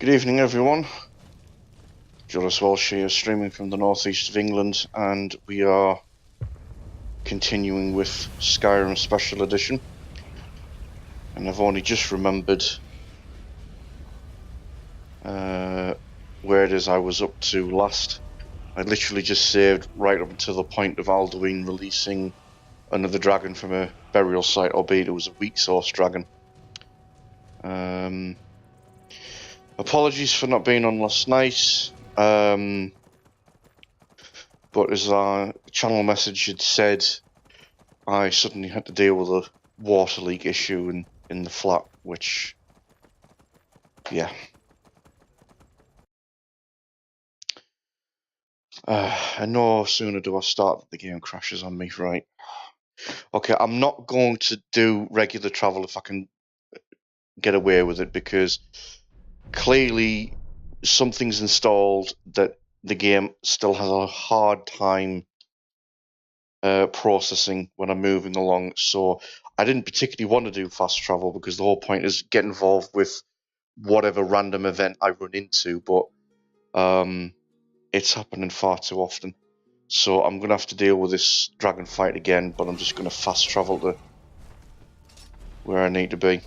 Good evening, everyone. Julius Walsh here, streaming from the northeast of England, and we are continuing with Skyrim Special Edition. And I've only just remembered where it is I was up to last. I literally just saved right up until the point of Alduin releasing another dragon from a burial site, albeit it was a weak source dragon. Apologies for not being on last night. But as our channel message had said, I suddenly had to deal with a water leak issue in the flat, which, yeah. And no sooner do I start that the game crashes on me, right? Okay, I'm not going to do regular travel if I can get away with it, because clearly something's installed that the game still has a hard time processing when I'm moving along. So I didn't particularly want to do fast travel because the whole point is get involved with whatever random event I run into, but it's happening far too often. So I'm going to have to deal with this dragon fight again, but I'm just going to fast travel to where I need to be.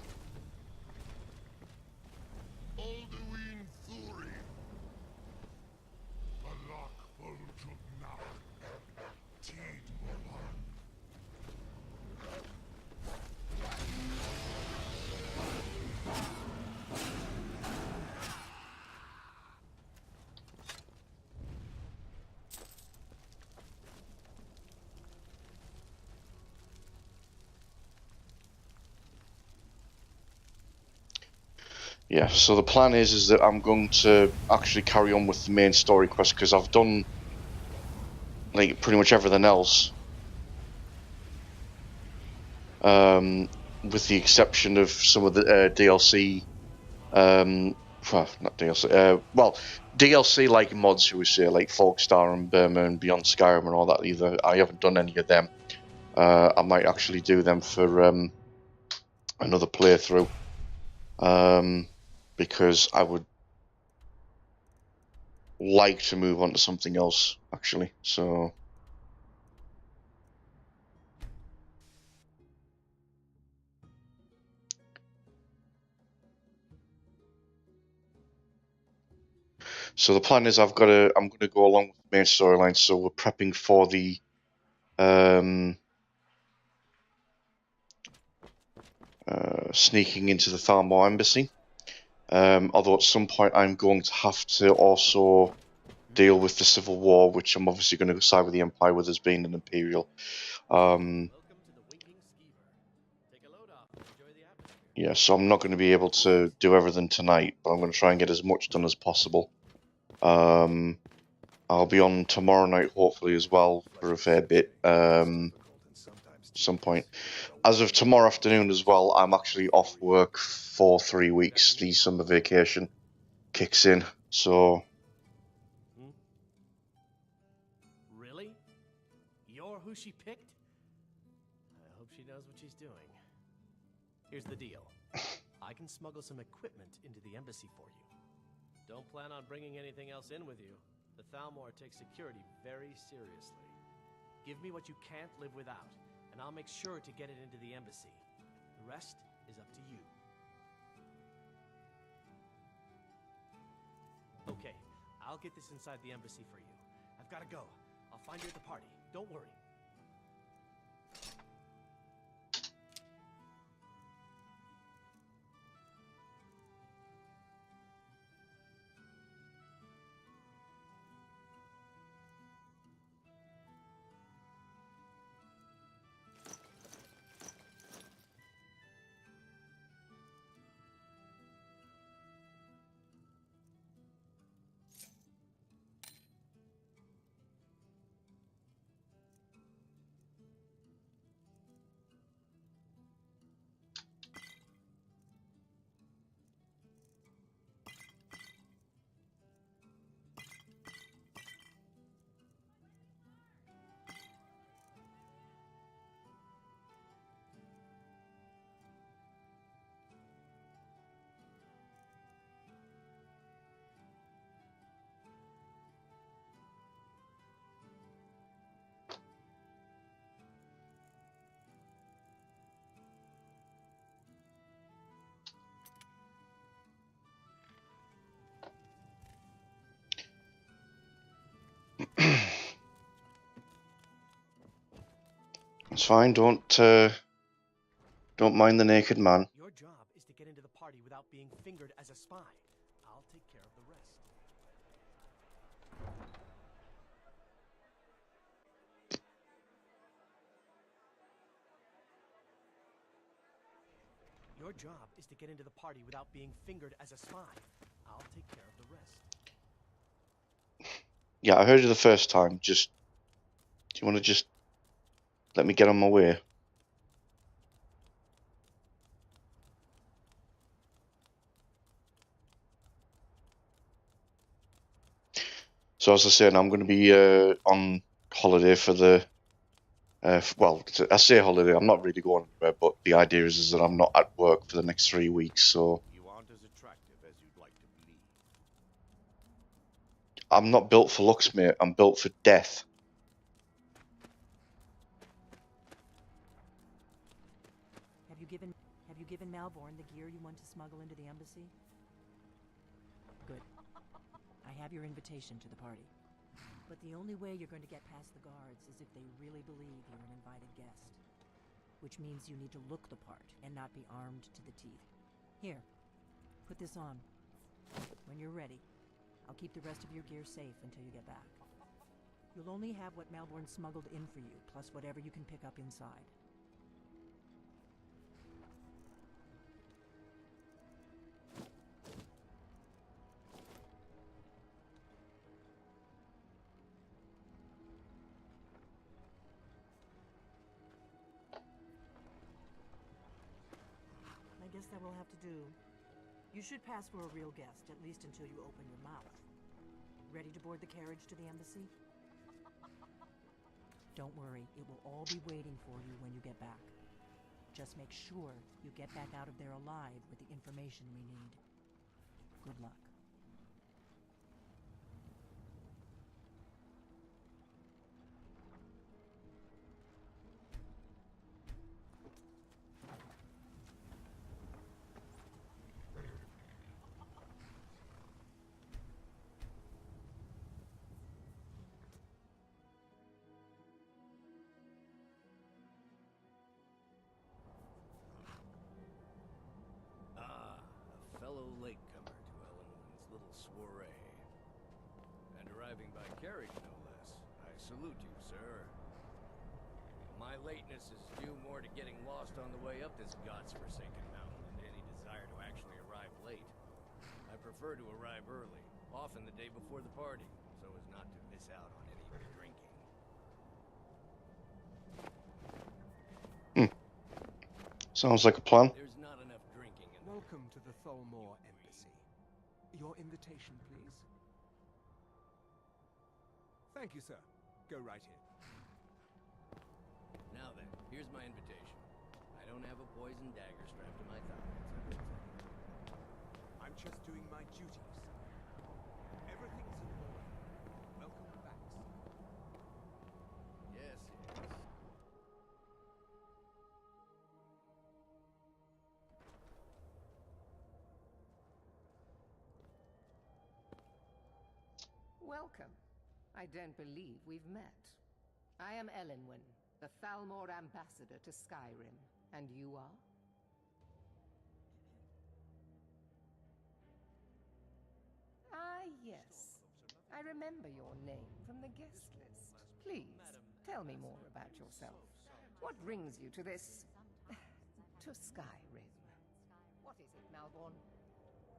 Yeah, so the plan is that I'm going to actually carry on with the main story quest, because I've done like pretty much everything else, with the exception of some of the DLC. Well, not DLC. Well, DLC like mods, shall we say, like Folkstar and Burma and Beyond Skyrim and all that. Either I haven't done any of them. I might actually do them for another playthrough, because I would like to move on to something else, actually. So the plan is I'm going to go along with the main storyline. So we're prepping for the sneaking into the Thalmor embassy. Although at some point I'm going to have to also deal with the Civil War, which I'm obviously going to side with the Empire with as being an Imperial. Yeah, so I'm not going to be able to do everything tonight, but I'm going to try and get as much done as possible. I'll be on tomorrow night, hopefully, as well, for a fair bit, some point. As of tomorrow afternoon as well, I'm actually off work for 3 weeks. The summer vacation kicks in, so... Really? You're who she picked? I hope she knows what she's doing. Here's the deal. I can smuggle some equipment into the embassy for you. Don't plan on bringing anything else in with you. The Thalmor takes security very seriously. Give me what you can't live without, and I'll make sure to get it into the embassy. The rest is up to you. Okay, I'll get this inside the embassy for you. I've got to go. I'll find you at the party. Don't worry. It's fine. Don't mind the naked man. Your job is to get into the party without being fingered as a spy. I'll take care of the rest. Your job is to get into the party without being fingered as a spy. I'll take care of the rest. Yeah, I heard you the first time. Just, do you want to just let me get on my way? So as I said, I'm going to be on holiday for the. Well, I say holiday. I'm not really going anywhere, but the idea is that I'm not at work for the next 3 weeks. So You aren't as attractive as you'd like to believe. I'm not built for looks, mate. I'm built for death. Have you given Malborn the gear you want to smuggle into the embassy? Good. I have your invitation to the party. But the only way you're going to get past the guards is if they really believe you're an invited guest. Which means you need to look the part and not be armed to the teeth. Here, put this on. When you're ready, I'll keep the rest of your gear safe until you get back. You'll only have what Malborn smuggled in for you, plus whatever you can pick up inside. I guess that will have to do. You should pass for a real guest, at least until you open your mouth. Ready to board the carriage to the embassy? Don't worry, it will all be waiting for you when you get back. Just make sure you get back out of there alive with the information we need. Good luck. A fellow latecomer to Ellenwood's little soiree. And arriving by carriage, no less. I salute you, sir. My lateness is due more to getting lost on the way up this god's-forsaken mountain than any desire to actually arrive late. I prefer to arrive early, often the day before the party, so as not to miss out on any of the drinking. Sounds like a plan. There's not enough drinking in the Welcome to the Tholmor Embassy. Your invitation, please. Thank you, sir. Go right in. Now then, here's my invitation. I don't have a poison dagger strapped to my thigh. I'm just doing my duties, sir. Everything's in order. Welcome back, sir. Yes. Welcome. I don't believe we've met. I am Elenwen, the Thalmor ambassador to Skyrim. And you are? Ah, yes. I remember your name from the guest list. Please, tell me more about yourself. What brings you to this... to Skyrim? What is it, Malborn?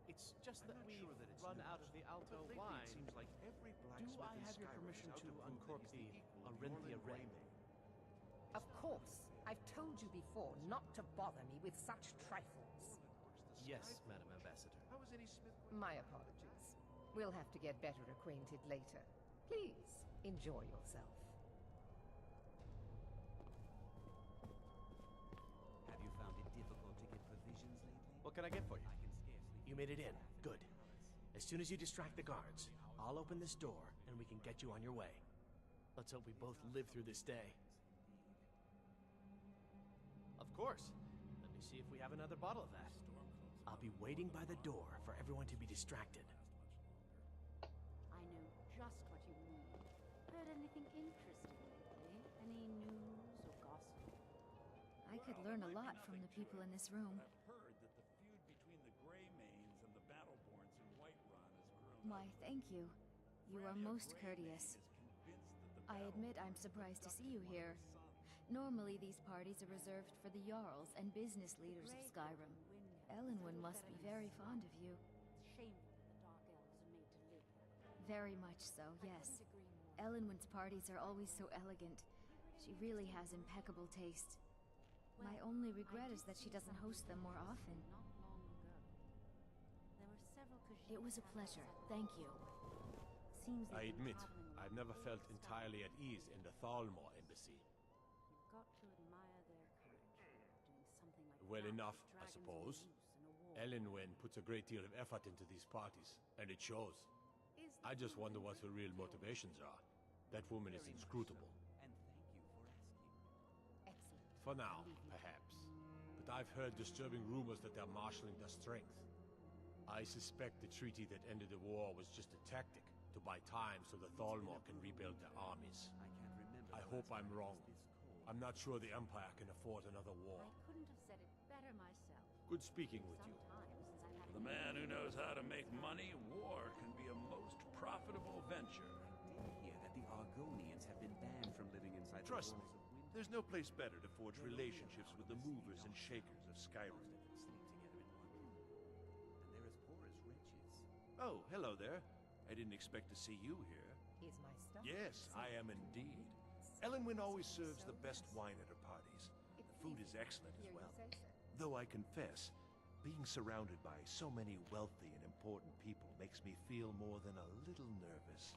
It's just that we've run out of the Alto wine. Do I have your permission to uncork the Arinthia Red? Of course. I've told you before not to bother me with such trifles. Yes, Madam Ambassador. My apologies. We'll have to get better acquainted later. Please, enjoy yourself. Have you found it difficult to get provisions lately? What can I get for you? You made it in. Good. As soon as you distract the guards, I'll open this door and we can get you on your way. Let's hope we both live through this day. Of course. Let me see if we have another bottle of that. I'll be waiting by the door for everyone to be distracted. I know just what you mean. Heard anything interesting lately? Any news or gossip? I could learn a lot from the people in this room. I've heard that the feud between the Greymanes and the Battleborns in Whiterun has grown. Why, thank you. You are most courteous. I admit I'm surprised to see you here. Normally, these parties are reserved for the Jarls and business leaders of Skyrim. Elenwen must be very fond of you. Very much so, yes. Elenwen's parties are always so elegant. She really has impeccable taste. My only regret is that she doesn't host them more often. It was a pleasure, thank you. I admit, I've never felt entirely at ease in the Thalmor embassy. Well enough, I suppose. Elenwen puts a great deal of effort into these parties, and it shows. I just wonder what her real motivations are. That woman is inscrutable. For now, perhaps. But I've heard disturbing rumors that they're marshalling their strength. I suspect the treaty that ended the war was just a tactic to buy time so the Thalmor can rebuild their armies. I hope I'm wrong. I'm not sure the Empire can afford another war. I couldn't have said it better myself. Good speaking with you. For the man who knows how to make money, war can be a most profitable venture. I did hear that the Argonians have been banned from living inside the Trust walls me, of Winter. there's no place better to forge relationships with the movers and shakers of Skyrim. And they're as poor as wretches. Oh, hello there. I didn't expect to see you here. Is my stuff? Yes, I am indeed. Elenwen always serves the best wine at her parties. The food is excellent as well. Though I confess, being surrounded by so many wealthy and important people makes me feel more than a little nervous.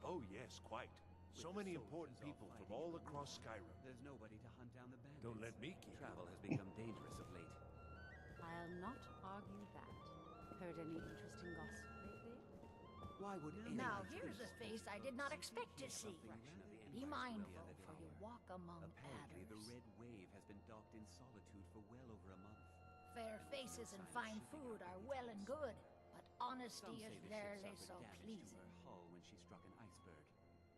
Oh yes, quite. So many important people from all across Skyrim. There's nobody to hunt down the bandits. Don't let me keep Travel has become dangerous of late. I'll not argue that. Heard any interesting gossip lately? Why would anyone Now, think here's a face I did not expect to see. Be mindful, for you walk among Apparently, the adders. Red Wave has been docked in solitude for well over a month. Fair faces and fine food are well and good, but honesty is rarely so pleasing. Her hull when she struck an iceberg,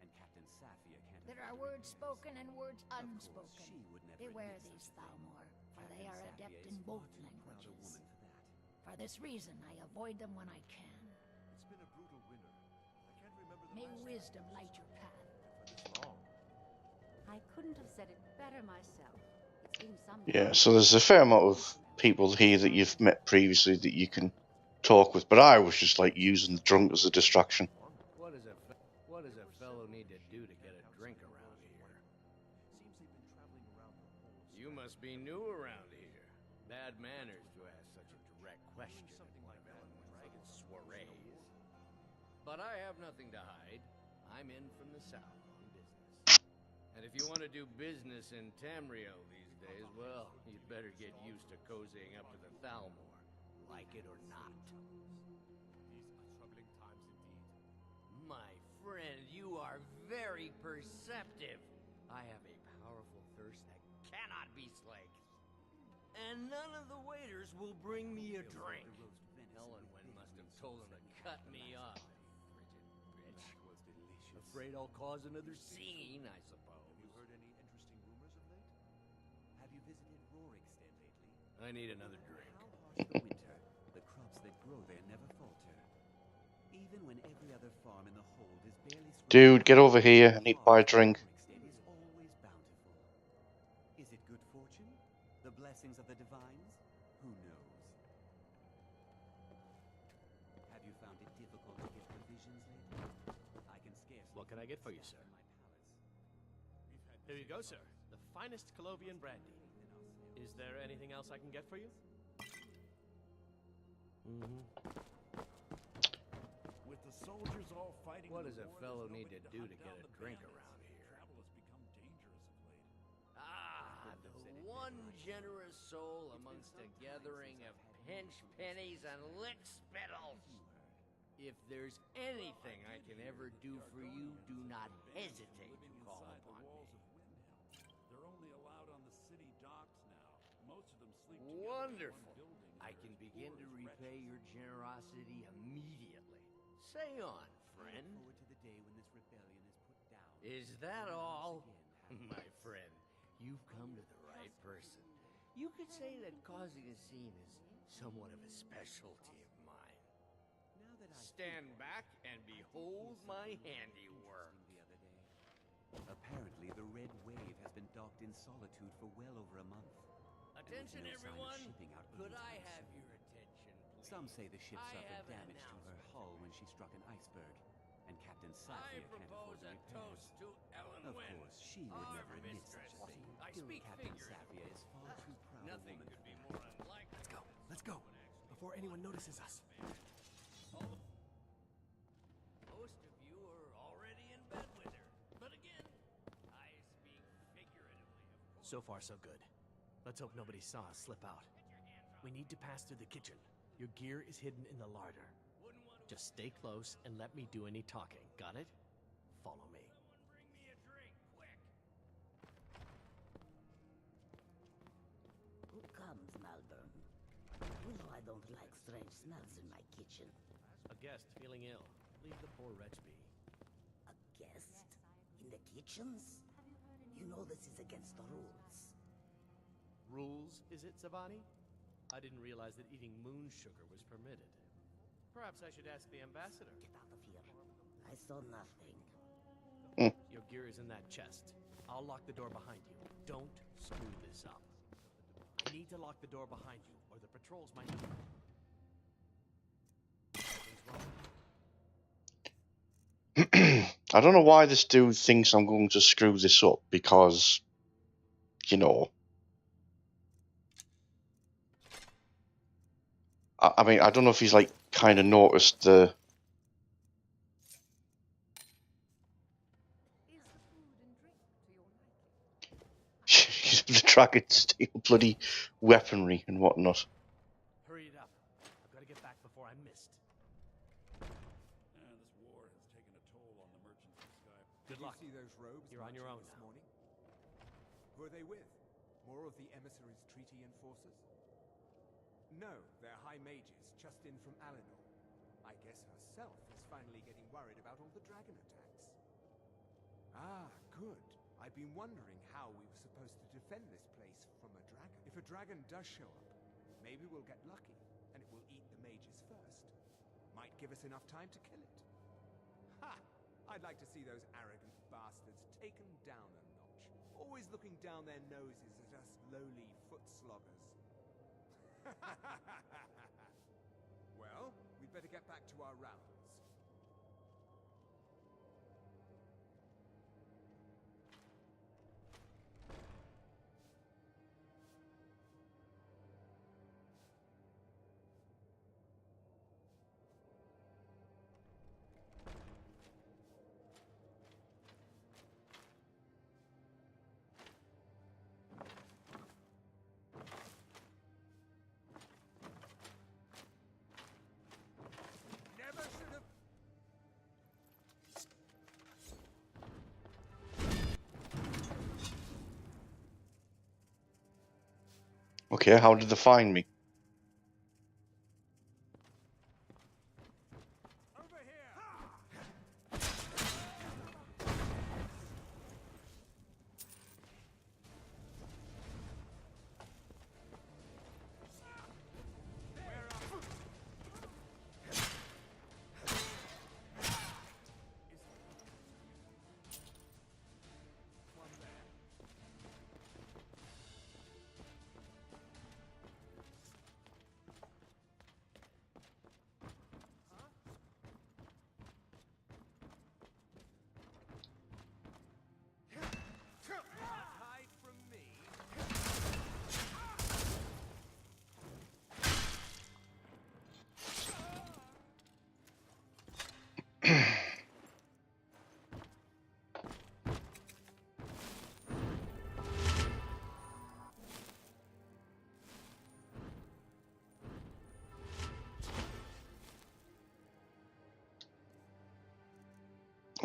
and Captain Saphir can't. There are words spoken and words Of course, unspoken. she would never Beware admit these, such a thing. Thalmor, for Captain they are Saphir adept is in far both too proud a languages. woman for that. For this reason, I avoid them when I can. It's been a brutal winter. I can't remember the May last wisdom light your path. for this long. I couldn't have said it better myself. It seems some Yeah, so there's a fair amount of people here that you've met previously that you can talk with, but I was just like using the drunk as a distraction. What does a fellow need to do to get a drink around here? Seems they've been traveling around the whole You must be new around here. Bad manners to ask such a direct question in one of Elenwen's dragon soirees. But I have nothing to hide. I'm in from the south on business. And if you want to do business in Tamriel these days, well, you'd better get used to cozying up to the Thalmor, like it or not. These are troubling times indeed. My friend, you are very perceptive. I have a powerful thirst that cannot be slaked. And none of the waiters will bring me a drink. Elenwen must have told them to cut me off. Frigid bitch. Was delicious. Afraid I'll cause another scene, I suppose. Have you heard any interesting rumors of late? Have you visited Rorikstead lately? I need another drink. How harsh the winter, the crops that grow there never falter. Even when every other farm in the hold is barely Dude, get over here. I need to buy a drink. Rorikstead is always bountiful. Is it good fortune? The blessings of the divines? Who knows? Have you found it difficult to get provisions lately? I can scarcely. What can I get for you, sir? My palace. Here you go, sir. The finest Colovian brandy. Is there anything else I can get for you? With the soldiers all fighting What the does a war, fellow there's need to nobody do to hunt get down a the drink bandits. around here? Travel has become dangerous of late. Ah, the one generous soul amongst a gathering of pinch pennies and lick spittles. If there's anything I can ever do for you, do not hesitate to Living call inside the upon walls me. of Windhelm. They're only allowed on the city docks now. Most of them sleep together in Wonderful. one building. I They're can as begin poor to as repay wretches. your generosity immediately. Say on, I friend. look forward to the day when this rebellion is put down. Is that all? Once again My friend, you've come to the right person. You could say that causing a scene is somewhat of a specialty of mine. Now that I Stand back and behold my handiwork. the other day. Apparently, the Red Wave has been docked in Solitude for well over a month. Attention, no sign of everyone! shipping out Could I anytime have soon. your attention, please? Some say the ship I suffered have an damage to her hull when she struck an iceberg, and Captain I Safia can't propose afford the a repairs. toast to Ellen Of Wynn, course, she would our never admit such mistress. a thing. I Still, speak Captain figuratively. Safia is far too proud a Nothing woman could for be that. more unlikely. Let's go. Let's go. Before anyone notices us. Most of you are already in bed with her. But again, I speak figuratively, of course. So far, so good. Let's hope nobody saw us slip out. We need to pass through the kitchen. Your gear is hidden in the larder. Just stay close and let me do any talking. Got it? Follow me. Someone bring me a drink, quick. Who comes, Malvern? You know I don't like strange smells in my kitchen. A guest feeling ill. Leave the poor wretch be. A guest? In the kitchens? You know this is against the rules. Rules, is it, Savani? I didn't realize that eating moon sugar was permitted. Perhaps I should ask the ambassador. Get out of here. I saw nothing. Your gear is in that chest. I'll lock the door behind you. Don't screw this up. I need to lock the door behind you, or the patrols might... Something's wrong. I don't know why this dude thinks I'm going to screw this up, because, you know... I mean, I don't know if he's, like, kind of noticed the... the dragon steal bloody weaponry and whatnot. Hurry it up. I've got to get back before I'm missed. This war has taken a toll on the merchants of Skyrim. Good luck. See those robes You're on your own this now. morning? Who are they with? More of the emissaries' treaty enforcers? No, they're high mages, just in from Alinor. I guess herself is finally getting worried about all the dragon attacks. Ah, good. I've been wondering how we were supposed to defend this place from a dragon. If a dragon does show up, maybe we'll get lucky, and it will eat the mages first. Might give us enough time to kill it. Ha! I'd like to see those arrogant bastards taken down a notch. Always looking down their noses at us lowly foot sloggers. Well, we'd better get back to our rounds. Never should have. Okay, how did they find me? Over here! Where are one there? Hide from me.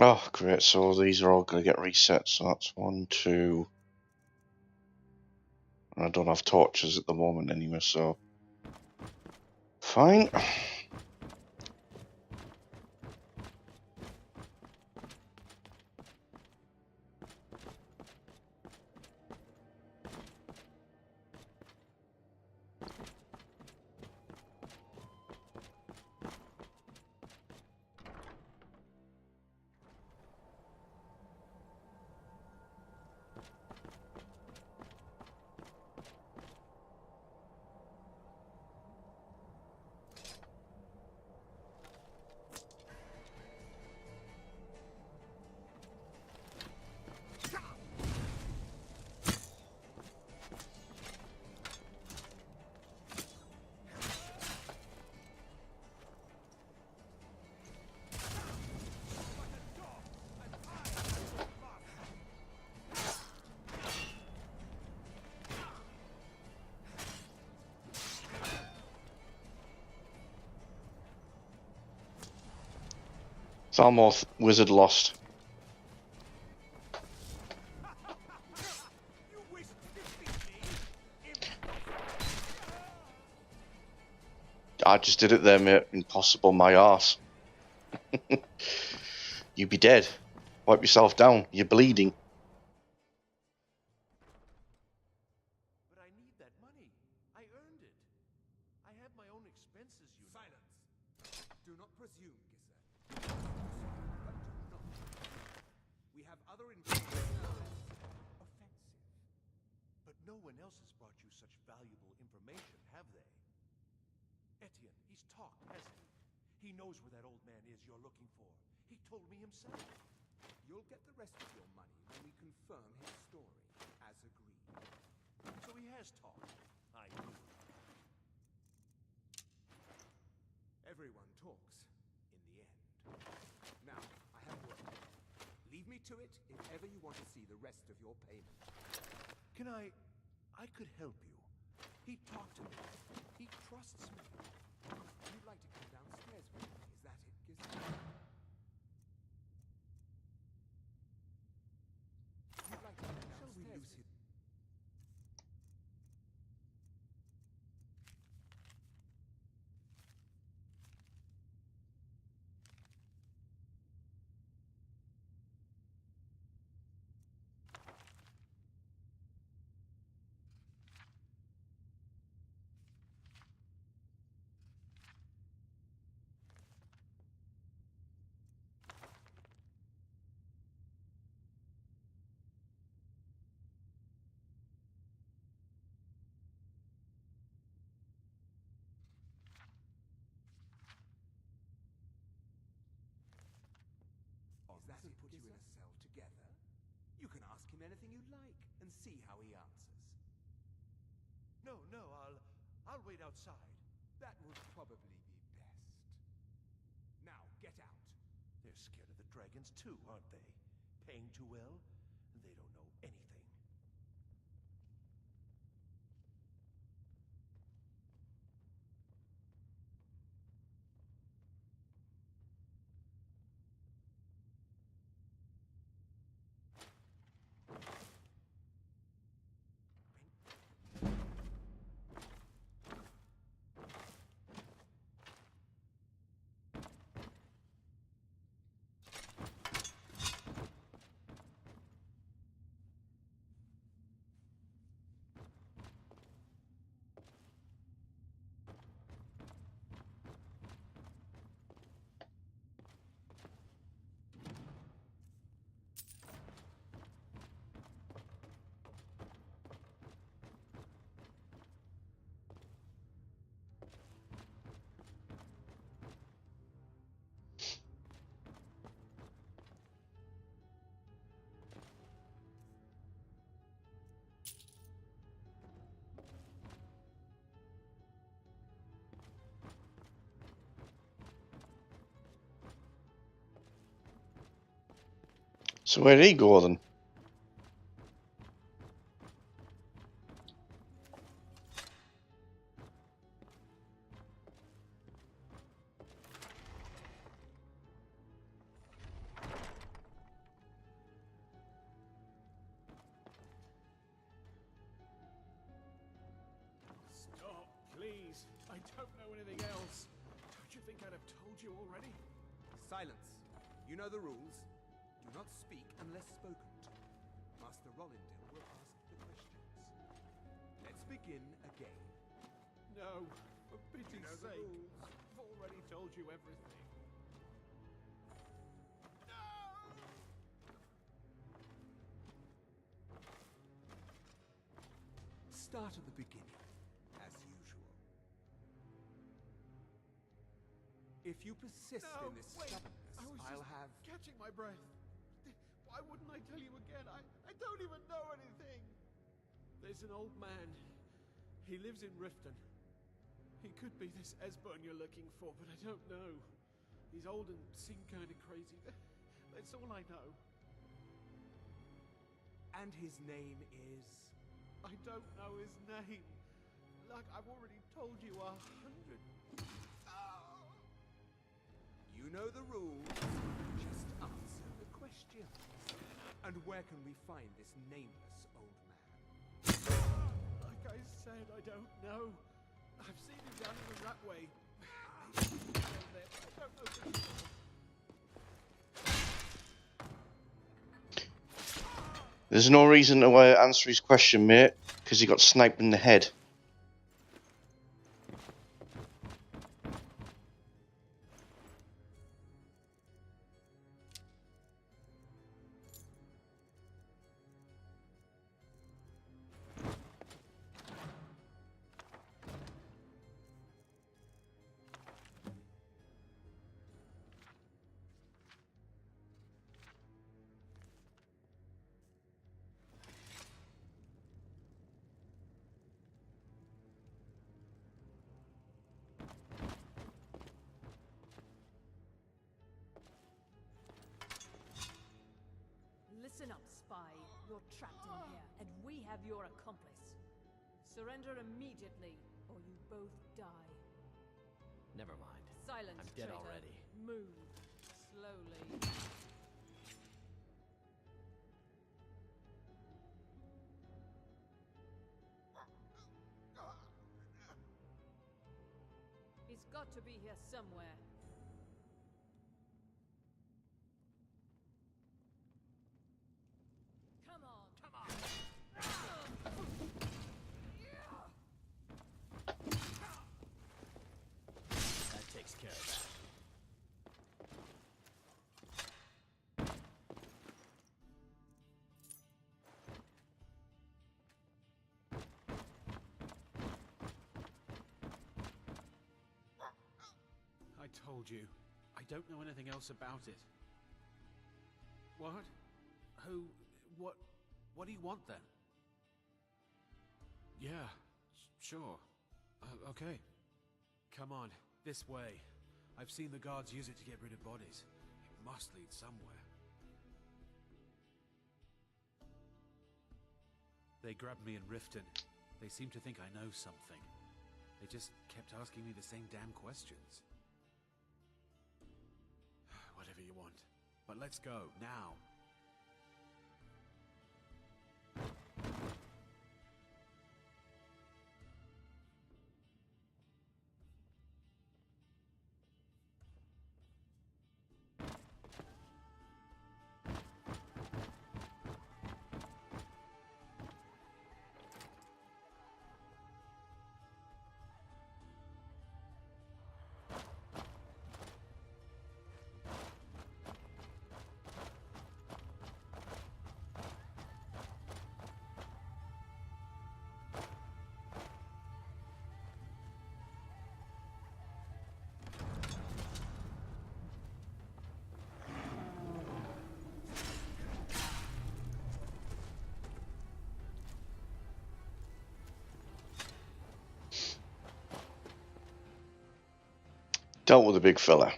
Oh, great, so these are all going to get reset, so that's 1, 2... And I don't have torches at the moment anyway, so... Fine. Falmouth wizard lost. I just did it there, mate. Impossible, my arse. You be dead. Wipe yourself down. You're bleeding. But I need that money. I earned it. I have my own expenses, you know. Silence! Do not presume, Giselle. But do not. We have other information offensive. But no one else has brought you such valuable information, have they? Etienne, he's talked, hasn't he? He knows where that old man is you're looking for. He told me himself. You'll get the rest of your money when we confirm his story, as agreed. So he has talked. I knew. Everyone talks, in the end. Now, I have work. Leave me to it if ever you want to see the rest of your payment. Can I could help you. He talked to me. He trusts me. You'd like to come downstairs with me, is that it, Giselle? You'd like to come downstairs with me? Is that it, put you in a cell together? You can ask him anything you like and see how he answers. No, I'll wait outside. That would probably be best. Now, get out. They're scared of the dragons too, aren't they? Paying too well? They don't know anything. So where'd he go then? Stop, please. I don't know anything else. Don't you think I'd have told you already? Silence. You know the rules. Do not speak unless spoken to. Master Rollindale will ask the questions. Let's begin again. No, for pity's You know the sake. rules. I've already told you everything. Start at the beginning, as usual. If you persist in this stubbornness, I'll have... catching my breath. Why wouldn't I tell you again? I don't even know anything. There's an old man. He lives in Riften. He could be this Esbern you're looking for, but I don't know. He's old and seemed kind of crazy. That's all I know. And his name is... I don't know his name. Like I've already told you 100. You know the rules. And where can we find this nameless old man? Like I said, I don't know. I've seen him down in the Ratway. I don't know for sure. There's no reason to answer his question, mate, because he got sniped in the head. Listen up, spy. You're trapped in here, and we have your accomplice. Surrender immediately, or you both die. Never mind. Silence, I'm dead traitor. already. Move. Slowly. He's got to be here somewhere. Come on. Come on. That takes care of that. I told you. I don't know anything else about it. What? Who? What do you want then? Yeah, sure. Okay. Come on, this way. I've seen the guards use it to get rid of bodies. It must lead somewhere. They grabbed me in Riften. They seem to think I know something. They just kept asking me the same damn questions. Whatever you want. But let's go, now. Dealt with a big fella.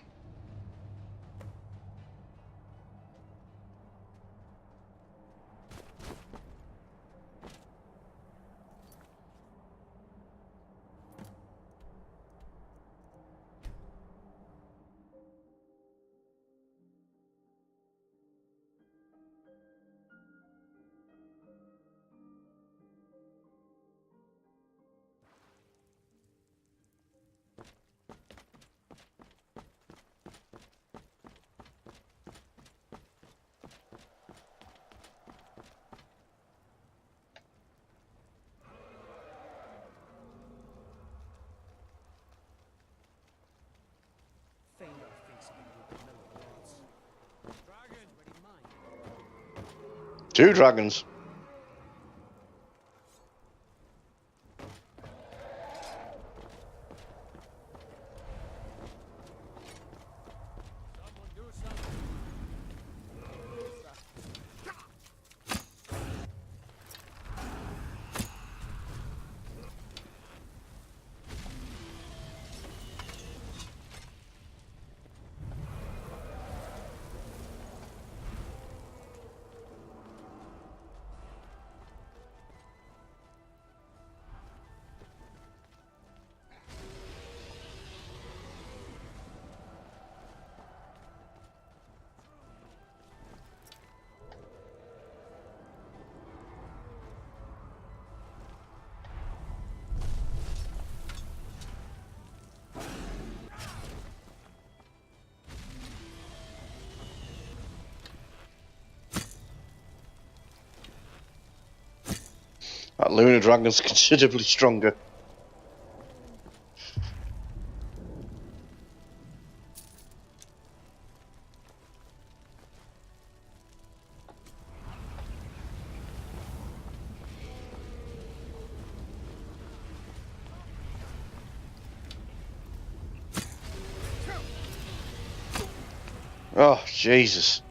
Two dragons. That lunar dragon's considerably stronger. Oh, Jesus.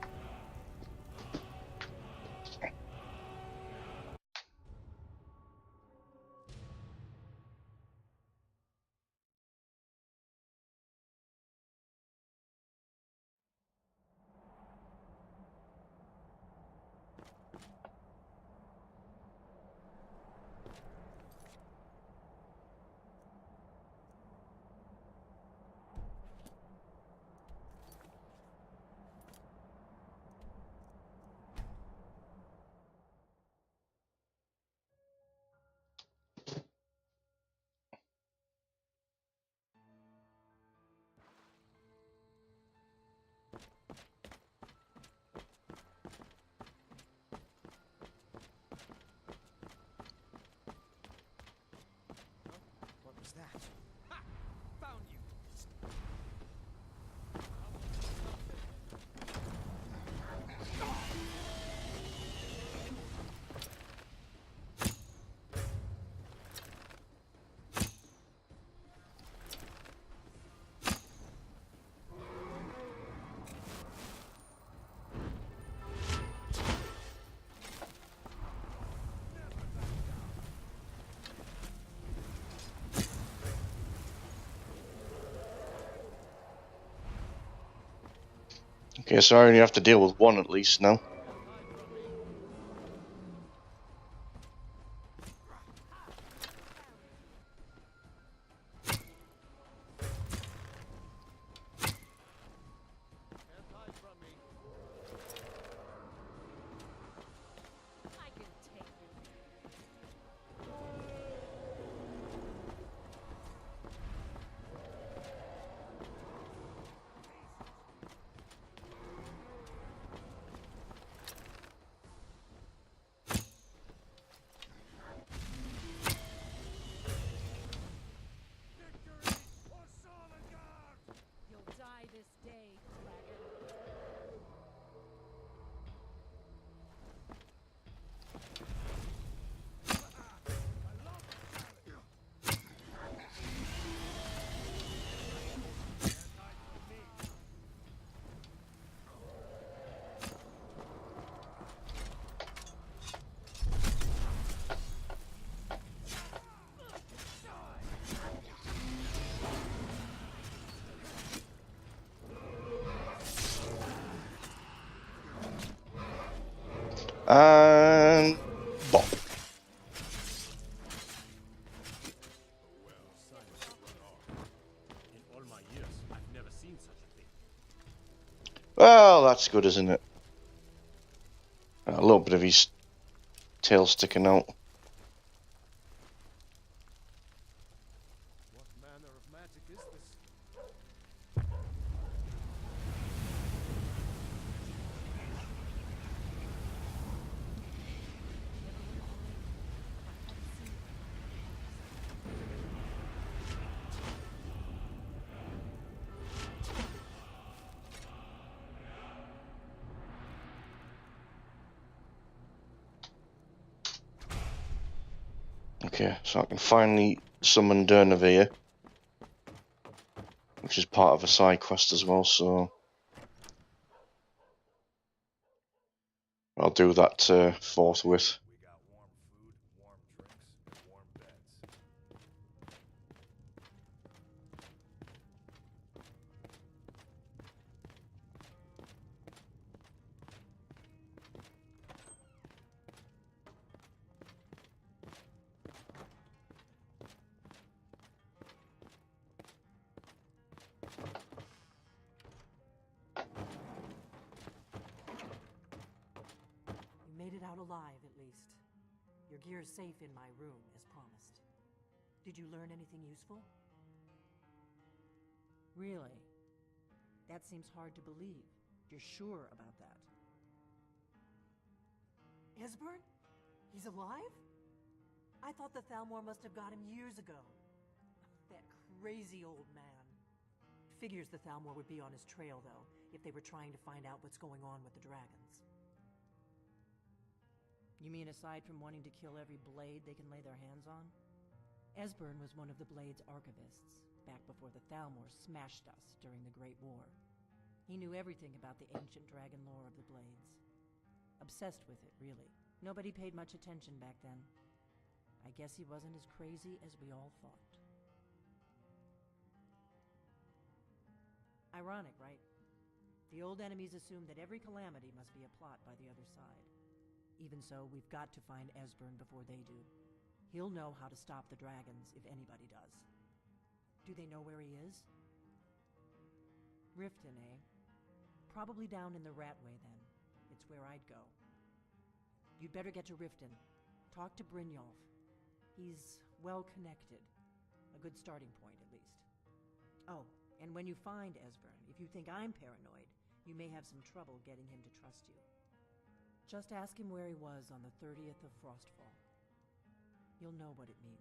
What was that? Ha! Found you! Okay, so I only have to deal with one at least now. You'll die this day, dragon. And bop. In all my years, I've never seen such a thing. Well, that's good, isn't it? A little bit of his tail sticking out. What manner of magic is this? Okay, so I can finally summon Durnavir, which is part of a side quest as well, so I'll do that forthwith. We got warm food, warm drinks, and warm beds. You made it out alive, at least. Your gear's safe in my room, as promised. Did you learn anything useful? Really? That seems hard to believe. You're sure about that? Esbern? He's alive? I thought the Thalmor must have got him years ago. That crazy old man. Figures the Thalmor would be on his trail, though, if they were trying to find out what's going on with the dragons. You mean aside from wanting to kill every blade they can lay their hands on? Esbern was one of the Blade's archivists, back before the Thalmor smashed us during the Great War. He knew everything about the ancient dragon lore of the Blades. Obsessed with it, really. Nobody paid much attention back then. I guess he wasn't as crazy as we all thought. Ironic, right? The old enemies assumed that every calamity must be a plot by the other side. Even so, we've got to find Esbern before they do. He'll know how to stop the dragons, if anybody does. Do they know where he is? Riften, eh? Probably down in the Ratway, then. It's where I'd go. You'd better get to Riften. Talk to Brynjolf. He's well-connected. A good starting point, at least. Oh, and when you find Esbern, if you think I'm paranoid, you may have some trouble getting him to trust you. Just ask him where he was on the 30th of Frostfall. You'll know what it means.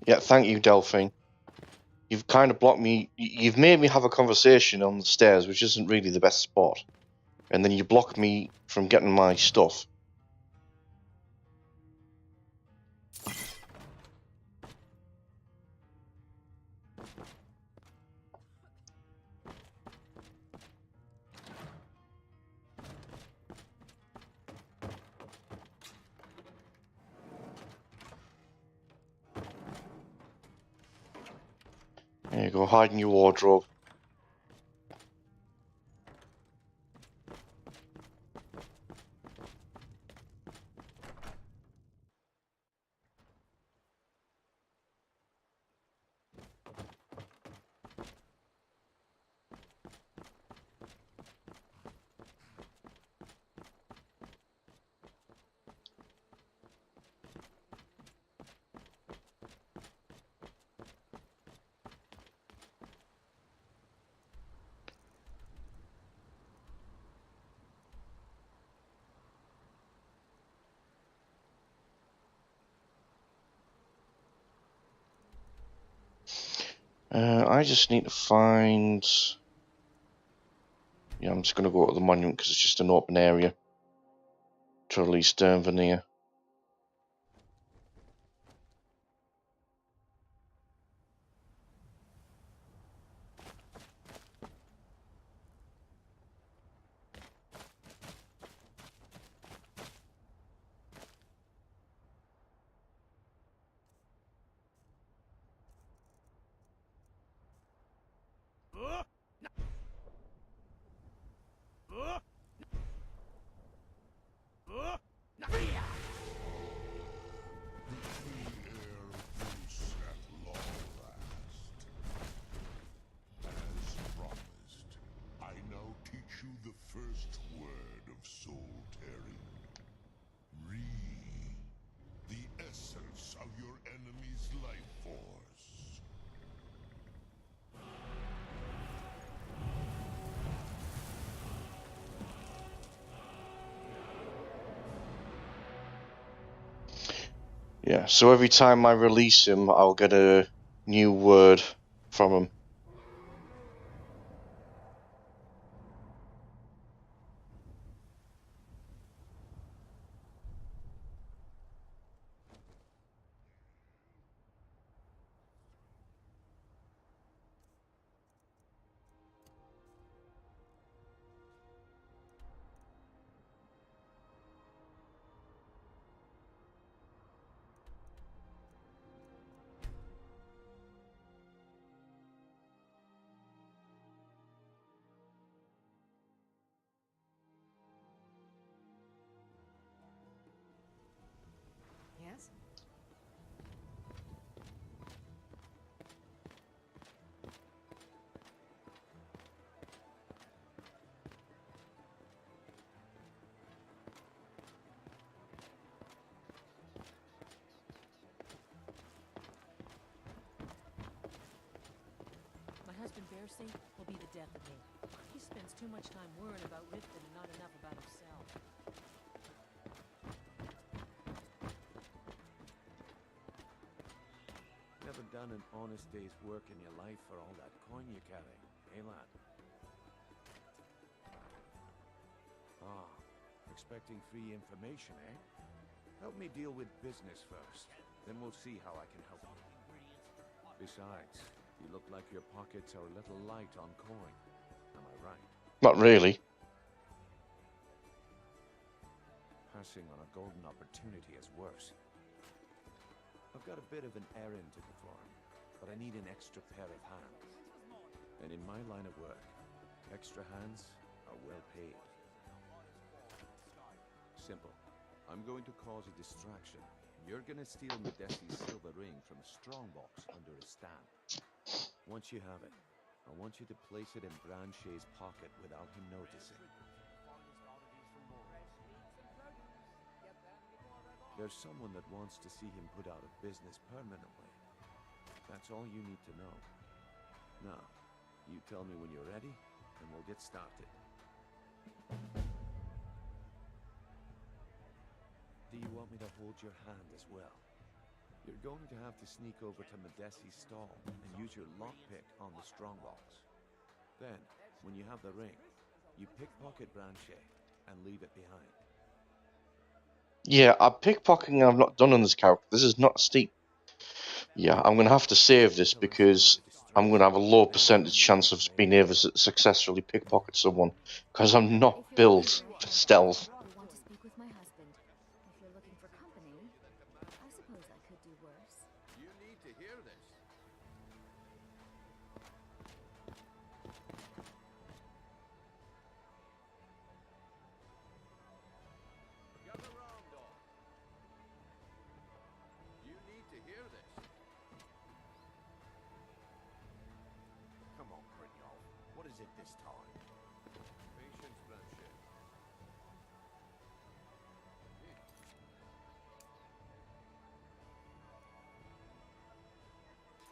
Yeah, thank you, Delphine. You've kind of blocked me. You've made me have a conversation on the stairs, which isn't really the best spot. And then you block me from getting my stuff. There you go, hide in your wardrobe. I just need to find... Yeah, I'm just going to go to the monument because it's just an open area to release Dernveneer. Yeah, so every time I release him, I'll get a new word from him. embassy will be the death of me. He spends too much time worrying about Riften and not enough about himself. Never done an honest day's work in your life for all that coin you carry, eh, lad? Ah, expecting free information, eh? Help me deal with business first, then we'll see how I can help you. Besides, you look like your pockets are a little light on coin. Am I right? Not really. Passing on a golden opportunity is worse. I've got a bit of an errand to perform, but I need an extra pair of hands. And in my line of work, extra hands are well paid. Simple. I'm going to cause a distraction. You're gonna steal Medesi's silver ring from a strongbox under a stamp. Once you have it, I want you to place it in Branche's pocket without him noticing. There's someone that wants to see him put out of business permanently. That's all you need to know. Now, you tell me when you're ready, and we'll get started. Do you want me to hold your hand as well? You're going to have to sneak over to Medesi's stall and use your lockpick on the strongbox. Then, when you have the ring, you pickpocket Branche and leave it behind. Yeah, pickpocketing I've not done on this character. This is not steep. Yeah, I'm going to have to save this because I'm going to have a low percentage chance of being able to successfully pickpocket someone because I'm not built for stealth. You need to hear this. Gather round, all. You need to hear this. Come on, Brignold. What is it this time? Patience, Blanche.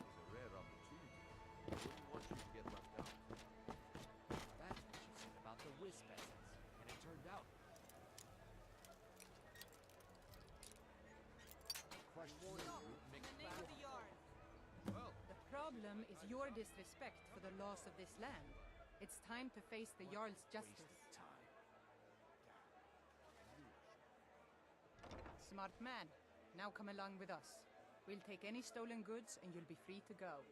It's a rare opportunity. I wouldn't want you to get left out. That's what she said about the Wisp essence, and it turned out. The problem is your disrespect for the laws of this land. It's time to face the Jarl's justice. Smart man. Now come along with us. We'll take any stolen goods and you'll be free to go.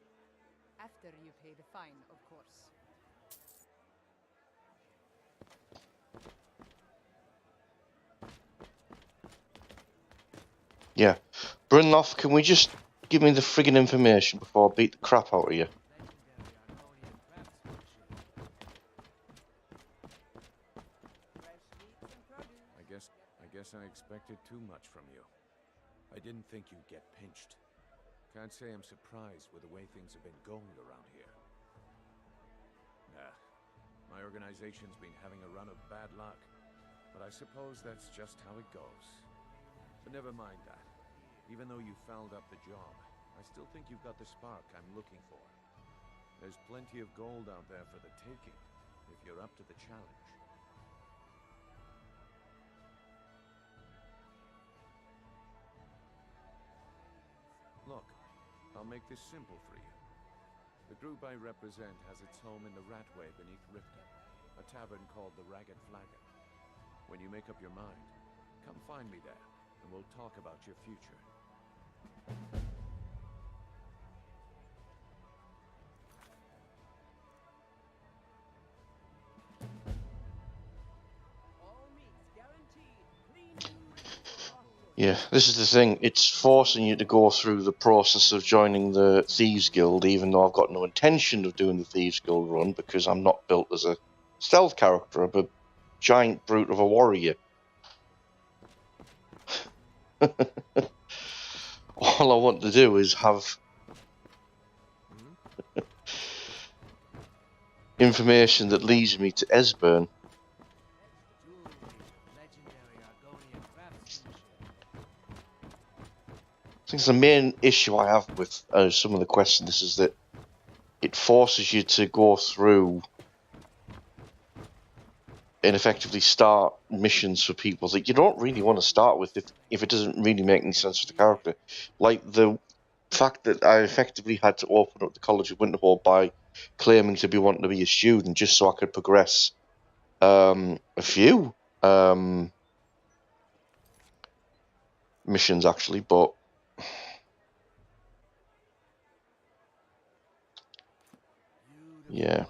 After you pay the fine, of course. Yeah. Brynloth, can we just give me the friggin' information before I beat the crap out of you? I guess I expected too much from you. I didn't think you'd get pinched. Can't say I'm surprised with the way things have been going around here. Nah, my organization's been having a run of bad luck, but I suppose that's just how it goes. But never mind that. Even though you fouled up the job, I still think you've got the spark I'm looking for. There's plenty of gold out there for the taking, if you're up to the challenge. Look, I'll make this simple for you. The group I represent has its home in the Ratway beneath Riften, a tavern called the Ragged Flagon. When you make up your mind, come find me there, and we'll talk about your future. Yeah, this is the thing. It's forcing you to go through the process of joining the Thieves Guild, even though I've got no intention of doing the Thieves Guild run because I'm not built as a stealth character. I'm a giant brute of a warrior. All I want to do is have information that leads me to Esbern. I think the main issue I have with some of the quests in this is that it forces you to go through and effectively start missions for people that you don't really want to start with if it doesn't really make any sense for the character. Like the fact that I effectively had to open up the College of Winterhold by claiming to be wanting to be a student just so I could progress a few missions actually, but yeah,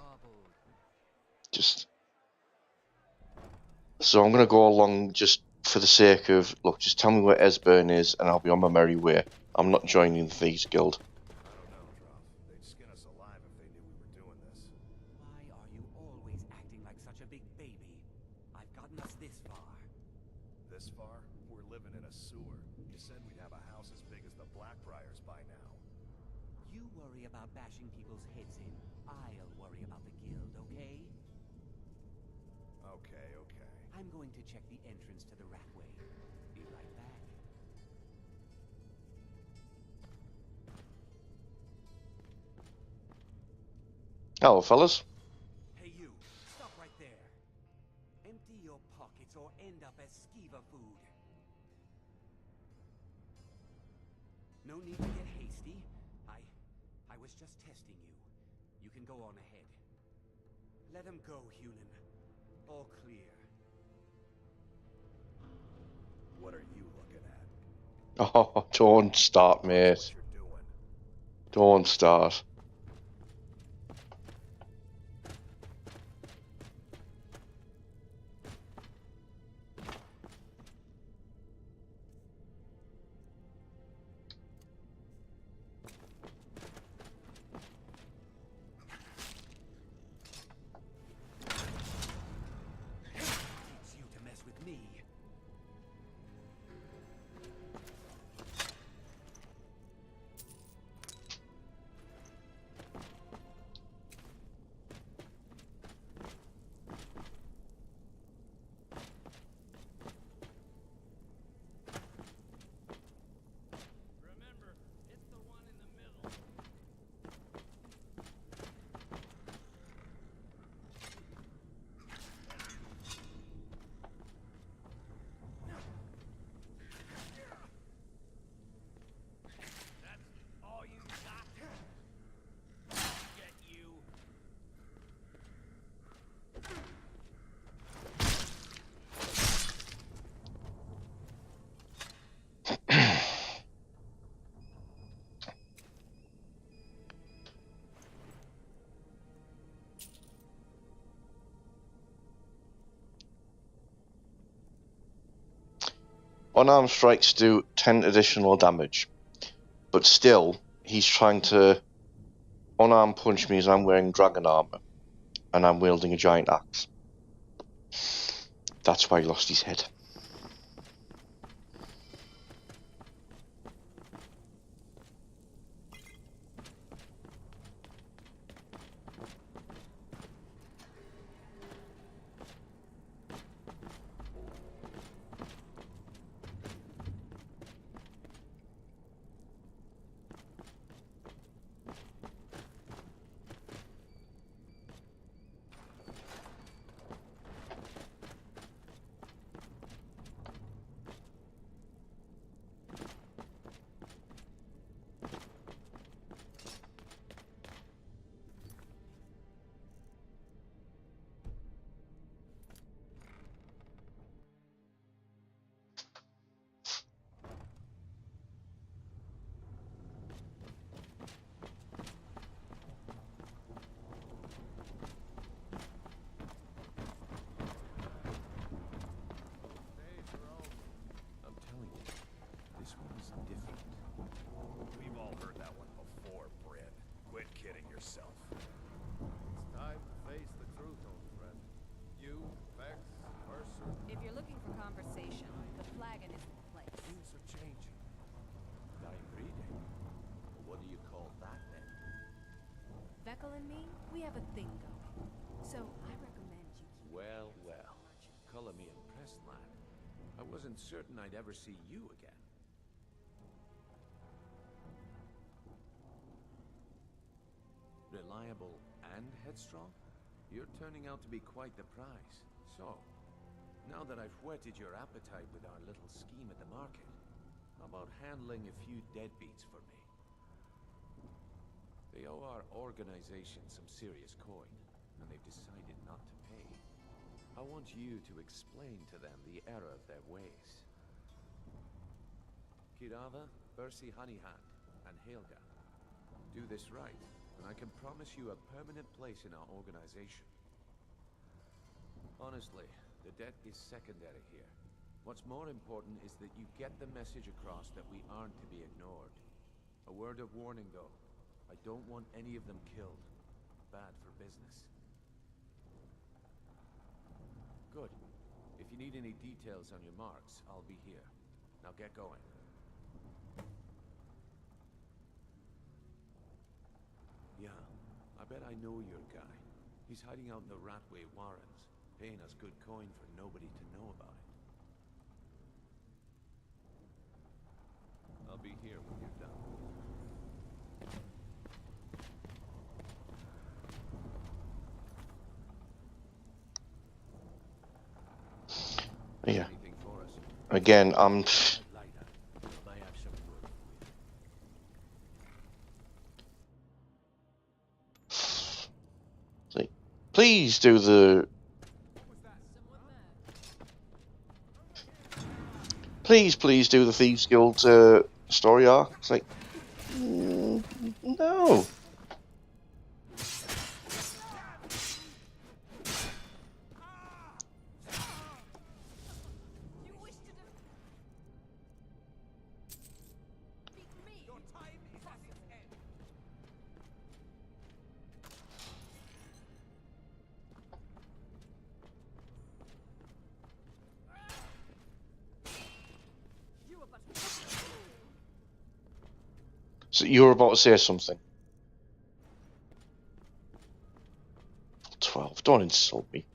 just so I'm gonna go along just for the sake of look. Just tell me where Esbern is, and I'll be on my merry way. I'm not joining the Thieves Guild. They'd skin us alive if they knew we were doing this. Why are you always acting like such a big baby? I've gotten us this far. This far? We're living in a sewer. You said we'd have a house as big as the Blackbriars by now. You worry about bashing people's heads in. I'll worry about the guild, okay? Okay. I'm going to check the entrance to the Ratway. Be right back. Hello, fellas. Hey you, stop right there. Empty your pockets or end up as skeever food. No need to get hasty. I was just testing you. You can go on ahead. Let him go, Hunan. All clear. What are you looking at? Oh, don't start, mate. Don't start. Teach you to mess with me. Unarmed strikes do 10 additional damage, but still, he's trying to unarmed punch me as I'm wearing dragon armor and I'm wielding a giant axe. That's why he lost his head. I'm telling you, this one's different. We've all heard that one before, Bryn. Quit kidding yourself. It's time to face the truth, old friend. You, Vex, Mercer. If you're looking for conversation, the flagon isn't the place. Things are changing. I'm reading. What do you call that, then? Vekel and me, we have a thing going. So I recommend you keep... Well. Color me impressed, lad. I wasn't certain I'd ever see you again. reliable and headstrong? You're turning out to be quite the prize. So, now that I've whetted your appetite with our little scheme at the market, how about handling a few deadbeats for me? They owe our organization some serious coin, and they've decided not to pay. I want you to explain to them the error of their ways. Kirava, Bersi Honeyhand, and Helga. Do this right, and I can promise you a permanent place in our organization. Honestly, the debt is secondary here. What's more important is that you get the message across that we aren't to be ignored. A word of warning, though. I don't want any of them killed. Bad for business. Good. If you need any details on your marks, I'll be here. Now get going. Yeah, I bet I know your guy. He's hiding out in the Ratway Warrens, paying us good coin for nobody to know about it. I'll be here when you're done. Yeah. Again, please do the. Please do the Thieves Guild story arc. It's like, no. So you were about to say something. 12. Don't insult me.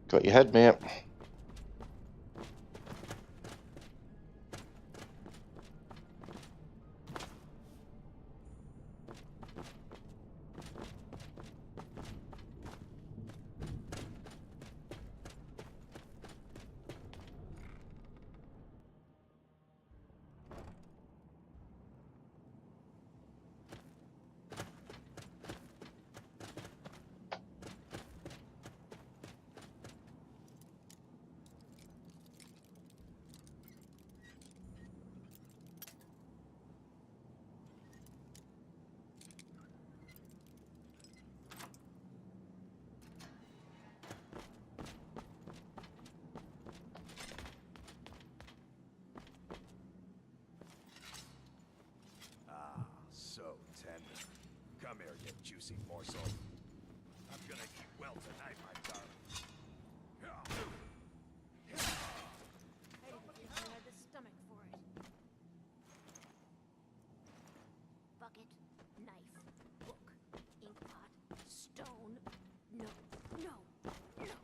Got your head, mate. Come here, you juicy morsel. I'm gonna eat well tonight, my darling. I didn't think you had the stomach for it. Bucket, knife, book, inkpot, stone. No, no, no.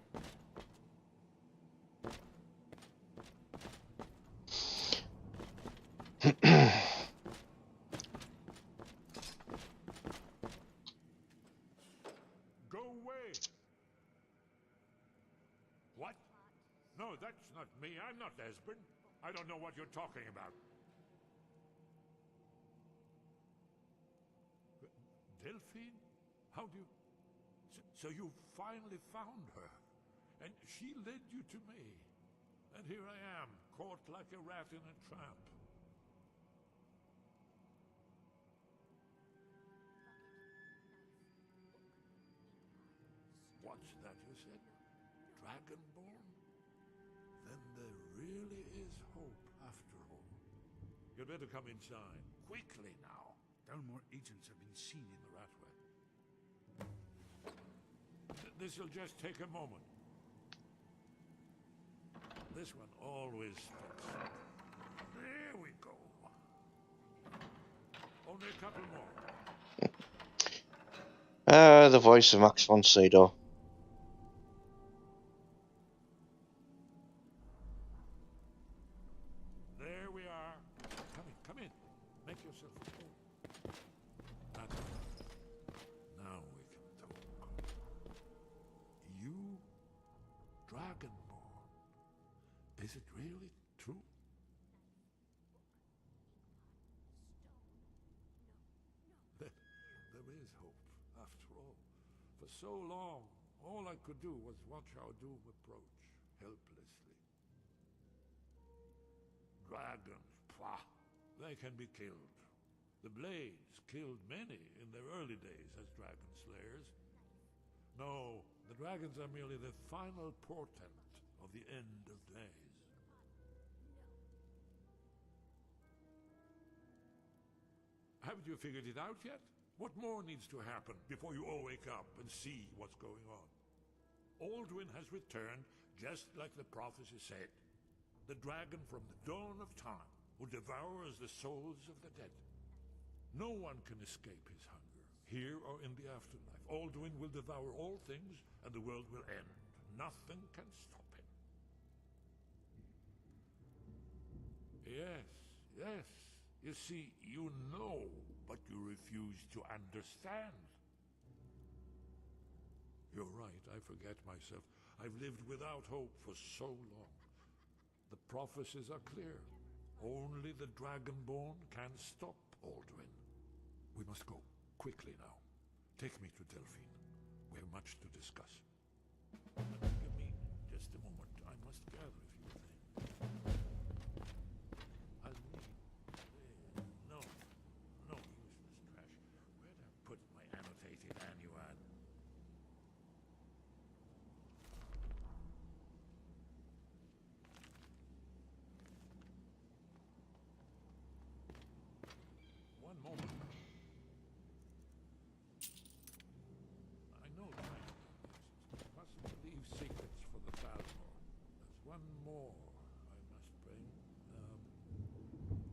What? No, that's not me. I'm not Esbern. I don't know what you're talking about. Delphine? How do you... So you finally found her. And she led you to me. And here I am, caught like a rat in a trap. What's that you said? Dragonborn? Then there really is hope after all. You'd better come inside. Quickly now. No more agents have been seen in the Ratway. This'll just take a moment. This one always sticks. There we go. Only a couple more. The voice of Max von Sydow. There we are. Come in. Make yourself at home. That's it. Now we can talk. You, Dragonborn. Is it really true? There is hope, after all. For so long, all I could do was watch our doom approach, helplessly. Dragons, pah, they can be killed. The Blades killed many in their early days as dragon slayers. No, the dragons are merely the final portent of the end of days. Haven't you figured it out yet? What more needs to happen before you all wake up and see what's going on? Alduin has returned just like the prophecy said. The dragon from the dawn of time who devours the souls of the dead. No one can escape his hunger, here or in the afterlife. Alduin will devour all things and the world will end. Nothing can stop him. Yes. You see, you know, but you refuse to understand. You're right, I forget myself. I've lived without hope for so long. The prophecies are clear. Only the Dragonborn can stop Alduin. We must go, quickly now. Take me to Delphine. We have much to discuss. Give me just a moment. I must gather a few things. I'll need... No useless trash. Where'd I put my annotated annuad? One moment. I know time mustn't leave secrets for the Thalmor. There's one more I must bring.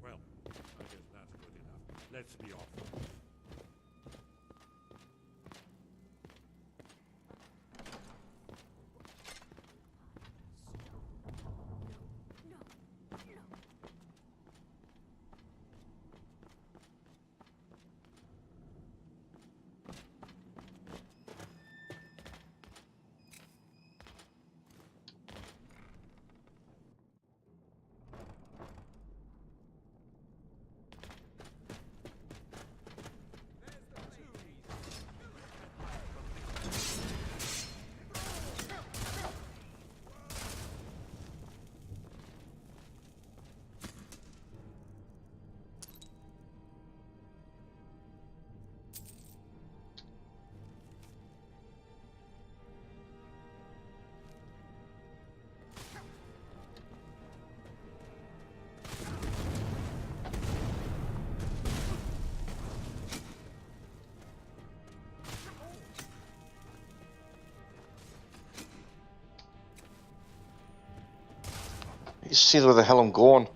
Well, I guess that's good enough. Let's be off. You see where the hell I'm going.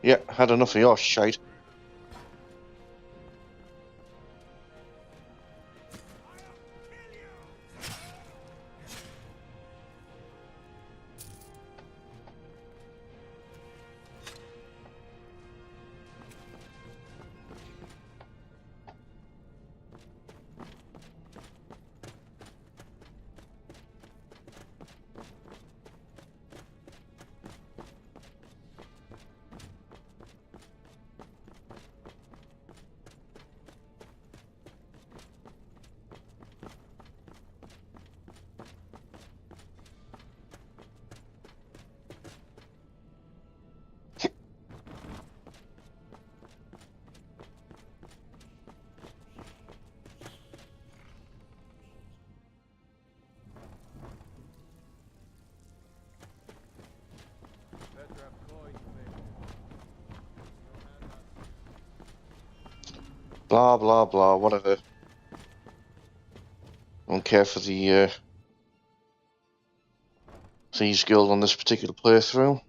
Yeah, had enough of your shite. Blah, blah, blah, whatever. Don't care for the Thieves Guild on this particular playthrough.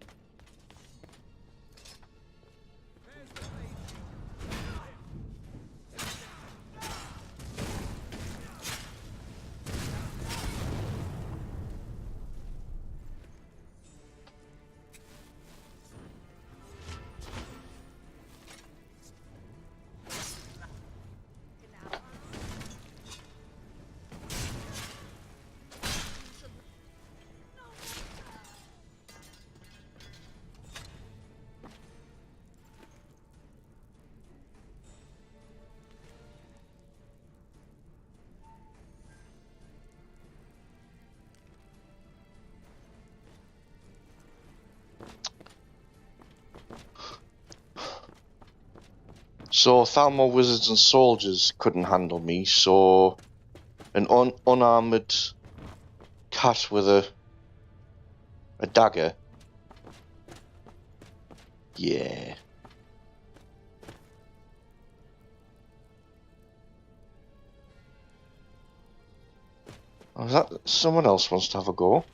So Thalmor wizards and soldiers couldn't handle me, so an unarmored cat with a dagger. Yeah. Oh, is that someone else wants to have a go?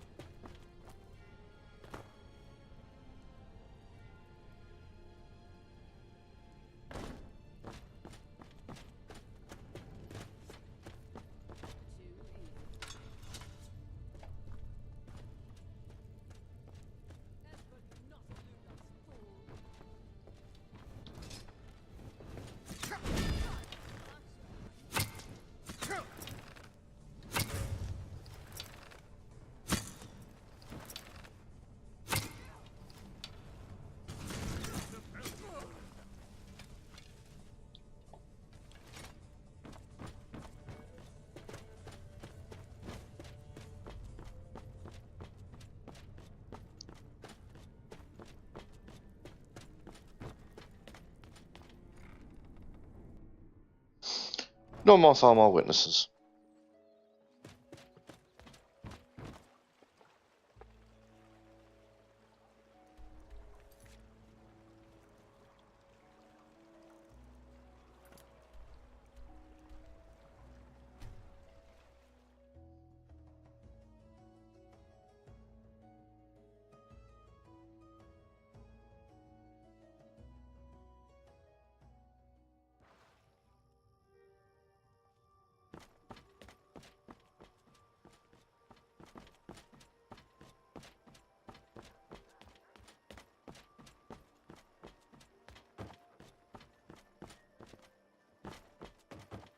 No more Thalmor witnesses.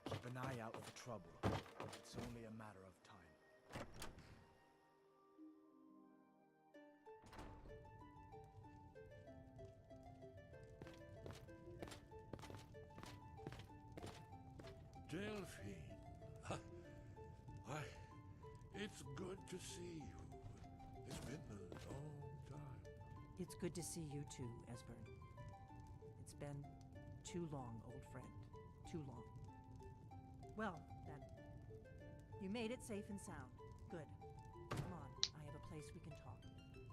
Keep an eye out for trouble. It's only a matter of time. Delphine. Why, it's good to see you. It's been a long time. It's good to see you too, Esbern. It's been too long, old friend. Too long. Well, then. You made it safe and sound. Good. Come on, I have a place we can talk.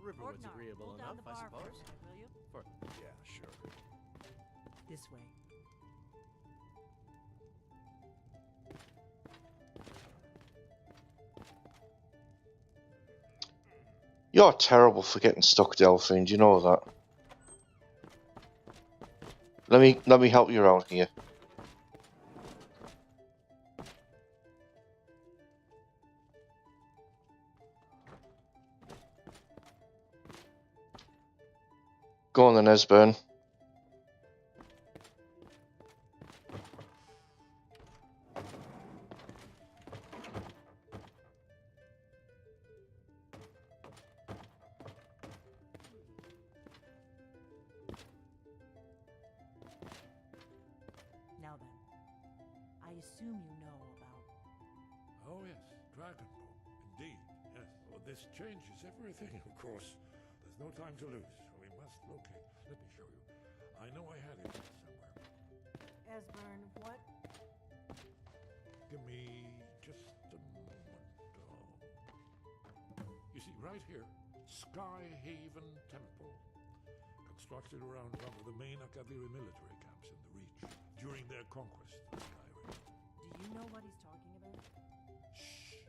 Riverwood's Ordnar, agreeable hold down enough, the I bar suppose. for a minute, will you? Yeah, sure. This way. You're terrible for getting stuck, Delphine. Do you know that? Let me help you out here. Go on then, Esbern. Now then, I assume you know about... Oh yes, Dragonborn. Indeed, yes. Well, this changes everything, of course. There's no time to lose. We must locate. Let me show you. I know I had it somewhere. Esbern, what? Give me just a moment. You see, right here, Skyhaven Temple. constructed around one of the main Akaviri military camps in the Reach during their conquest of Skyrim. Do you know what he's talking about? Shh!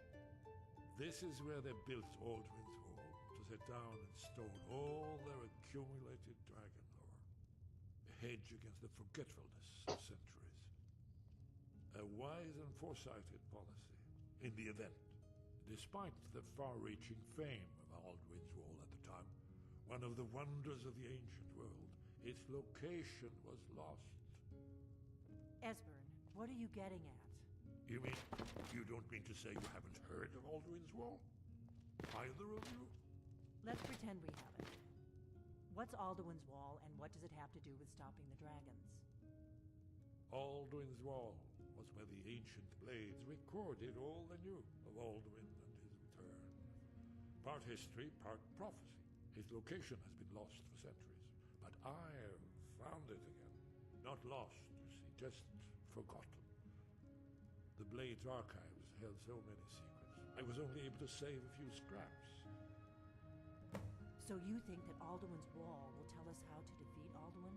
This is where they built Aldrin's Wall to set down in stone all their accumulated dragon lore. A hedge against the forgetfulness of centuries. A wise and foresighted policy in the event. Despite the far-reaching fame of Aldrin's Wall at the time, one of the wonders of the ancient world, its location was lost. Esbern, what are you getting at? You mean, you don't mean to say you haven't heard of Aldrin's Wall? Either of you? Let's pretend we haven't. What's Alduin's Wall, and what does it have to do with stopping the dragons? Aldrin's Wall was where the ancient blades recorded all they knew of Aldrin and his return. Part history, part prophecy. His location has been lost for centuries, but I found it again. Not lost, you see, just forgotten. The Blade's archives held so many secrets. I was only able to save a few scraps. So you think that Alduin's Wall will tell us how to defeat Alduin?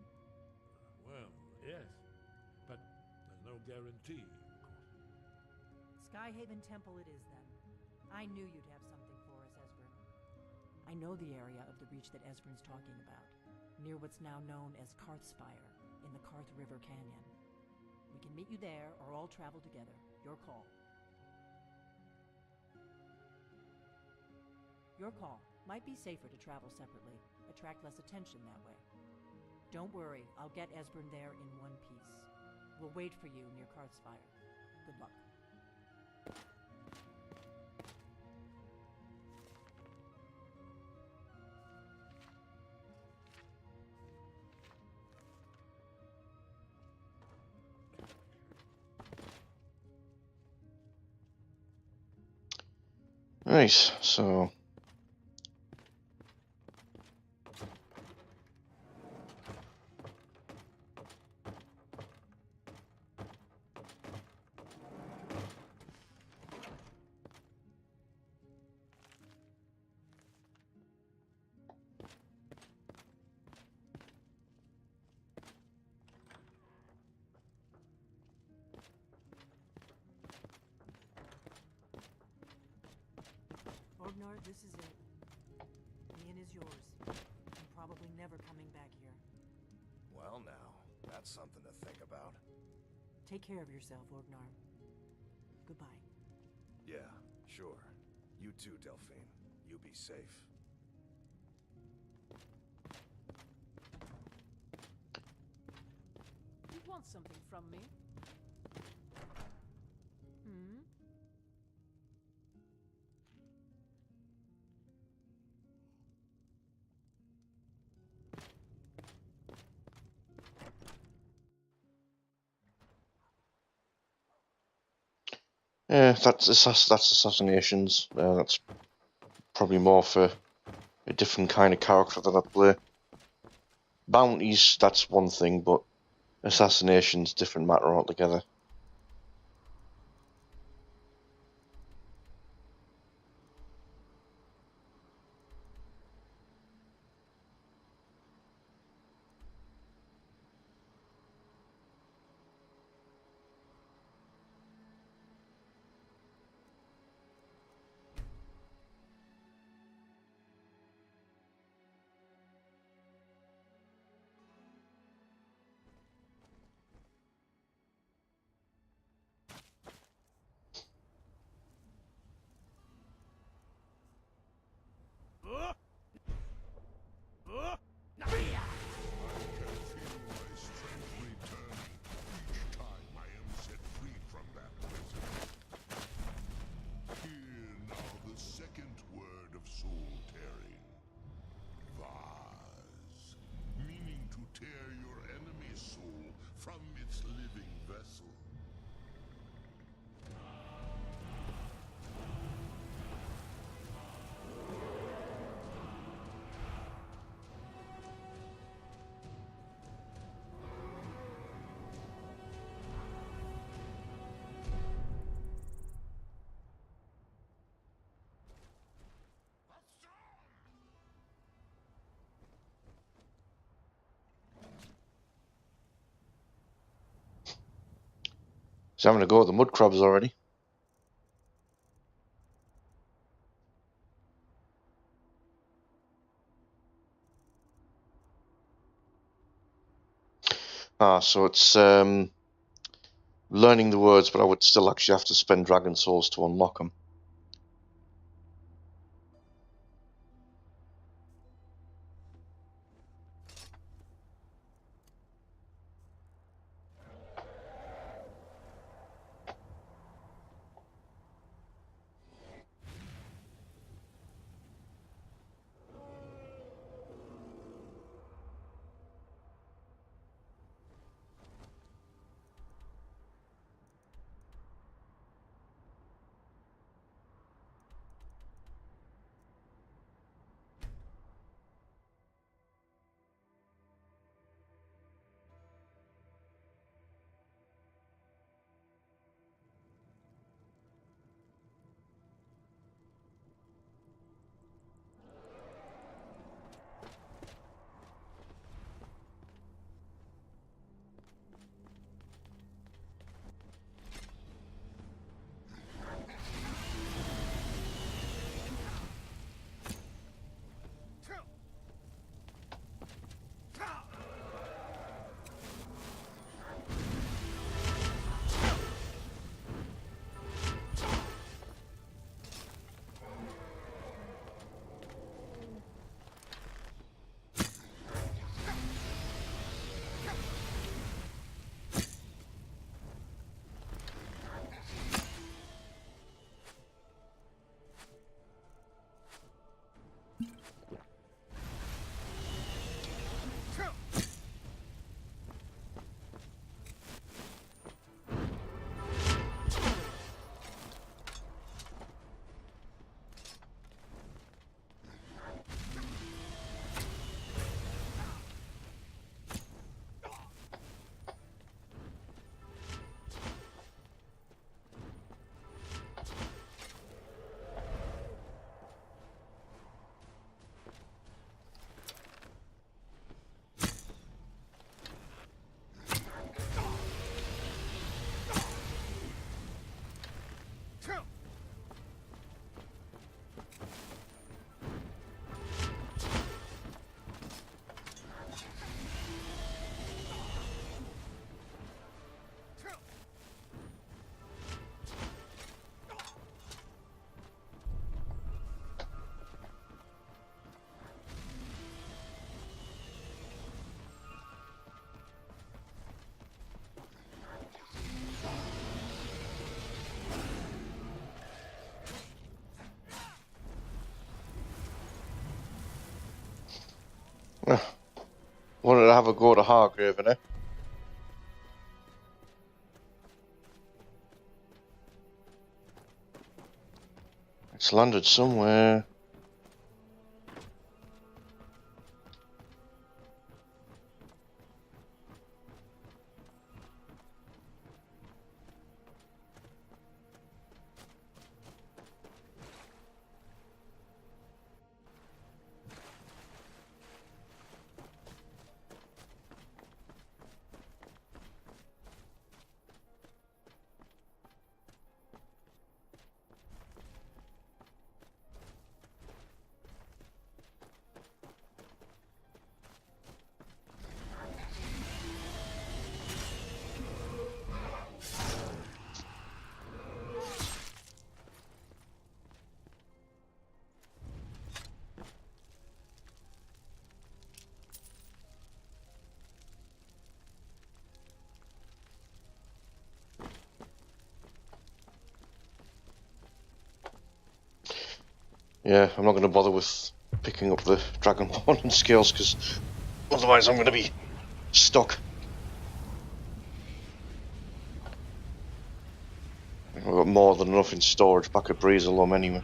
Well, yes, but there's no guarantee, of course. Skyhaven Temple it is, then. I knew you'd have something for us, Esbern. I know the area of the Reach that Esbern's talking about, near what's now known as Karthspire, in the Karth River Canyon. We can meet you there, or all travel together. Your call. Your call. Might be safer to travel separately. Attract less attention that way. Don't worry, I'll get Esbern there in one piece. We'll wait for you near Karthspire. Good luck. Right, so Orgnar, this is it. The inn is yours. I'm probably never coming back here. Well now, that's something to think about. Take care of yourself, Orgnar. Goodbye. Yeah, sure. You too, Delphine. You be safe. You want something from me? Hmm? yeah, that's assassinations. That's probably more for a different kind of character that I play. Bounties, that's one thing, but assassinations, different matter altogether. He's having to go at the mud crabs already. So it's learning the words, but I would still actually have to spend dragon souls to unlock them. Wanted to have a go to Hargrave, innit? It's landed somewhere. Yeah, I'm not going to bother with picking up the Dragonborn and scales because otherwise I'm going to be stuck. I've got more than enough in storage back at Breezalum anyway.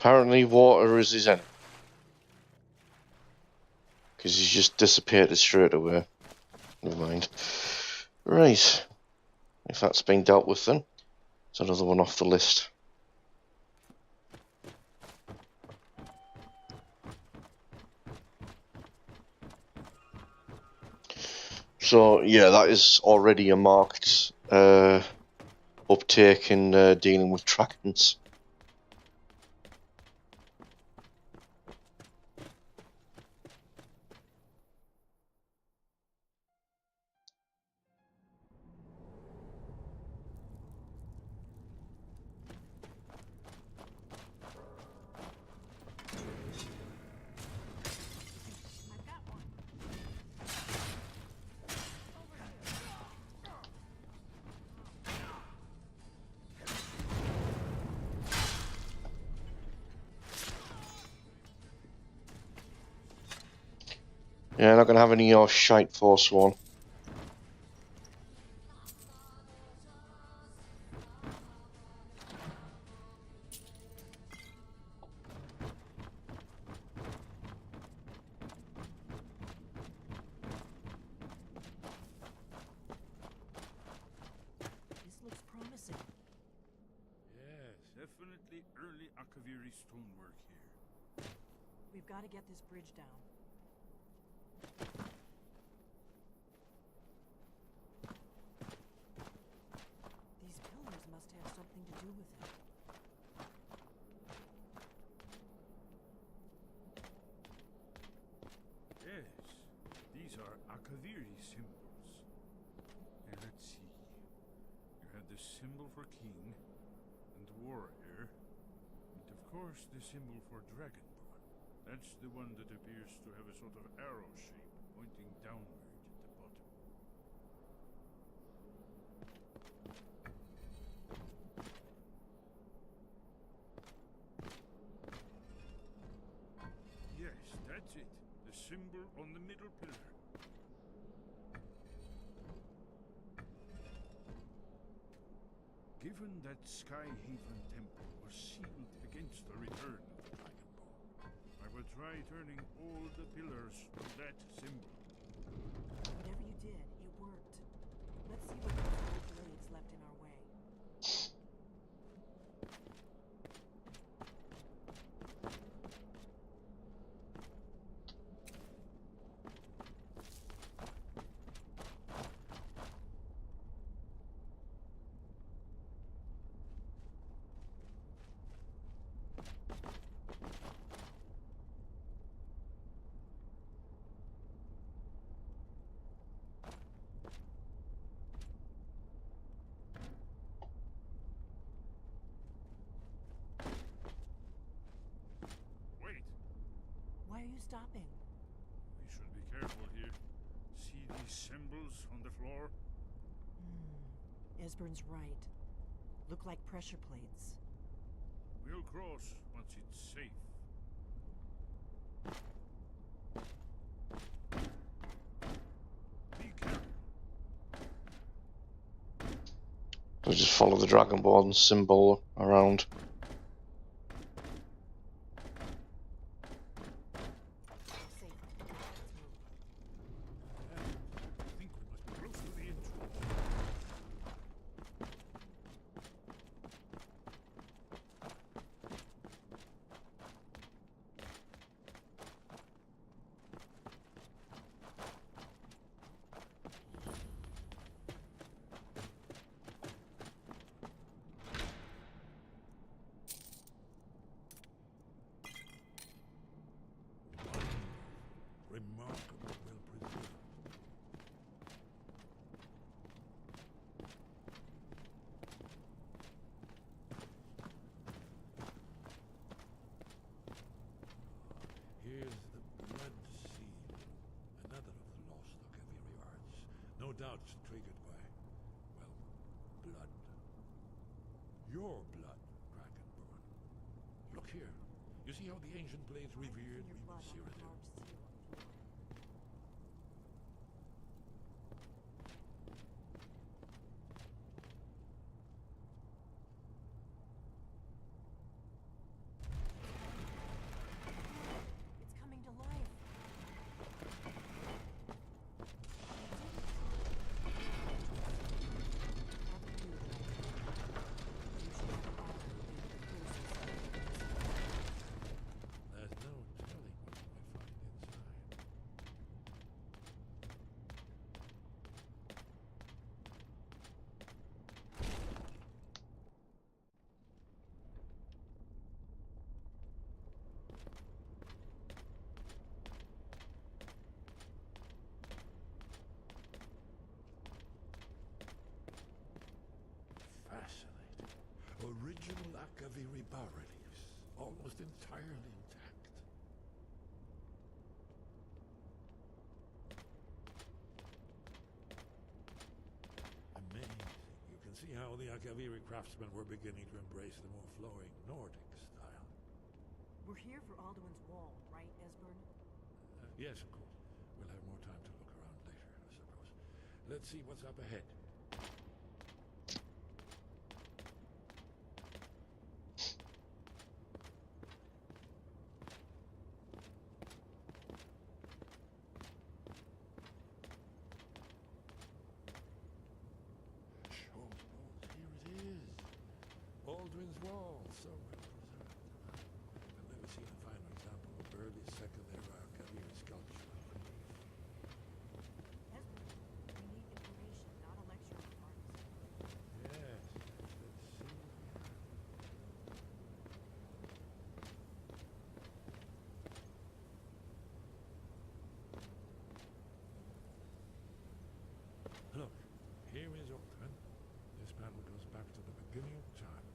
Apparently water is his enemy. Because he's just disappeared straight away. Never mind. Right. If that's been dealt with then, it's another one off the list. So yeah, that is already a marked uptake in dealing with dragons. Yeah, not gonna have any of your shite, Forsworn. This looks promising. Yes, definitely early Akaviri stonework here. We've got to get this bridge down. These pillars must have something to do with it. Yes, these are Akaviri symbols. And let's see. You have the symbol for king and warrior, and of course the symbol for dragonborn. That's the one that appears to have a sort of arrow shape pointing downward at the bottom. Yes, that's it. The symbol on the middle pillar. Given that Skyhaven Temple was sealed against the return of the Dragonborn, I will try turning all the pillars to that symbol. Whatever you did, it worked. Let's see what those old blades left in our way. Wait! Why are you stopping? We should be careful here. See these symbols on the floor? Esbern's right. Look like pressure plates. We'll cross once it's safe. Be careful. We'll just follow the Dragonborn symbol around. I think we must be close to the entrance. Remarkable well preserved. Here's the blood seal, another of the lost Akaviri arts. No doubt triggered by, well, blood. Your blood, Dragonborn. Look here. You see how the ancient blades revered Cyrodiil? Akaviri bas-reliefs, almost entirely intact. Amazing. You can see how the Akaviri craftsmen were beginning to embrace the more flowing Nordic style. We're here for Alduin's Wall, right, Esbern? Yes, of course. We'll have more time to look around later, I suppose. Let's see what's up ahead. Aldrin's Wall, so well preserved. I've never seen a finer example of early second era Akaviri sculpture. Esbern, we need information, not a lecture on arts. Yes, let's see what we have. Look, here is Aldrin. This panel goes back to the beginning of time,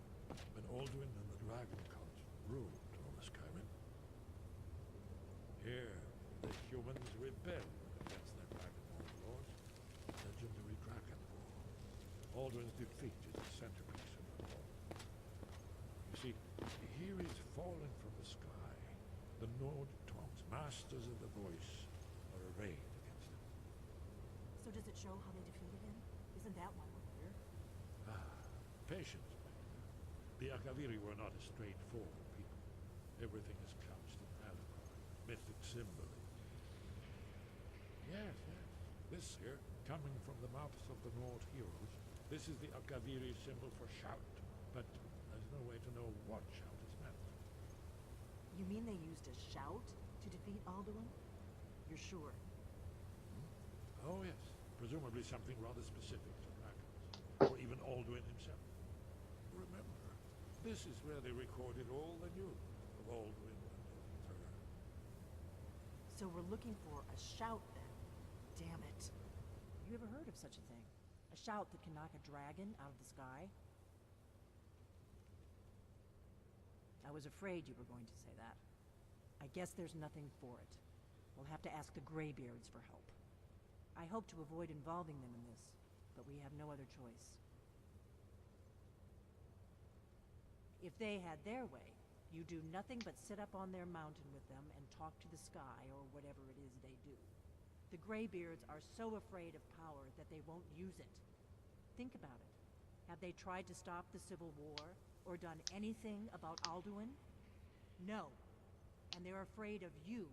when Aldrin and the Dragon Cult ruled over Skyrim. Here, the humans rebelled against their Dragonborn lords. Legendary Dragon War. Aldrin's defeat is the centerpiece of it all. You see, here is fallen from the sky. The Nord tongues, masters of the voice, are arrayed against him. So does it show how they defeated him? Isn't that why we're here? Patience. The Akaviri were not a straightforward people. Everything is couched in allegory, mythic symbolism. Yes, yes. This here, coming from the mouths of the Nord heroes, this is the Akaviri symbol for shout, but there's no way to know what shout is meant. You mean they used a shout to defeat Alduin? You're sure? Oh yes, presumably something rather specific to dragons, or even Alduin himself. Remember, this is where they recorded all they knew of Alduin and his return. So we're looking for a shout then. Damn it. You ever heard of such a thing? A shout that can knock a dragon out of the sky? I was afraid you were going to say that. I guess there's nothing for it. We'll have to ask the Greybeards for help. I hope to avoid involving them in this, but we have no other choice. If they had their way, you do nothing but sit up on their mountain with them and talk to the sky or whatever it is they do. The Greybeards are so afraid of power that they won't use it. Think about it. Have they tried to stop the Civil War or done anything about Alduin? No. And they're afraid of you,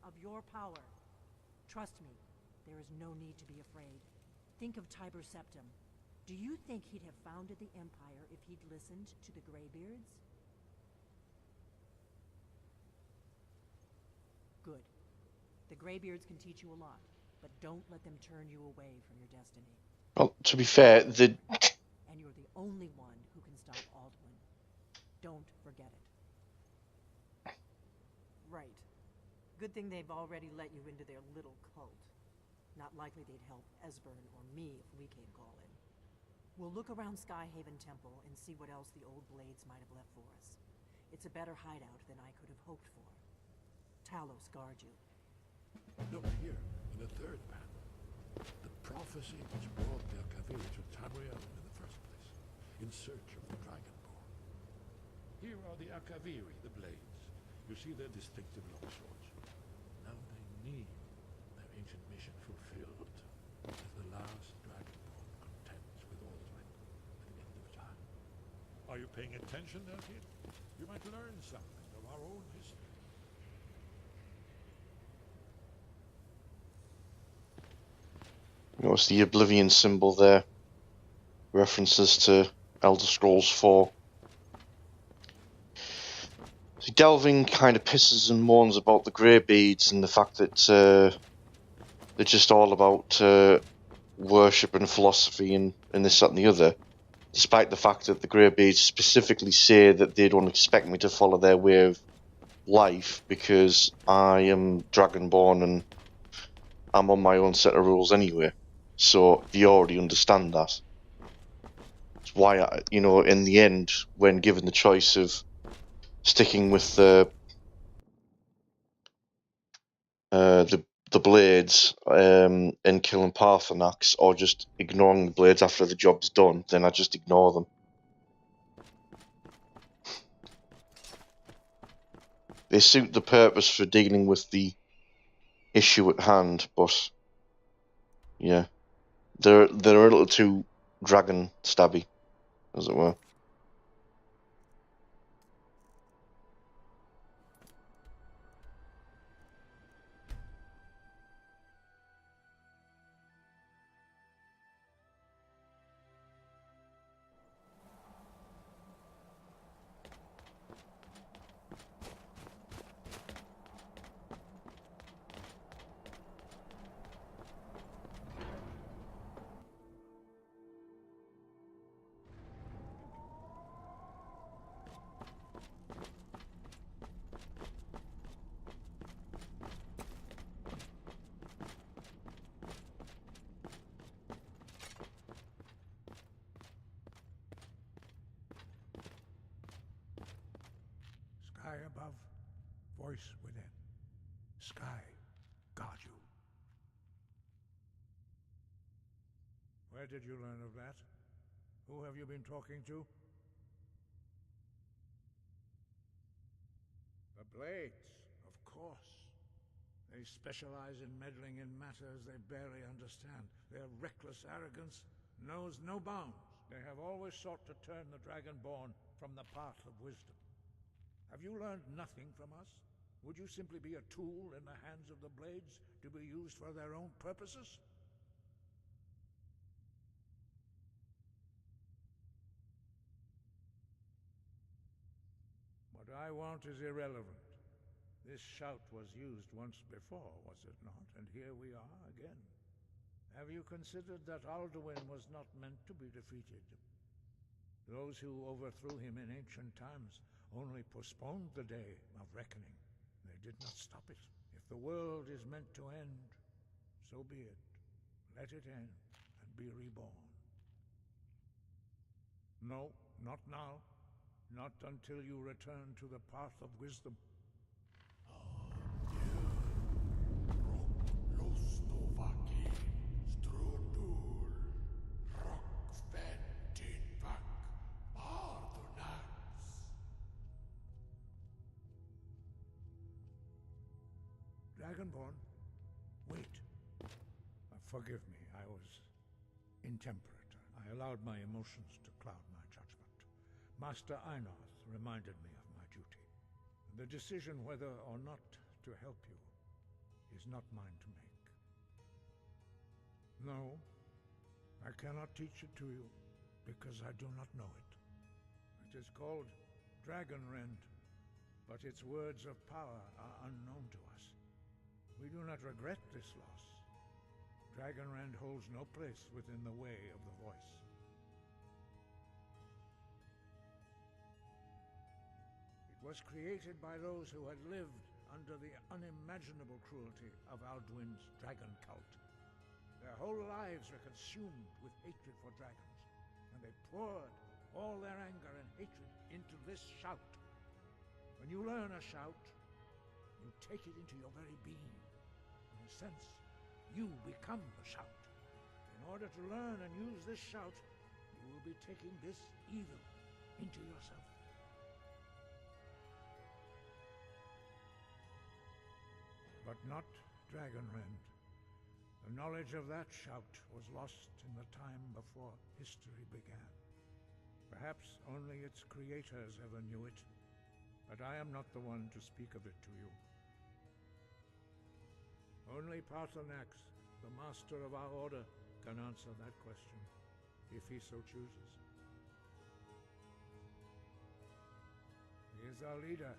of your power. Trust me, there is no need to be afraid. Think of Tiber Septim. Do you think he'd have founded the Empire if he'd listened to the Greybeards? Good. The Greybeards can teach you a lot, but don't let them turn you away from your destiny. Well, to be fair, the... And you're the only one who can stop Alduin. Don't forget it. Right. Good thing they've already let you into their little cult. Not likely they'd help Esbern or me if we came calling. We'll look around Skyhaven Temple and see what else the old blades might have left for us. It's a better hideout than I could have hoped for. Talos guard you. Look here, in the third panel. The prophecy which brought the Akaviri to Tamriel in the first place, in search of the Dragonborn. Here are the Akaviri, the blades. You see their distinctive long swords. Now they need their ancient mission fulfilled as the last Dragonborn contends with Aldrin at the end of time. Are you paying attention now, kid? You might learn something of our own history. Notice the Oblivion symbol there. References to Elder Scrolls 4. So Delving kind of pisses and moans about the Greybeards and the fact that they're just all about worship and philosophy and this, that and the other. Despite the fact that the Greybeards specifically say that they don't expect me to follow their way of life because I am Dragonborn and I'm on my own set of rules anyway. So they already understand that. It's why in the end, when given the choice of sticking with the blades and killing Parthenax, or just ignoring the blades after the job's done, then I just ignore them. They suit the purpose for dealing with the issue at hand, but yeah, they're a little too dragon stabby, as it were. Sky above, voice within. Sky, guard you. Where did you learn of that? Who have you been talking to? The Blades, of course. They specialize in meddling in matters they barely understand. Their reckless arrogance knows no bounds. They have always sought to turn the Dragonborn from the path of wisdom. Have you learned nothing from us? Would you simply be a tool in the hands of the Blades to be used for their own purposes? What I want is irrelevant. This shout was used once before, was it not? And here we are again. Have you considered that Alduin was not meant to be defeated? Those who overthrew him in ancient times only postponed the day of reckoning. They did not stop it. If the world is meant to end, so be it. Let it end and be reborn. No, not now. Not until you return to the path of wisdom. Dragonborn, wait. Forgive me, I was intemperate. I allowed my emotions to cloud my judgment. Master Einoth reminded me of my duty. The decision whether or not to help you is not mine to make. No, I cannot teach it to you, because I do not know it. It is called Dragonrend, but its words of power are unknown to us. We do not regret this loss. Dragonrend holds no place within the way of the voice. It was created by those who had lived under the unimaginable cruelty of Alduin's dragon cult. Their whole lives were consumed with hatred for dragons, and they poured all their anger and hatred into this shout. When you learn a shout, you take it into your very being. In a sense, you become the shout. In order to learn and use this shout, you will be taking this evil into yourself. But not Dragonrend. The knowledge of that shout was lost in the time before history began. Perhaps only its creators ever knew it, but I am not the one to speak of it to you. Only Parthenax, the master of our order, can answer that question, if he so chooses. He is our leader.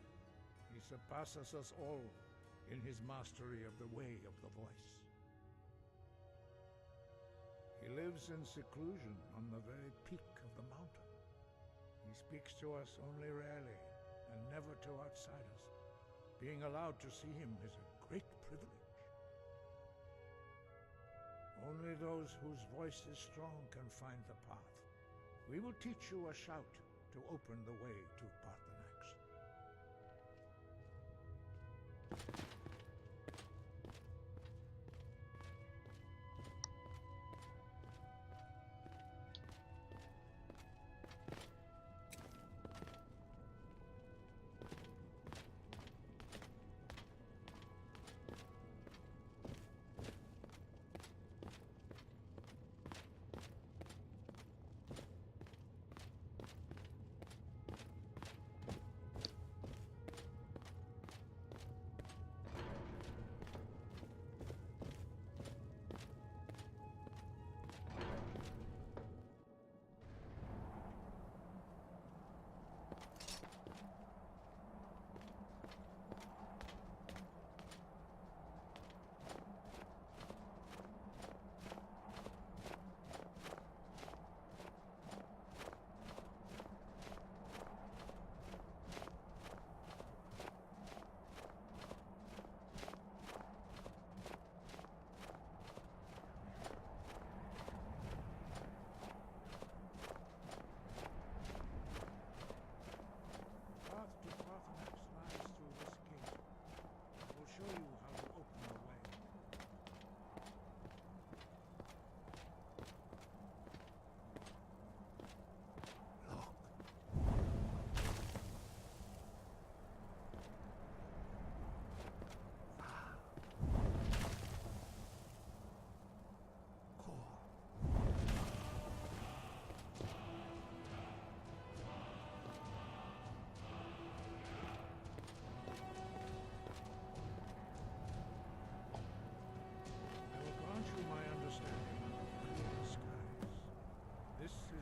He surpasses us all in his mastery of the way of the voice. He lives in seclusion on the very peak of the mountain. He speaks to us only rarely, and never to outsiders. Being allowed to see him is a great privilege. Only those whose voice is strong can find the path. We will teach you a shout to open the way to Parthenax.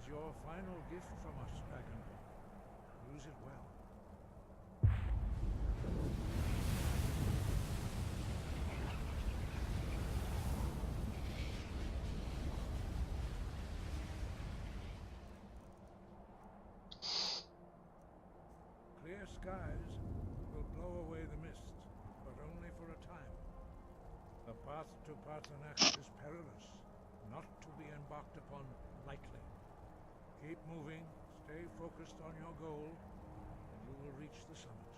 Your final gift from us, Dragon. Use it well. Clear skies will blow away the mist, but only for a time. The path to Parthenax is perilous, not to be embarked upon lightly. Keep moving, stay focused on your goal, and you will reach the summit.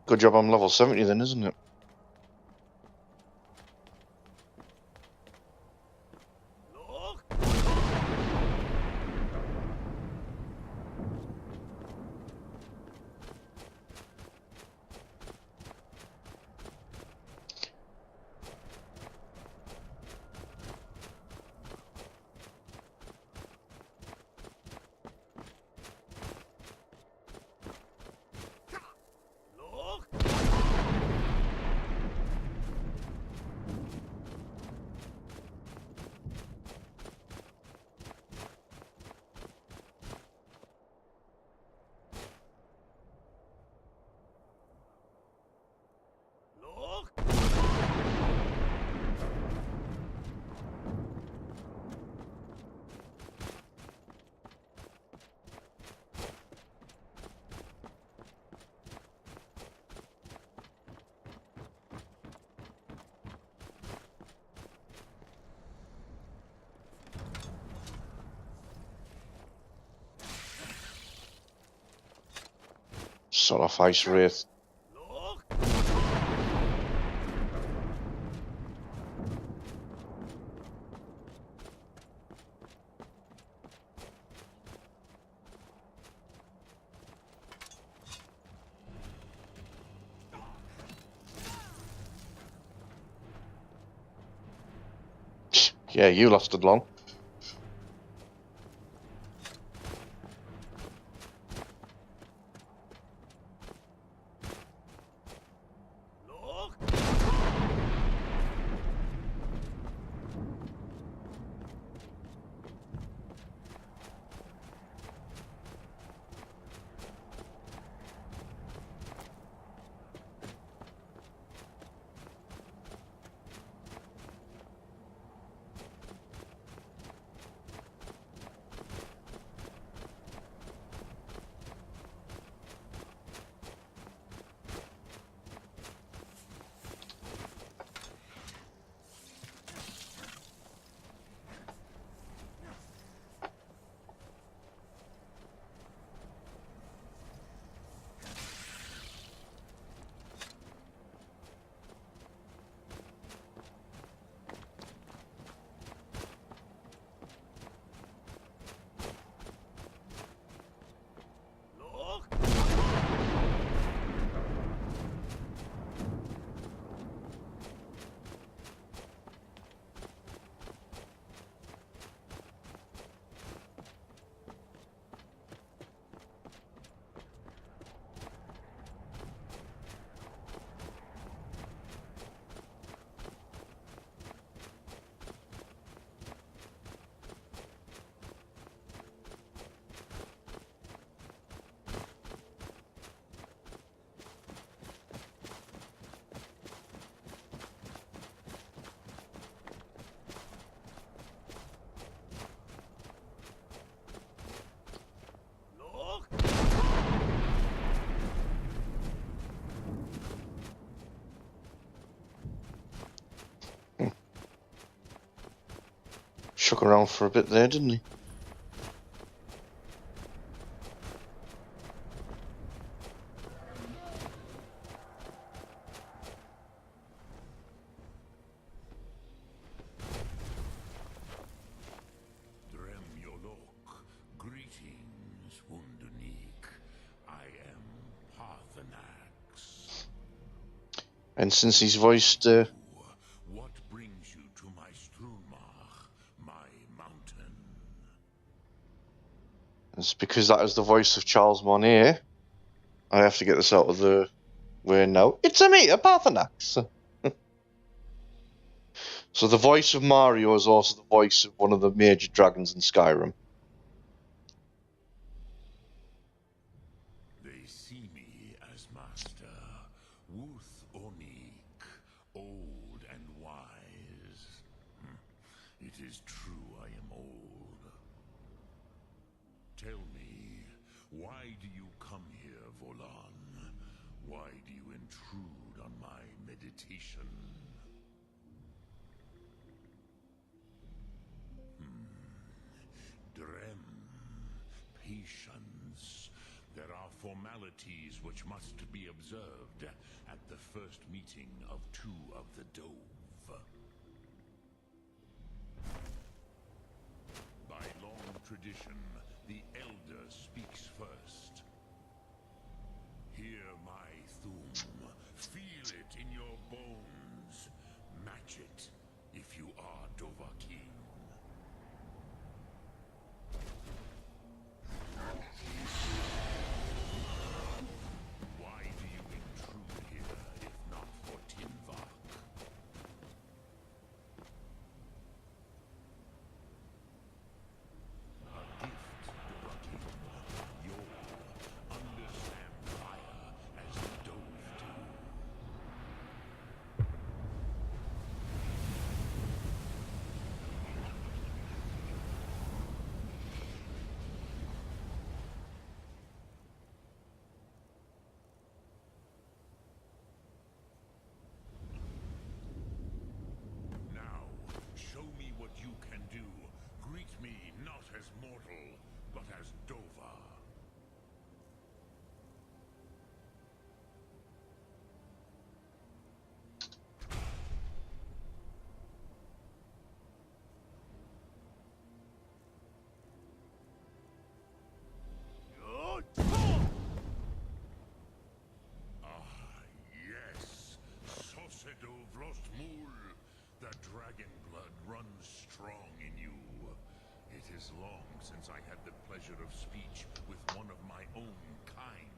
Good job I'm level 70 then, isn't it? Sort of ice wraith. Yeah, you lasted long. Shook around for a bit there, didn't he? Greetings, Wunderneek. I am Parthenax. And since he's voiced... What brings you to my Strunmach, my mountain? It's because that is the voice of Charles Monet. I have to get this out of the way now. It's a me, a Parthenax. So the voice of Mario is also the voice of one of the major dragons in Skyrim. They see me as master, Wuth Onik, old and wise. It is true I am old. Tell me, why do you come here, Volan? Why do you intrude on my meditation? Drem, patience. There are formalities which must be observed at the first meeting of two of the Dove. By long tradition, the Elder speaks first. Hear my Thum. Feel it in your bones. Match it if you are Dovahkiin. Why do you intrude here if not for Tinvak? A gift, Dovahkiin. You'll understand fire as the Dove do. Now, show me what you can do. Greet me not as mortal, but as Dova. Yes, Sosedo Vlostmul. The dragon blood runs strong in you. It is long since I had the pleasure of speech with one of my own kind.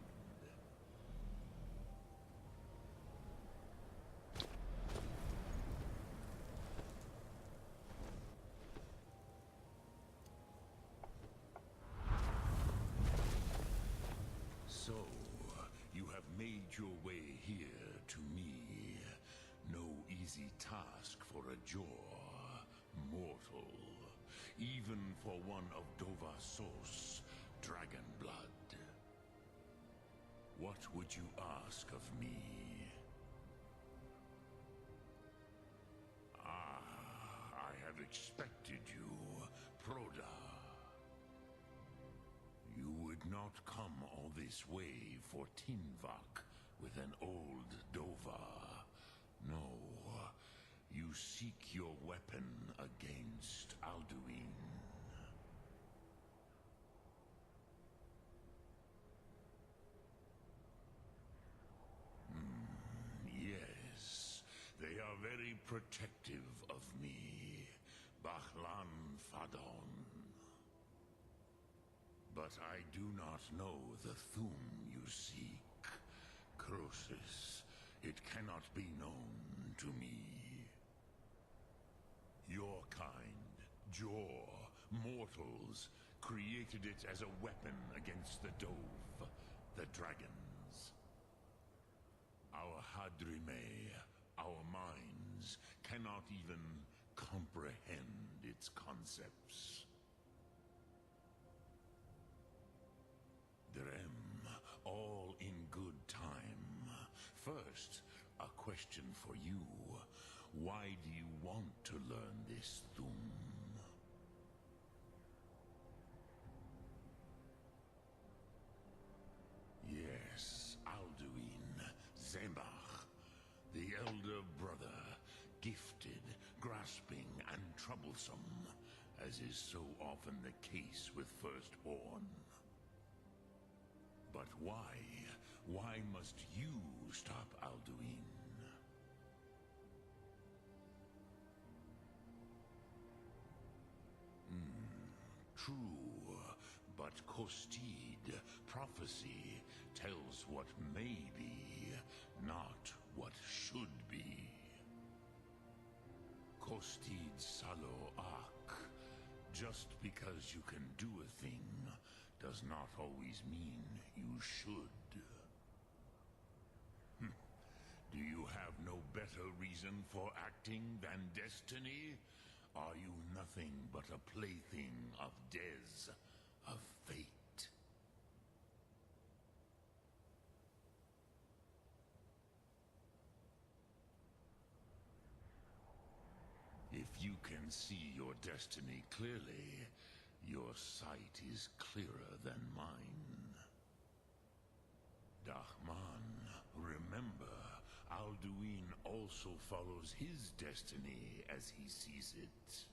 So, you have made your way here to me. No easy task for a Jor, mortal. Even for one of Dovasos, dragon blood. What would you ask of me? I have expected you, Proda. You would not come all this way for Tinvak with an old Dova. No, you seek your weapon against Alduin. Yes, they are very protective of me, Bahlan Fadon. But I do not know the Thum you seek. Croesus, it cannot be known to me. Your kind, Jor, mortals, created it as a weapon against the Dove, the dragons. Our Hadrime, our minds, cannot even comprehend its concepts. Drem, all in good time. First, a question for you. Why do you want to learn this Thum? and troublesome, as is so often the case with Firstborn. But why? Why must you stop Alduin? True, but Kostid, prophecy, tells what may be, not what should be. Kostid Salo Ak. Just because you can do a thing does not always mean you should. Do you have no better reason for acting than destiny? Are you nothing but a plaything of Des, of fate? If you can see your destiny clearly, your sight is clearer than mine. Dahman, remember, Alduin also follows his destiny as he sees it.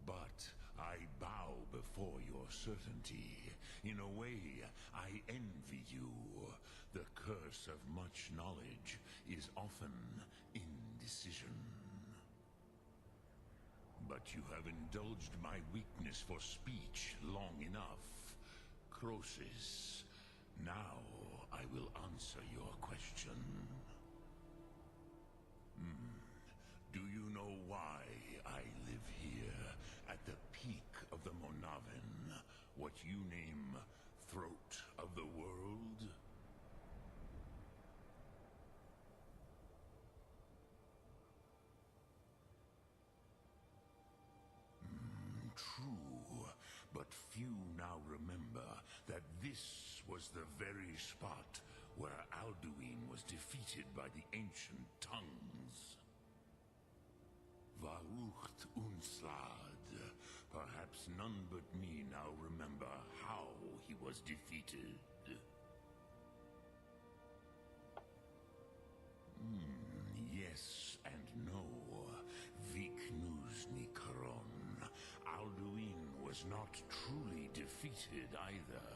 But I bow before your certainty. In a way, I envy you. The curse of much knowledge is often indecision. But you have indulged my weakness for speech long enough. Croesus, now I will answer your question. Do you know why I live here, at the peak of the Monaven, what you name Throat of the World? True, but few now remember that this was the very spot where Alduin was defeated by the ancient tongues. Varucht Unslad. Perhaps none but me now remember how he was defeated. Yes and no. Viknuzny Karon. Alduin was not truly defeated either.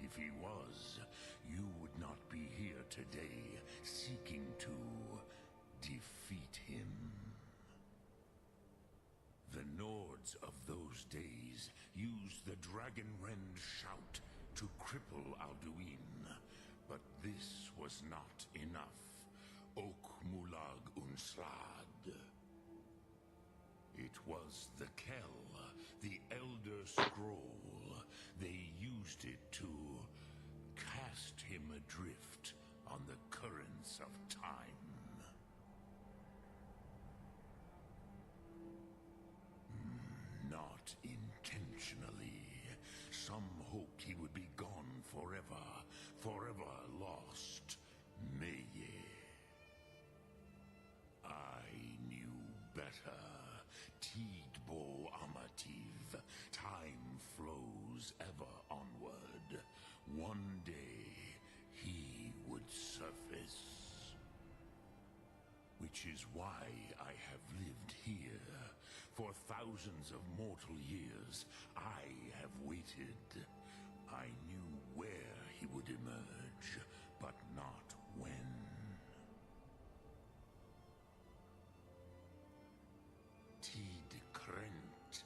If he was, you would not be here today seeking to defeat him. The Nords of those days used the Dragonrend shout to cripple Alduin, but this was not enough. Ok Mulag Unslad. It was the Kell, the Elder Scroll. They used it to cast him adrift on the currents of time. Not intentionally. Some hoped he would be gone forever, forever lost. Meye. I knew better. Tidbo Amativ. Time flows ever onward. One day, he would surface. Which is why I have lived here. For thousands of mortal years, I have waited. I knew where he would emerge, but not when. Tid Krent.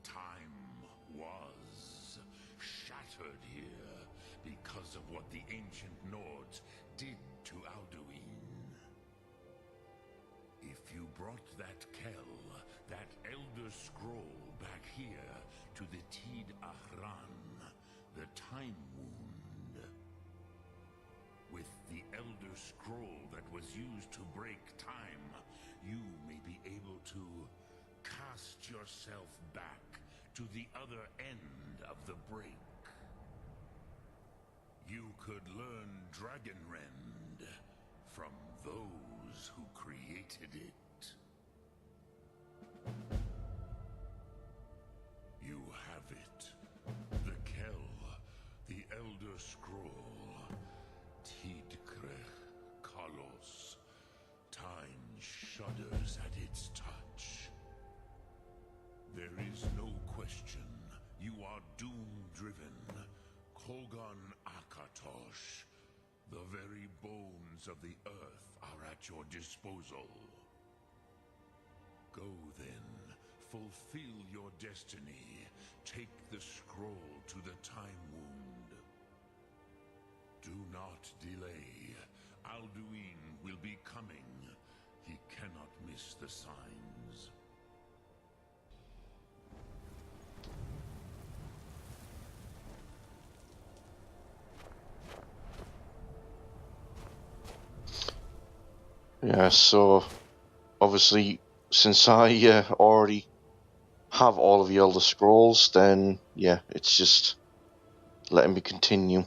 Time was shattered here because of what the ancient Nords did to Alduin. If you brought that Kell, that Elder Scroll back here to the Tid Ahran, the Time Wound, with the Elder Scroll that was used to break time, you may be able to cast yourself back to the other end of the break. You could learn Dragonrend from those who created it. You have it. The Kell, the Elder Scroll, Tidkrech Kalos. Time shudders at its touch. doom-driven. Kogan Akatosh. The very bones of the earth are at your disposal. Go then, fulfill your destiny. Take the scroll to the Time Wound. Do not delay. Alduin will be coming. He cannot miss the signs. Yeah, so obviously, since I already have all of the Elder Scrolls, then yeah, it's just letting me continue.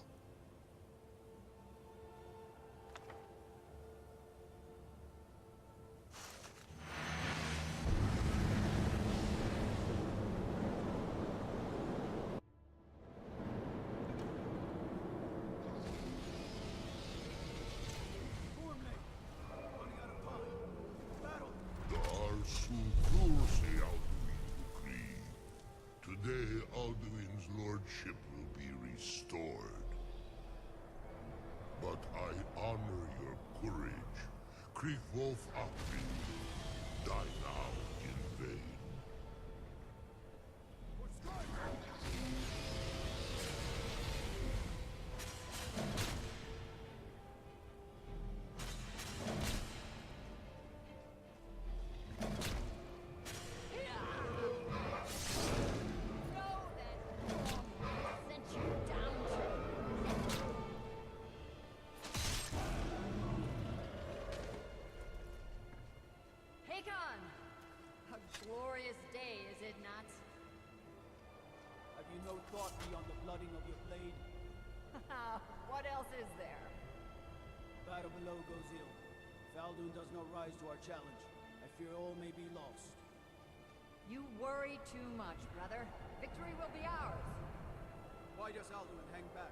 Today, Alduin's lordship will be restored. But I honor your courage. Kriegwolf Akvin will die now in vain. A glorious day, is it not? Have you no thought beyond the blooding of your blade? What else is there? Battle below goes ill. If Alduin does not rise to our challenge, I fear all may be lost. You worry too much, brother. Victory will be ours. Why does Alduin hang back?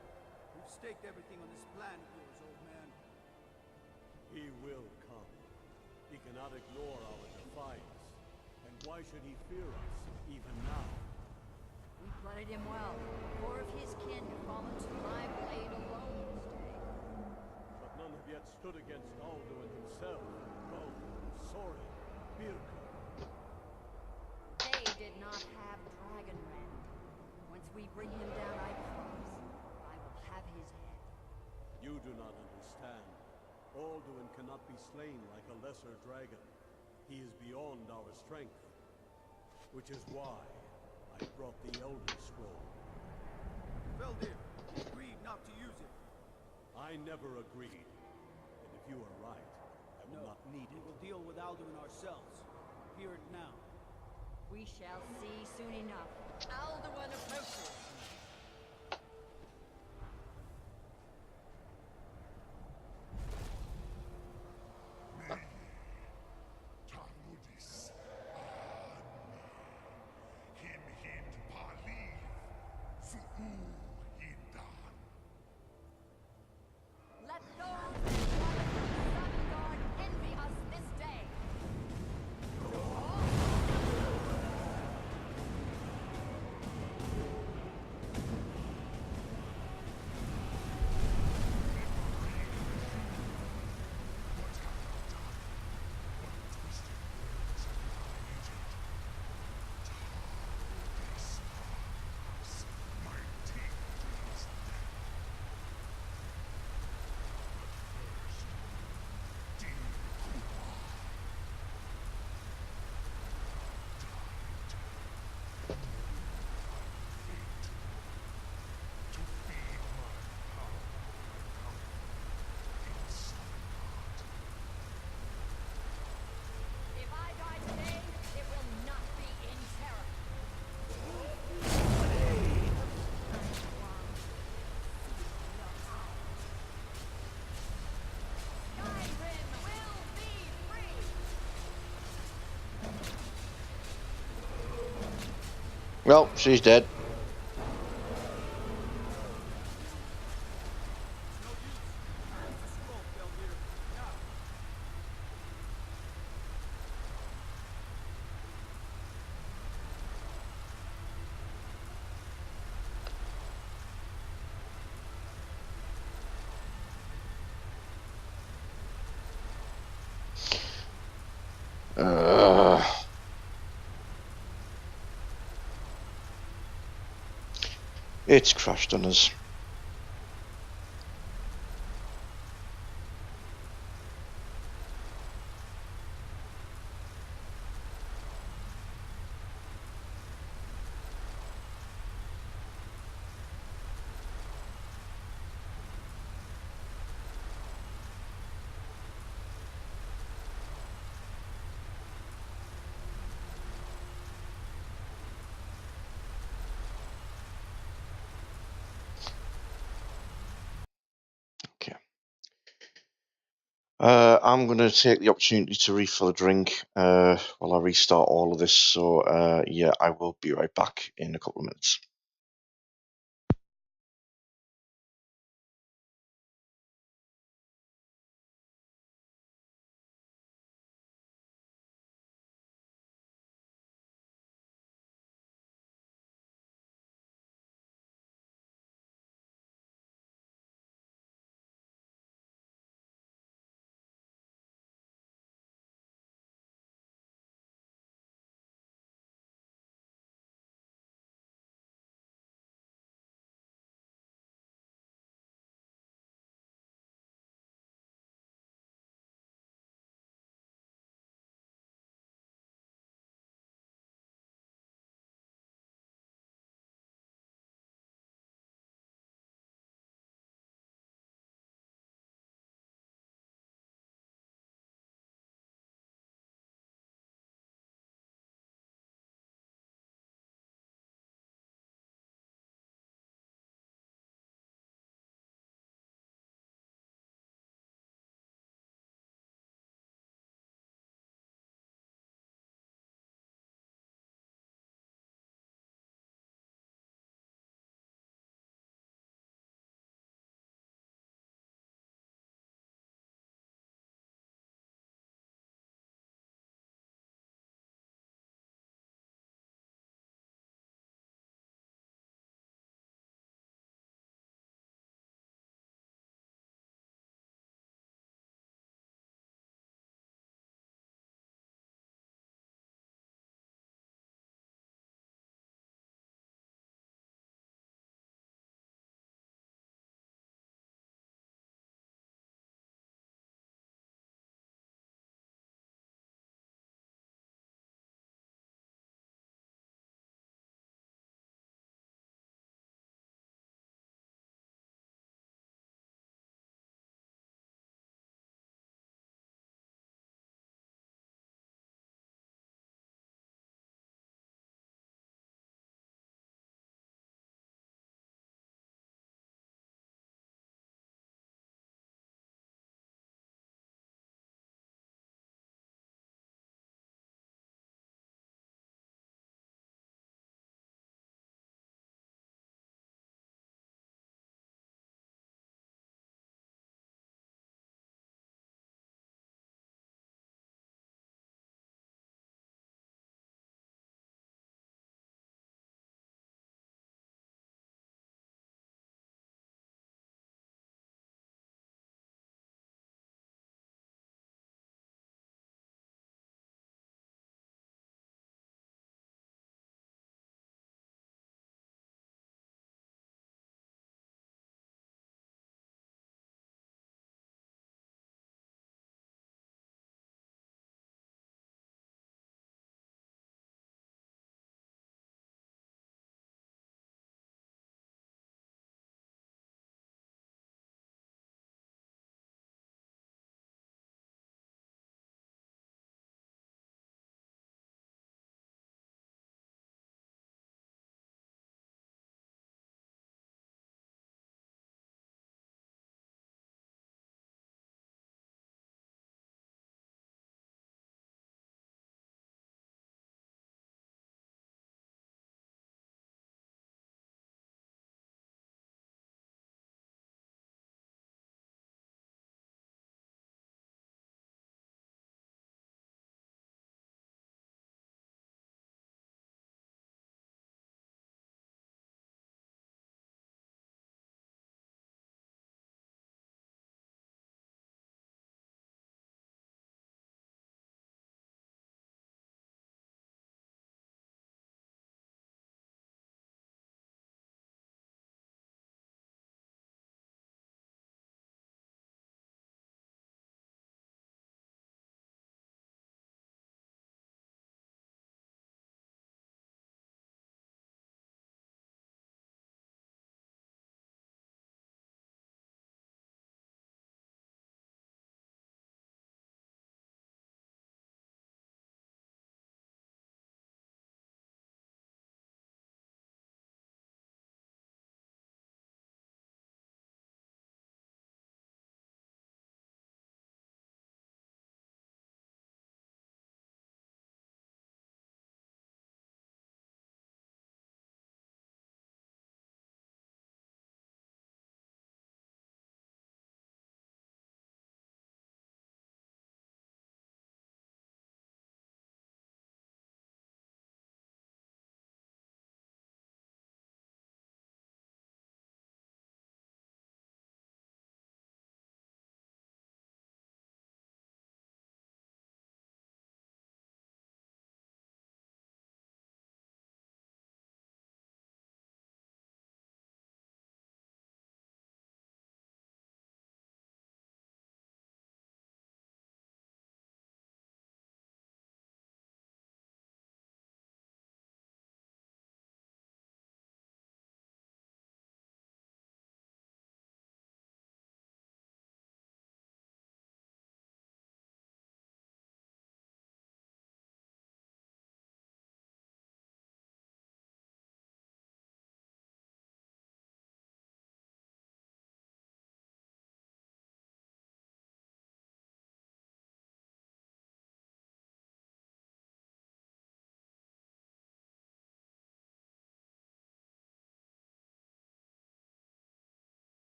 We've staked everything on this plan of yours, old man. He will come. He cannot ignore our defiance. And why should he fear us, even now? We blooded him well. Four of his kin have fallen to my blade alone this day. But none have yet stood against Alduin himself. Bow, Sorin, Birka. They did not have Dragon Rend. Once we bring him down, I promise, I will have his head. You do not understand. Alduin cannot be slain like a lesser dragon. He is beyond our strength. Which is why I brought the Elder Scroll. Veldir, he agreed not to use it. I never agreed. And if you are right, I will not need it. We will deal with Alduin ourselves. Hear it now. We shall see soon enough. Alduin approaches. Let those that Sun Guard envy us this day. If I die today, it will not be in terror. Skyrim will be free. Well, she's dead. It's crashed on us. I'm going to take the opportunity to refill a drink while I restart all of this. So, yeah, I will be right back in a couple of minutes.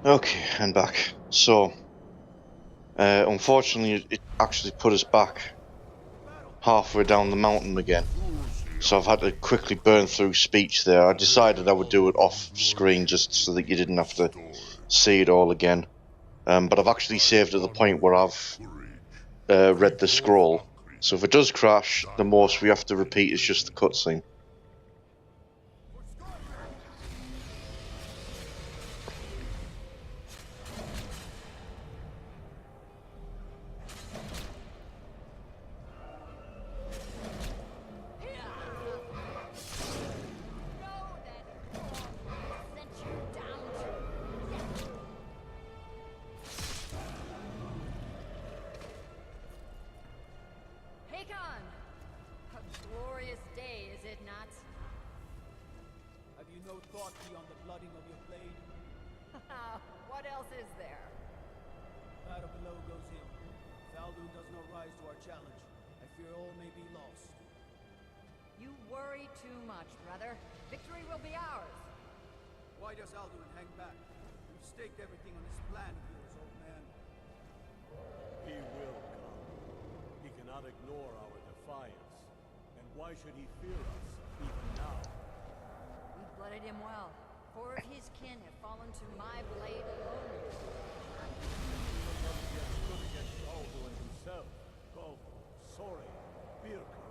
Okay, and back. So, unfortunately, it actually put us back halfway down the mountain again. So I've had to quickly burn through speech there. I decided I would do it off screen just so that you didn't have to see it all again. But I've actually saved at the point where I've read the scroll. So if it does crash, the most we have to repeat is just the cutscene. Hakon! A glorious day, is it not? Have you no thought beyond the blooding of your blade? What else is there? Battle below goes ill. If Alduin does not rise to our challenge, I fear all may be lost. You worry too much, brother. Victory will be ours. Why does Alduin hang back? We've staked everything on this plan of yours, old man. He will come. He cannot ignore our defiance. And why should he fear us, even now? We blooded him well. 4 of his kin have fallen to my blade alone. Never yet stood against Alduin himself. Golf, Sori, Birka.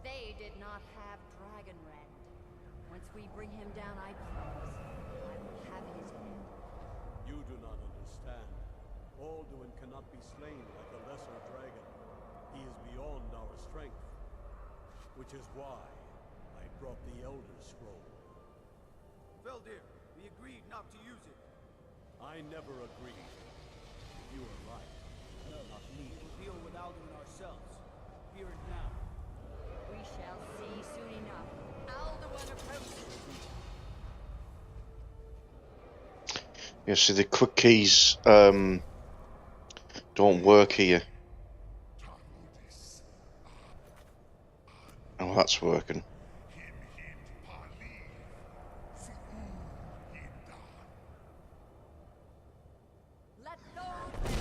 They did not have Dragon Rend. Once we bring him down, I promise, I will have his head. You do not understand. Alduin cannot be slain like a lesser dragon. He is beyond our strength. Which is why I brought the Elder Scroll. Veldir, we agreed not to use it. I never agreed. You are right. Not me. We'll deal with Alduin ourselves. Here and now. We shall see soon enough. Alduin approaches. Yeah, see the quick keys don't work here. Oh, that's working. Let those that walk through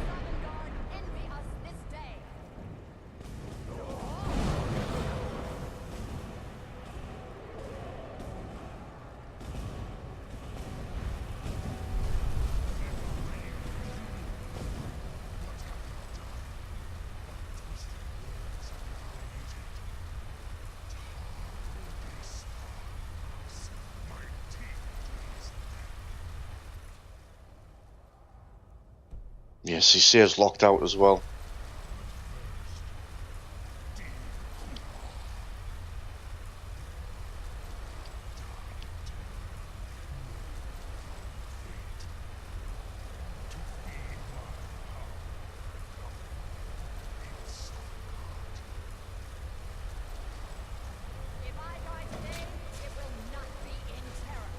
Sovngarde envy us this day. Yes, he says locked out as well. If I die today, it will not be in terror.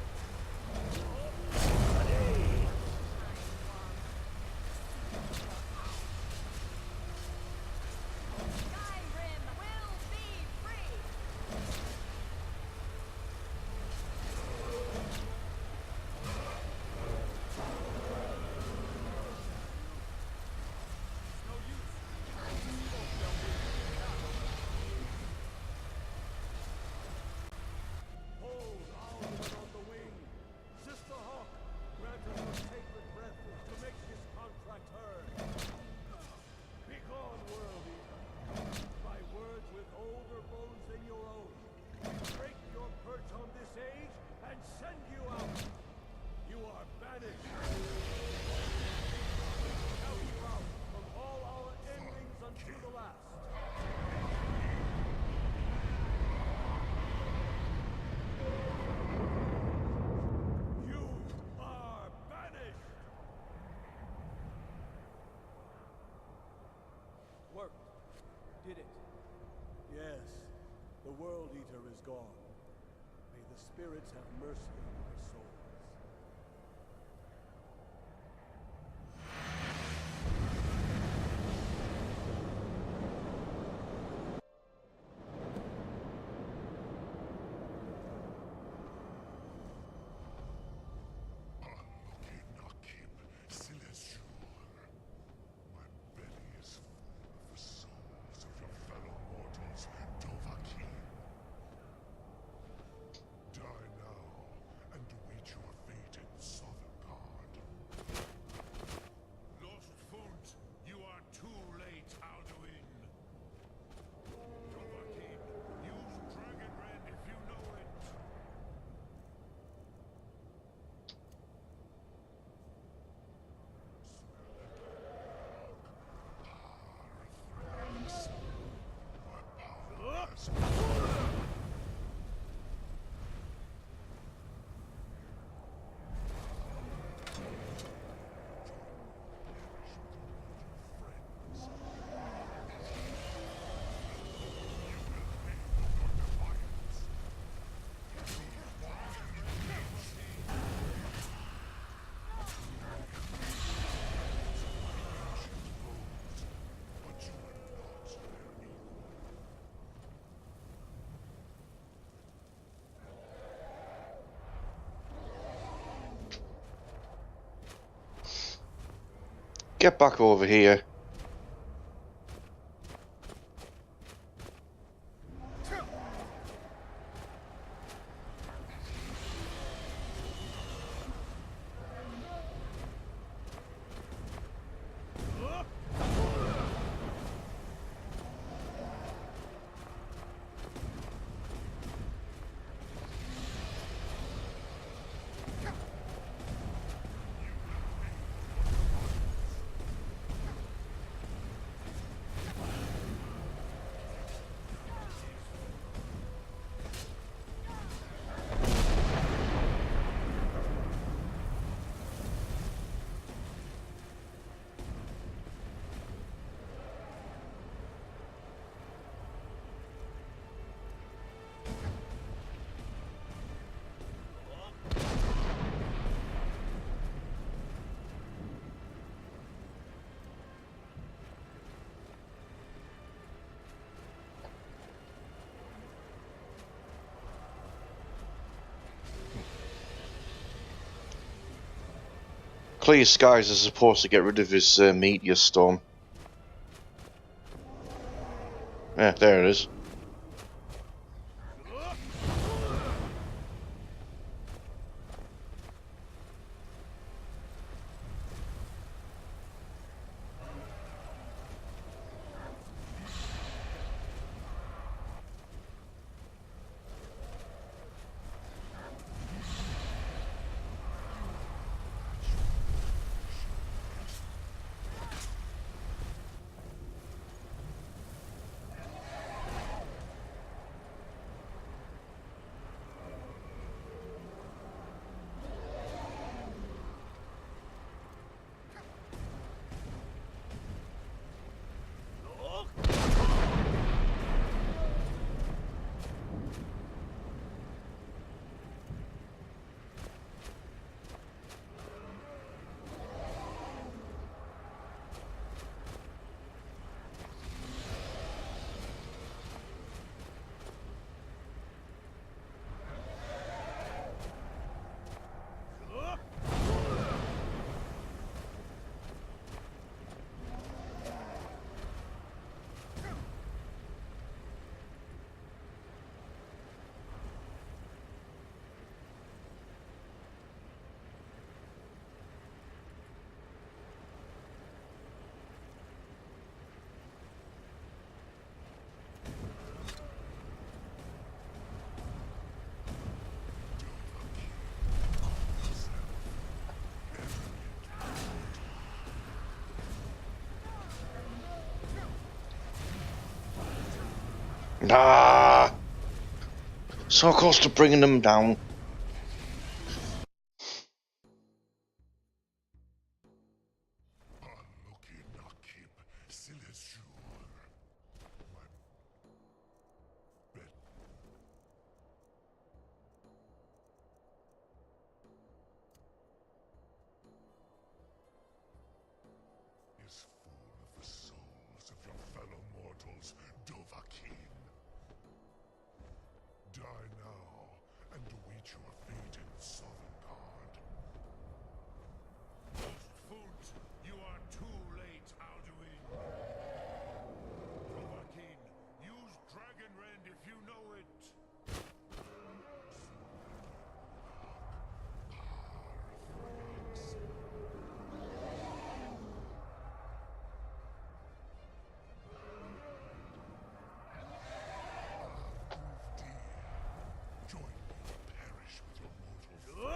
Skyrim will be free. Hold Alduin on the wing. Sister Hawk, grant us your sacred breath to make this contract heard. Begone, world eater. By words with older bones than your own, we break your perch on this age and send you out. You are banished. Count you out from all our endings unto the last. You are banished! Worked. Did it. Yes, the World Eater is gone. May the spirits have mercy on our souls. Get back over here. Clear skies are supposed to get rid of his meteor storm. Yeah, there it is. Ah! So close to bringing them down. Is full of the souls of your fellow mortals, Dovahkiin. Die now, and await your fate in Sovngarde. Foot, you are too late, Alduin. Dovahkiin, use Dragon Rend if you know it. Join me to perish with your mortal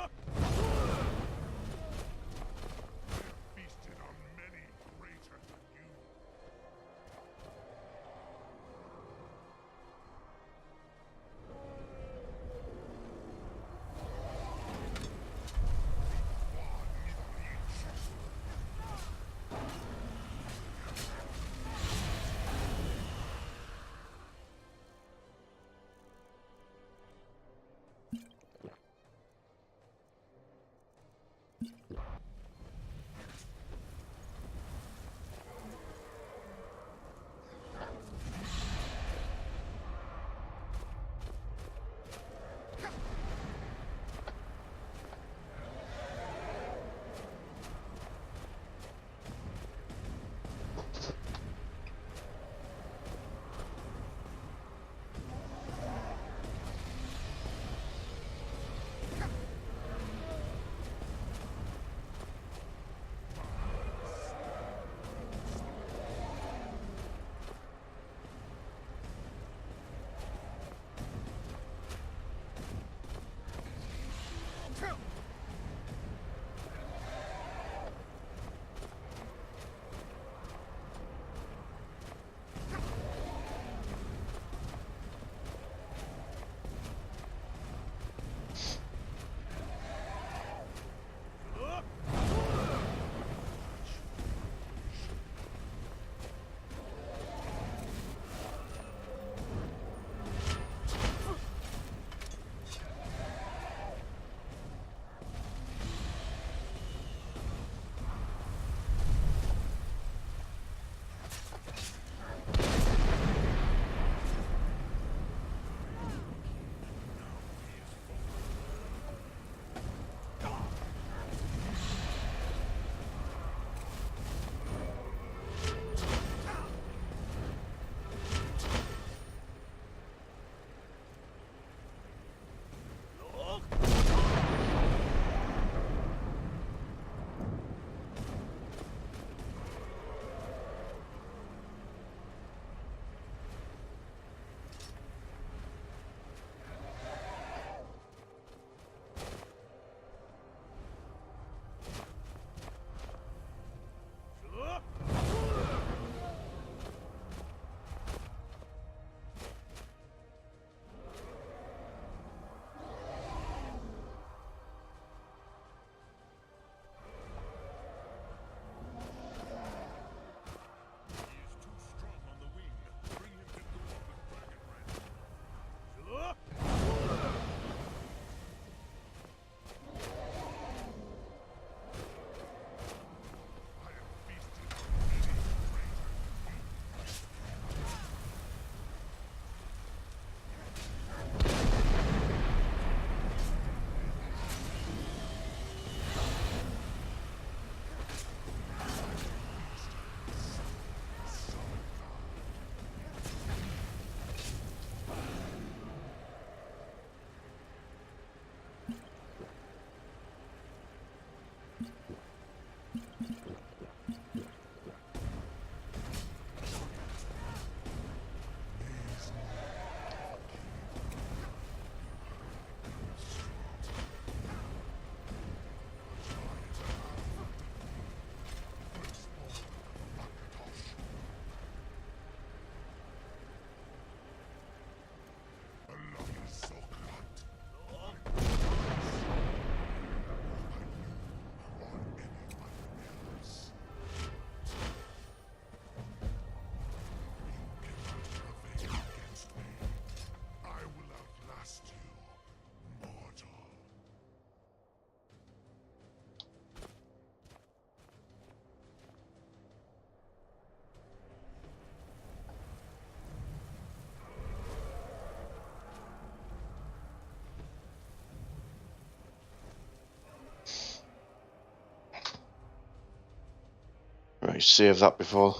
Right, save that before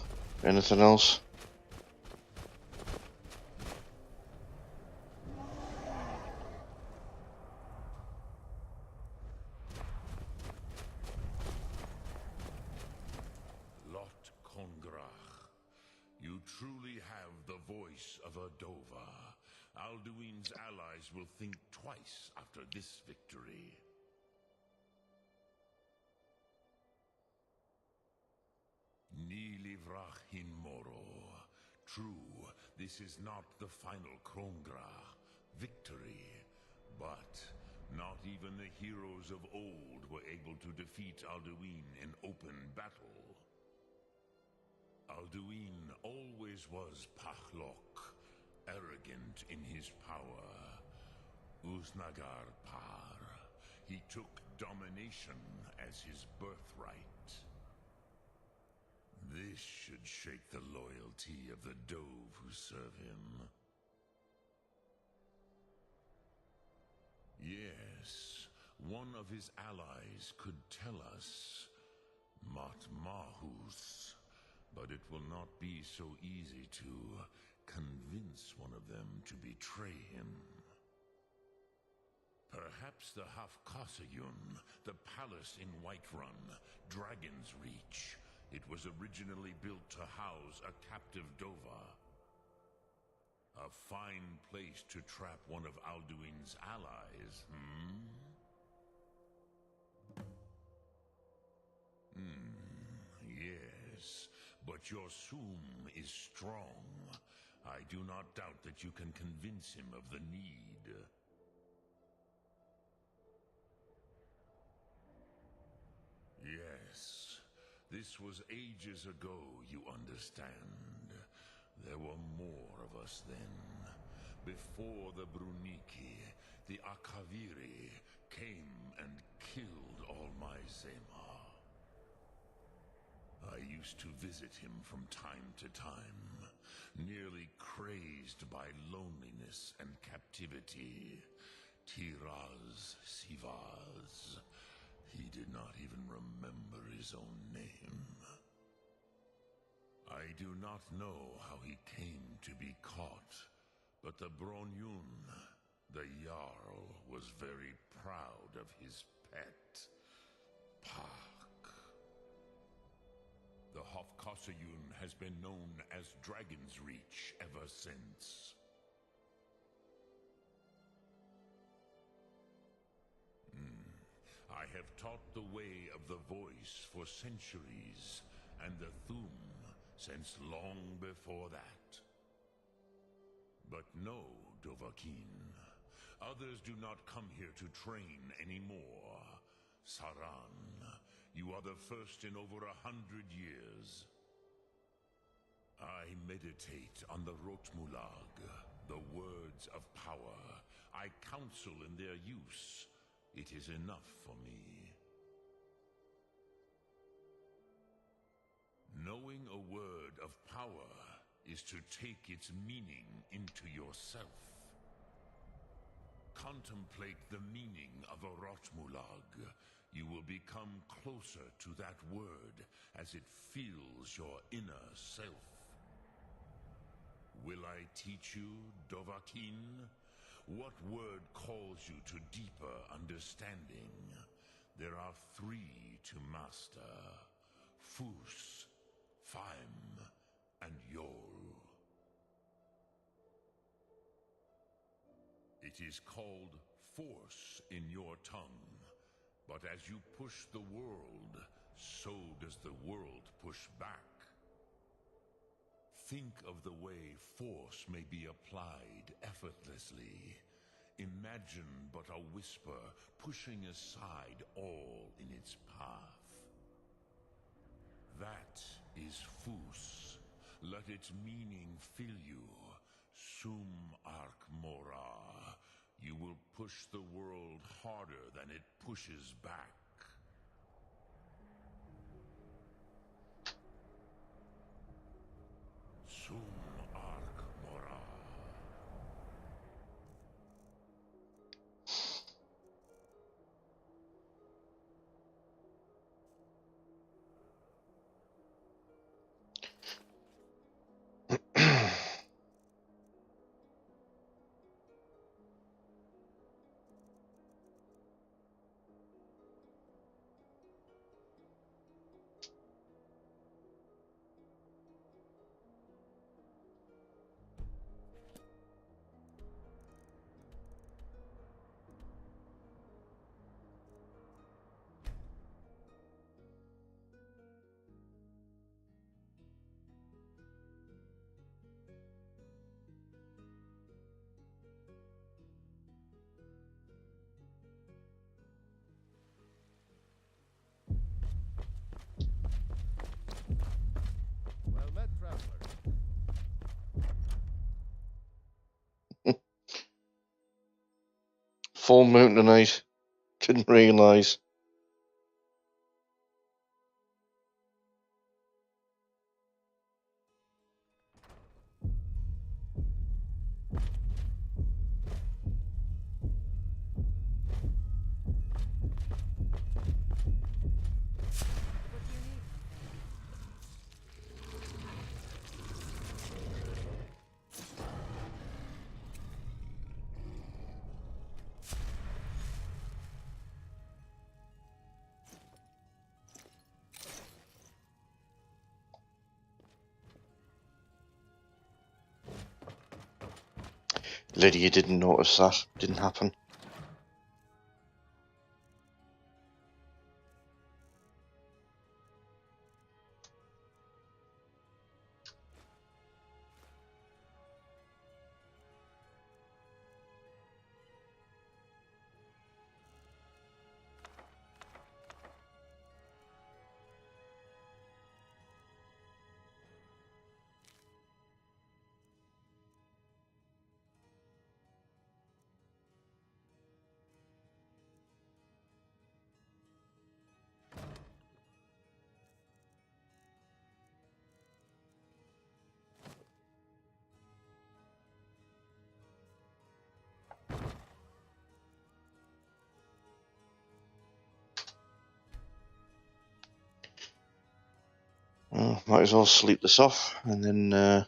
anything else. Lot Kongrach, you truly have the voice of a Dova. Alduin's allies will think twice after this victory. Ni livrach hin moro. True, this is not the final Krongra victory, but not even the heroes of old were able to defeat Alduin in open battle. Alduin always was Pachlok, arrogant in his power. Uznagar Par. He took domination as his birthright. This should shake the loyalty of the Dove who serve him. Yes, one of his allies could tell us Matmahus, but it will not be so easy to convince one of them to betray him. Perhaps the Hafkasayun, the palace in Whiterun, Dragon's Reach. It was originally built to house a captive Dova. A fine place to trap one of Alduin's allies, Yes, but your Sum is strong. I do not doubt that you can convince him of the need. Yes, this was ages ago, you understand. There were more of us then. Before the Bruniki, the Akaviri came and killed all my Zema. I used to visit him from time to time, nearly crazed by loneliness and captivity. Tiraz Sivaz. He did not even remember his own name. I do not know how he came to be caught, but the Bronyun, the Jarl, was very proud of his pet, Pak. The Hofkosayun has been known as Dragon's Reach ever since. I have taught the way of the voice for centuries, and the Thum since long before that. But no, Dovahkiin. Others do not come here to train anymore. Saran, you are the first in over 100 years. I meditate on the Rotmulag, the words of power. I counsel in their use. It is enough for me. Knowing a word of power is to take its meaning into yourself. Contemplate the meaning of a Rotmulag. You will become closer to that word as it fills your inner self. Will I teach you, Dovahkiin? What word calls you to deeper understanding? There are 3 to master: Fus, Faim, and Yol. It is called force in your tongue, but as you push the world, so does the world push back. Think of the way force may be applied effortlessly. Imagine but a whisper pushing aside all in its path. That is Fus. Let its meaning fill you. Sum Ark Mora. You will push the world harder than it pushes back. Sum Ark Mora. Full moon tonight. Didn't realise. Lydia didn't notice that. Didn't happen. Might as well sleep this off, and then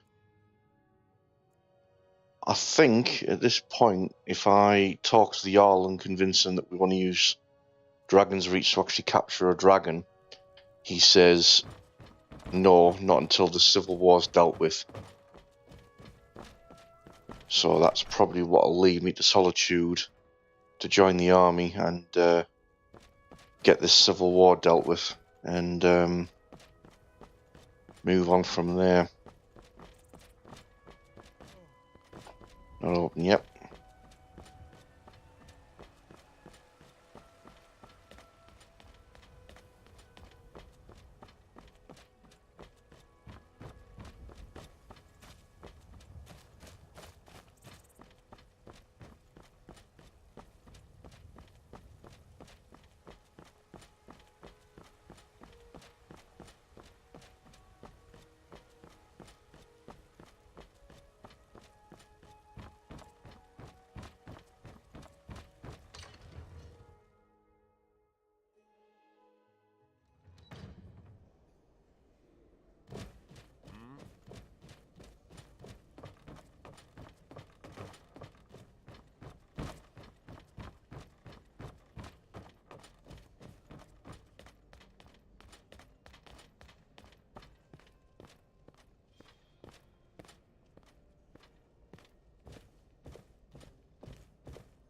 I think at this point, if I talk to the Jarl and convince him that we want to use Dragon's Reach to actually capture a dragon, he says no, not until the Civil War's dealt with. So that's probably what'll lead me to Solitude to join the army and get this Civil War dealt with, and move on from there. Not open yet.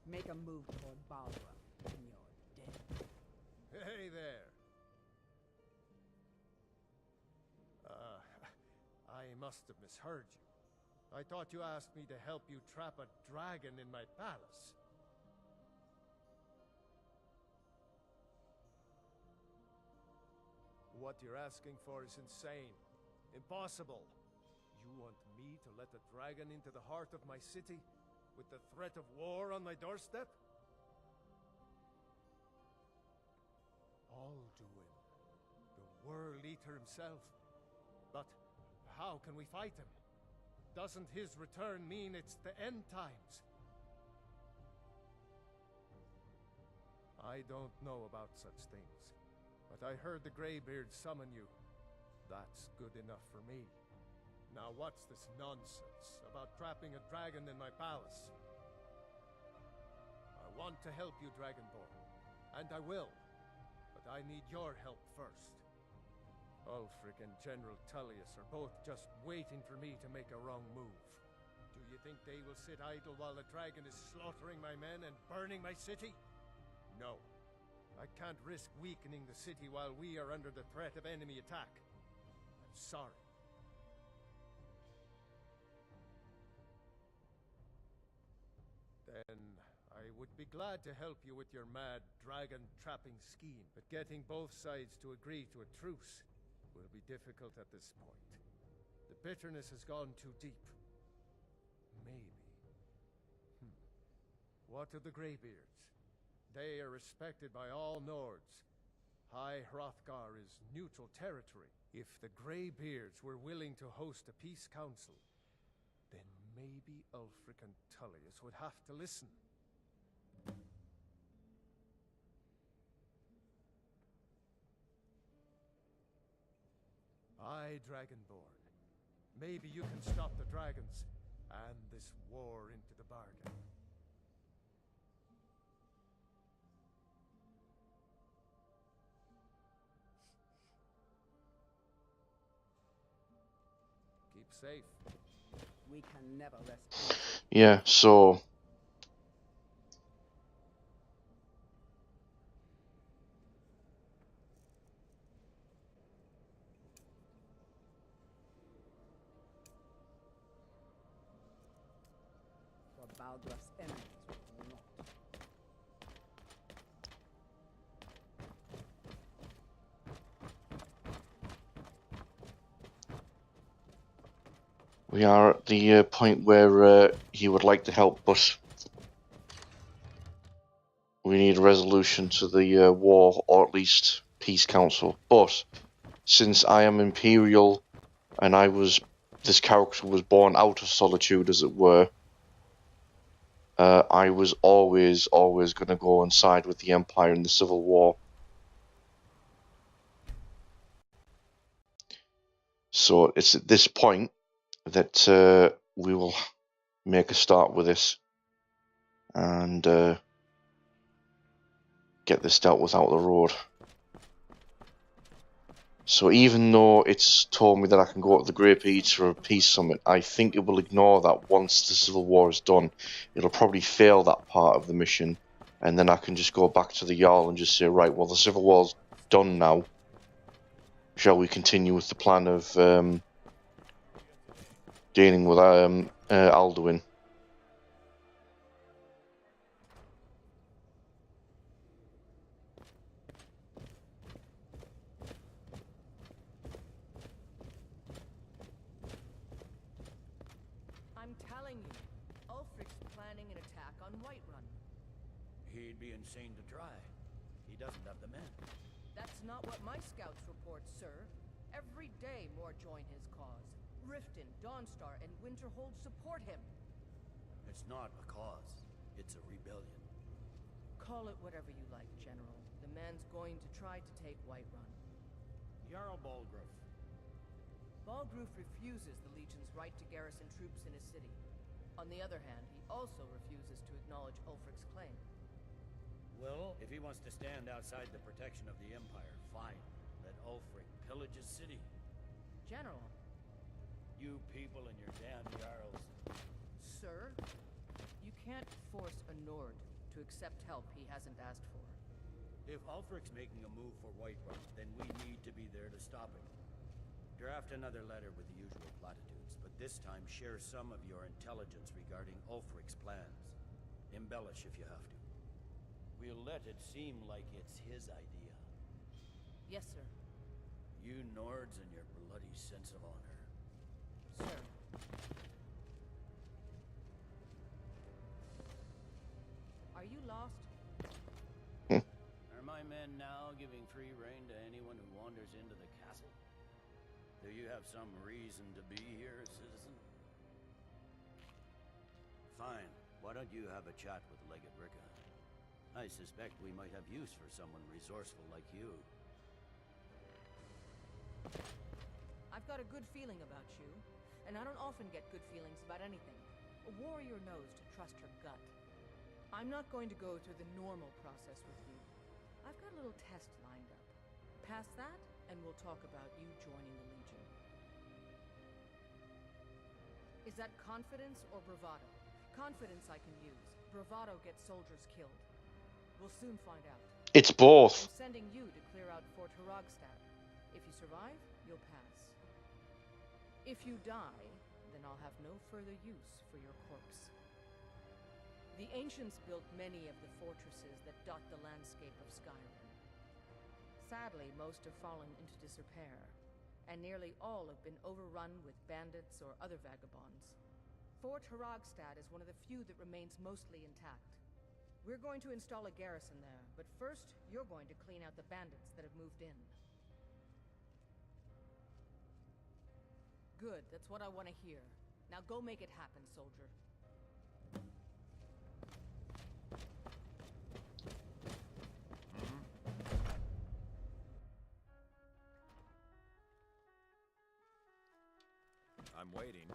Make a move toward Barbara, and you're dead. Hey there. I must have misheard you. I thought you asked me to help you trap a dragon in my palace. What you're asking for is insane. Impossible. You want me to let a dragon into the heart of my city? With the threat of war on my doorstep? Alduin, the World Eater himself. But how can we fight him? Doesn't his return mean it's the end times? I don't know about such things, but I heard the Greybeard summon you. That's good enough for me. Now what's this nonsense about trapping a dragon in my palace? I want to help you, Dragonborn, and I will, but I need your help first. Ulfric and General Tullius are both just waiting for me to make a wrong move. Do you think they will sit idle while the dragon is slaughtering my men and burning my city? No. I can't risk weakening the city while we are under the threat of enemy attack. I'm sorry. Then I would be glad to help you with your mad dragon-trapping scheme, but getting both sides to agree to a truce will be difficult at this point. The bitterness has gone too deep. Maybe. What of the Greybeards? They are respected by all Nords. High Hrothgar is neutral territory. If the Greybeards were willing to host a peace council, then maybe Ulfric and Tullius would have to listen. Aye, Dragonborn. Maybe you can stop the dragons and this war into the bargain. Keep safe. We can never rest. Yeah, so For Baldur's enemies will not. we are at the point where he would like to help, but we need a resolution to the war, or at least peace council. But since I am Imperial and this character was born out of solitude, as it were, I was always going to go and side with the Empire in the Civil War. So it's at this point that we will make a start with this and get this dealt with out of the road. So even though it's told me that I can go to the Great Eater Peace Summit, I think it will ignore that once the Civil War is done. It'll probably fail that part of the mission, and then I can just go back to the Jarl and just say, right, well, the Civil War's done now. Shall we continue with the plan of dealing with Alduin? I'm telling you, Ulfric's planning an attack on Whiterun. He'd be insane to try. He doesn't have the men. That's not what my scouts report, sir. Every day more join his cause. Riften, Dawnstar, and Winterhold support him. It's not a cause. It's a rebellion. Call it whatever you like, General. The man's going to try to take Whiterun. Jarl Balgruuf. Balgruuf refuses the Legion's right to garrison troops in his city. On the other hand, he also refuses to acknowledge Ulfric's claim. Well, if he wants to stand outside the protection of the Empire, fine. Let Ulfric pillage his city. General. You people and your damn Jarls. Sir, you can't force a Nord to accept help he hasn't asked for. If Ulfric's making a move for Whiterun, then we need to be there to stop him. Draft another letter with the usual platitudes, but this time share some of your intelligence regarding Ulfric's plans. Embellish if you have to. We'll let it seem like it's his idea. Yes, sir. You Nords and your bloody sense of honor. Sir. Are you lost? Are my men now giving free rein to anyone who wanders into the castle? Do you have some reason to be here, citizen? Fine. Why don't you have a chat with Legate Ricka? I suspect we might have use for someone resourceful like you. I've got a good feeling about you, and I don't often get good feelings about anything. A warrior knows to trust her gut. I'm not going to go through the normal process with you. I've got a little test lined up. Pass that, and we'll talk about you joining the Legion. Is that confidence or bravado? Confidence I can use. Bravado gets soldiers killed. We'll soon find out. It's both. I'm sending you to clear out Fort Hrothgar. If you survive, you'll pass. If you die, then I'll have no further use for your corpse. The ancients built many of the fortresses that dot the landscape of Skyrim. Sadly, most have fallen into disrepair, and nearly all have been overrun with bandits or other vagabonds. Fort Hrothgar is one of the few that remains mostly intact. We're going to install a garrison there, but first, you're going to clean out the bandits that have moved in. Good, that's what I want to hear. Now go make it happen, soldier. I'm waiting.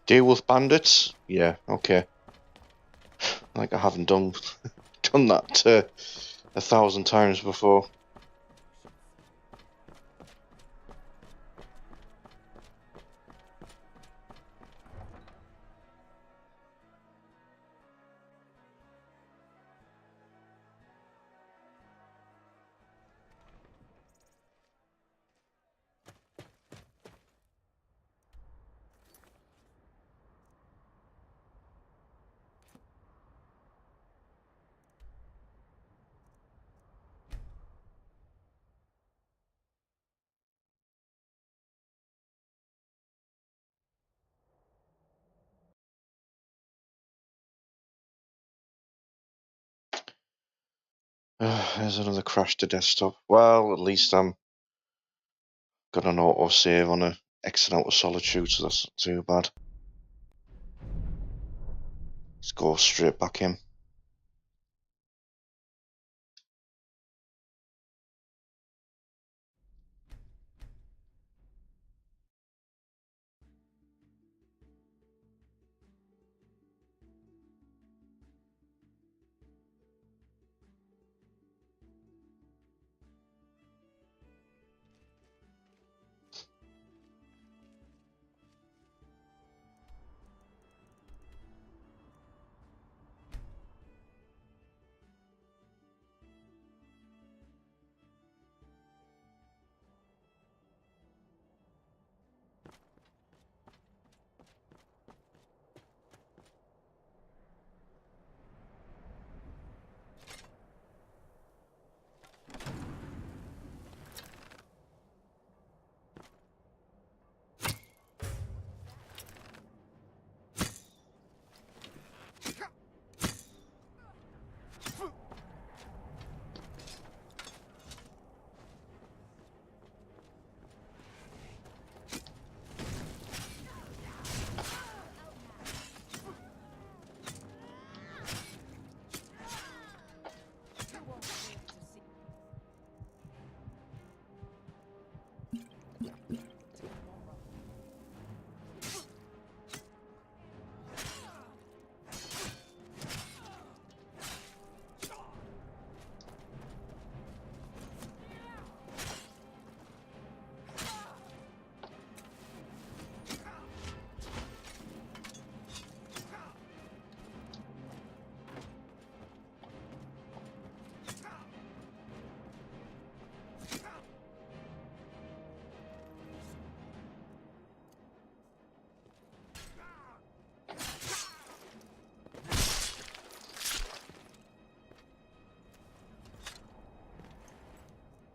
Deal with bandits? Yeah, okay. Like I haven't done that 1,000 times before. There's another crash to desktop. Well, at least I'm got an auto save on a exit out of solitude, so that's not too bad. Let's go straight back in.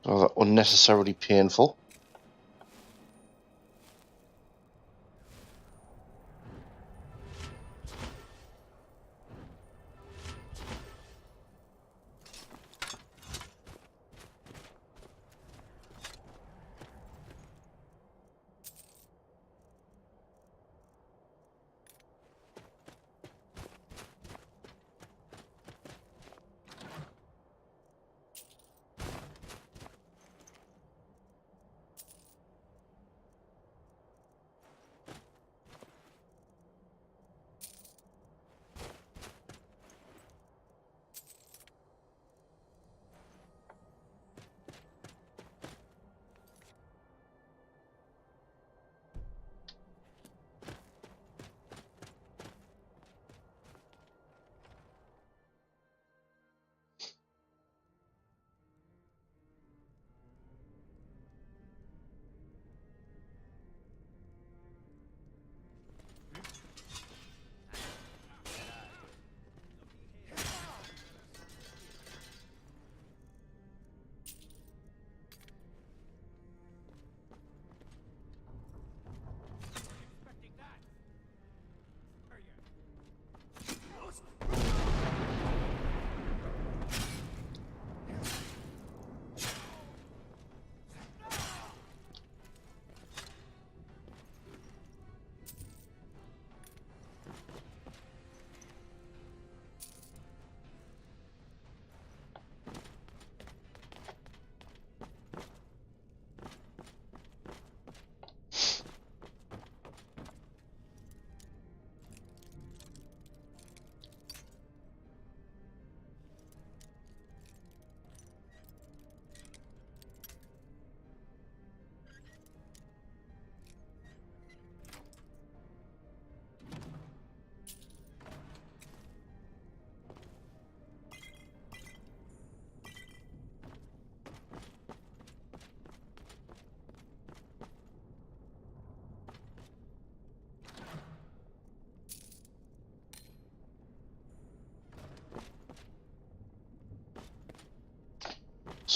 Oh, that unnecessarily painful.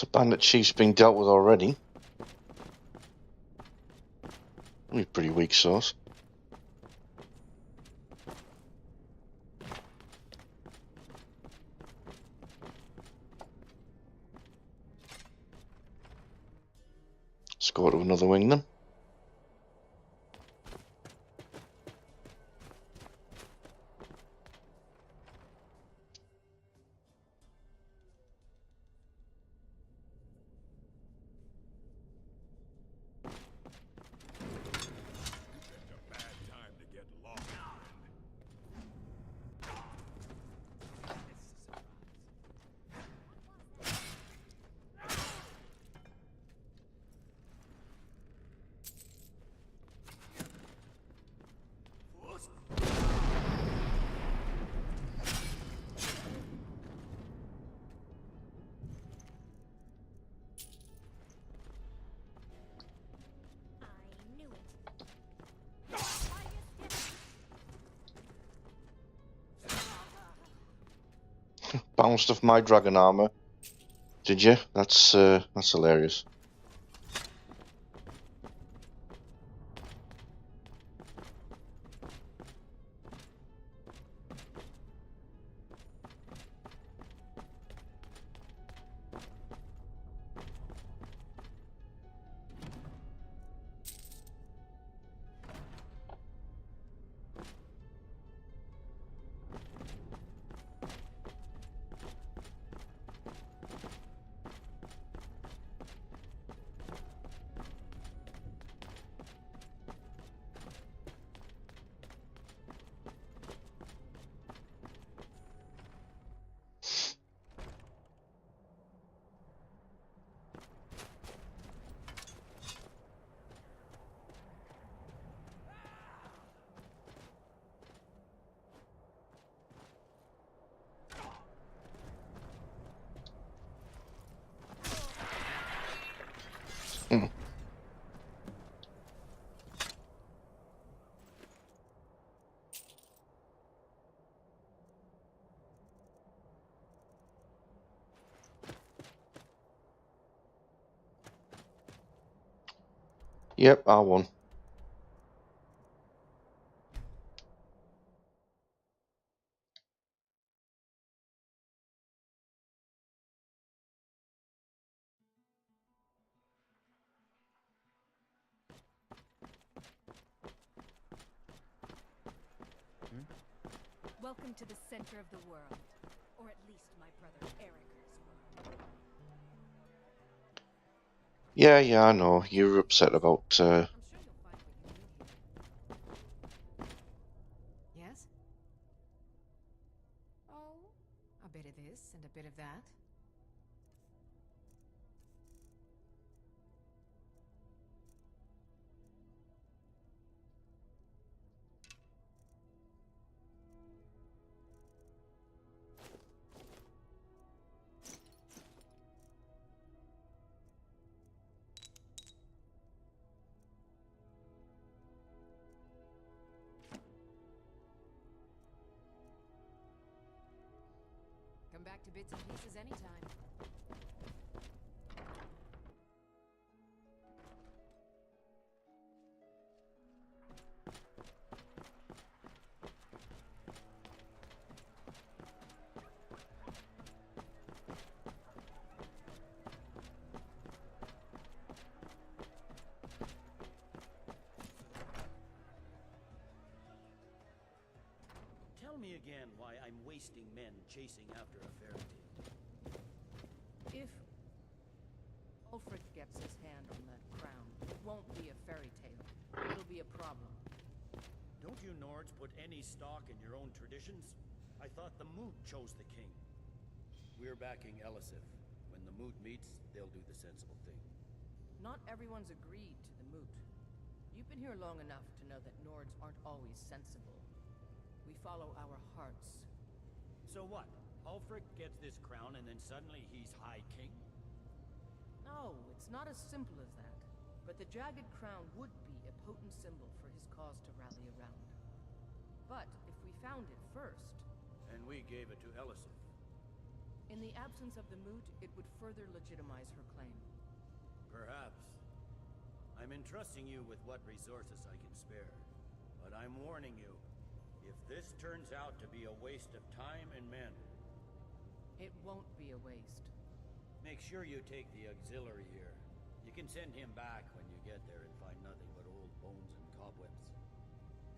So Bandit Chief's been dealt with already. Only pretty weak sauce. Let's go to another wing then. Bounced off my dragon armor. Did you? That's hilarious. Yep, I won. Welcome to the center of the world. Or at least my brother Eric's world. Yeah, I know. You're upset about Yes? Oh, a bit of this and a bit of that. Come back to bits and pieces anytime. Tell me again why I'm wasting men chasing after a fairy tale. If Ulfric gets his hand on that crown, it won't be a fairy tale. It'll be a problem. Don't you Nords put any stock in your own traditions? I thought the Moot chose the king. We're backing Elisif. When the Moot meets, they'll do the sensible thing. Not everyone's agreed to the Moot. You've been here long enough to know that Nords aren't always sensible. We follow our hearts. So what? Ulfric gets this crown and then suddenly he's High King? No, it's not as simple as that. But the Jagged Crown would be a potent symbol for his cause to rally around. But if we found it first... And we gave it to Elisif. In the absence of the moot, it would further legitimize her claim. Perhaps. I'm entrusting you with what resources I can spare. But I'm warning you, if this turns out to be a waste of time and men... It won't be a waste. Make sure you take the auxiliary here. You can send him back when you get there and find nothing but old bones and cobwebs.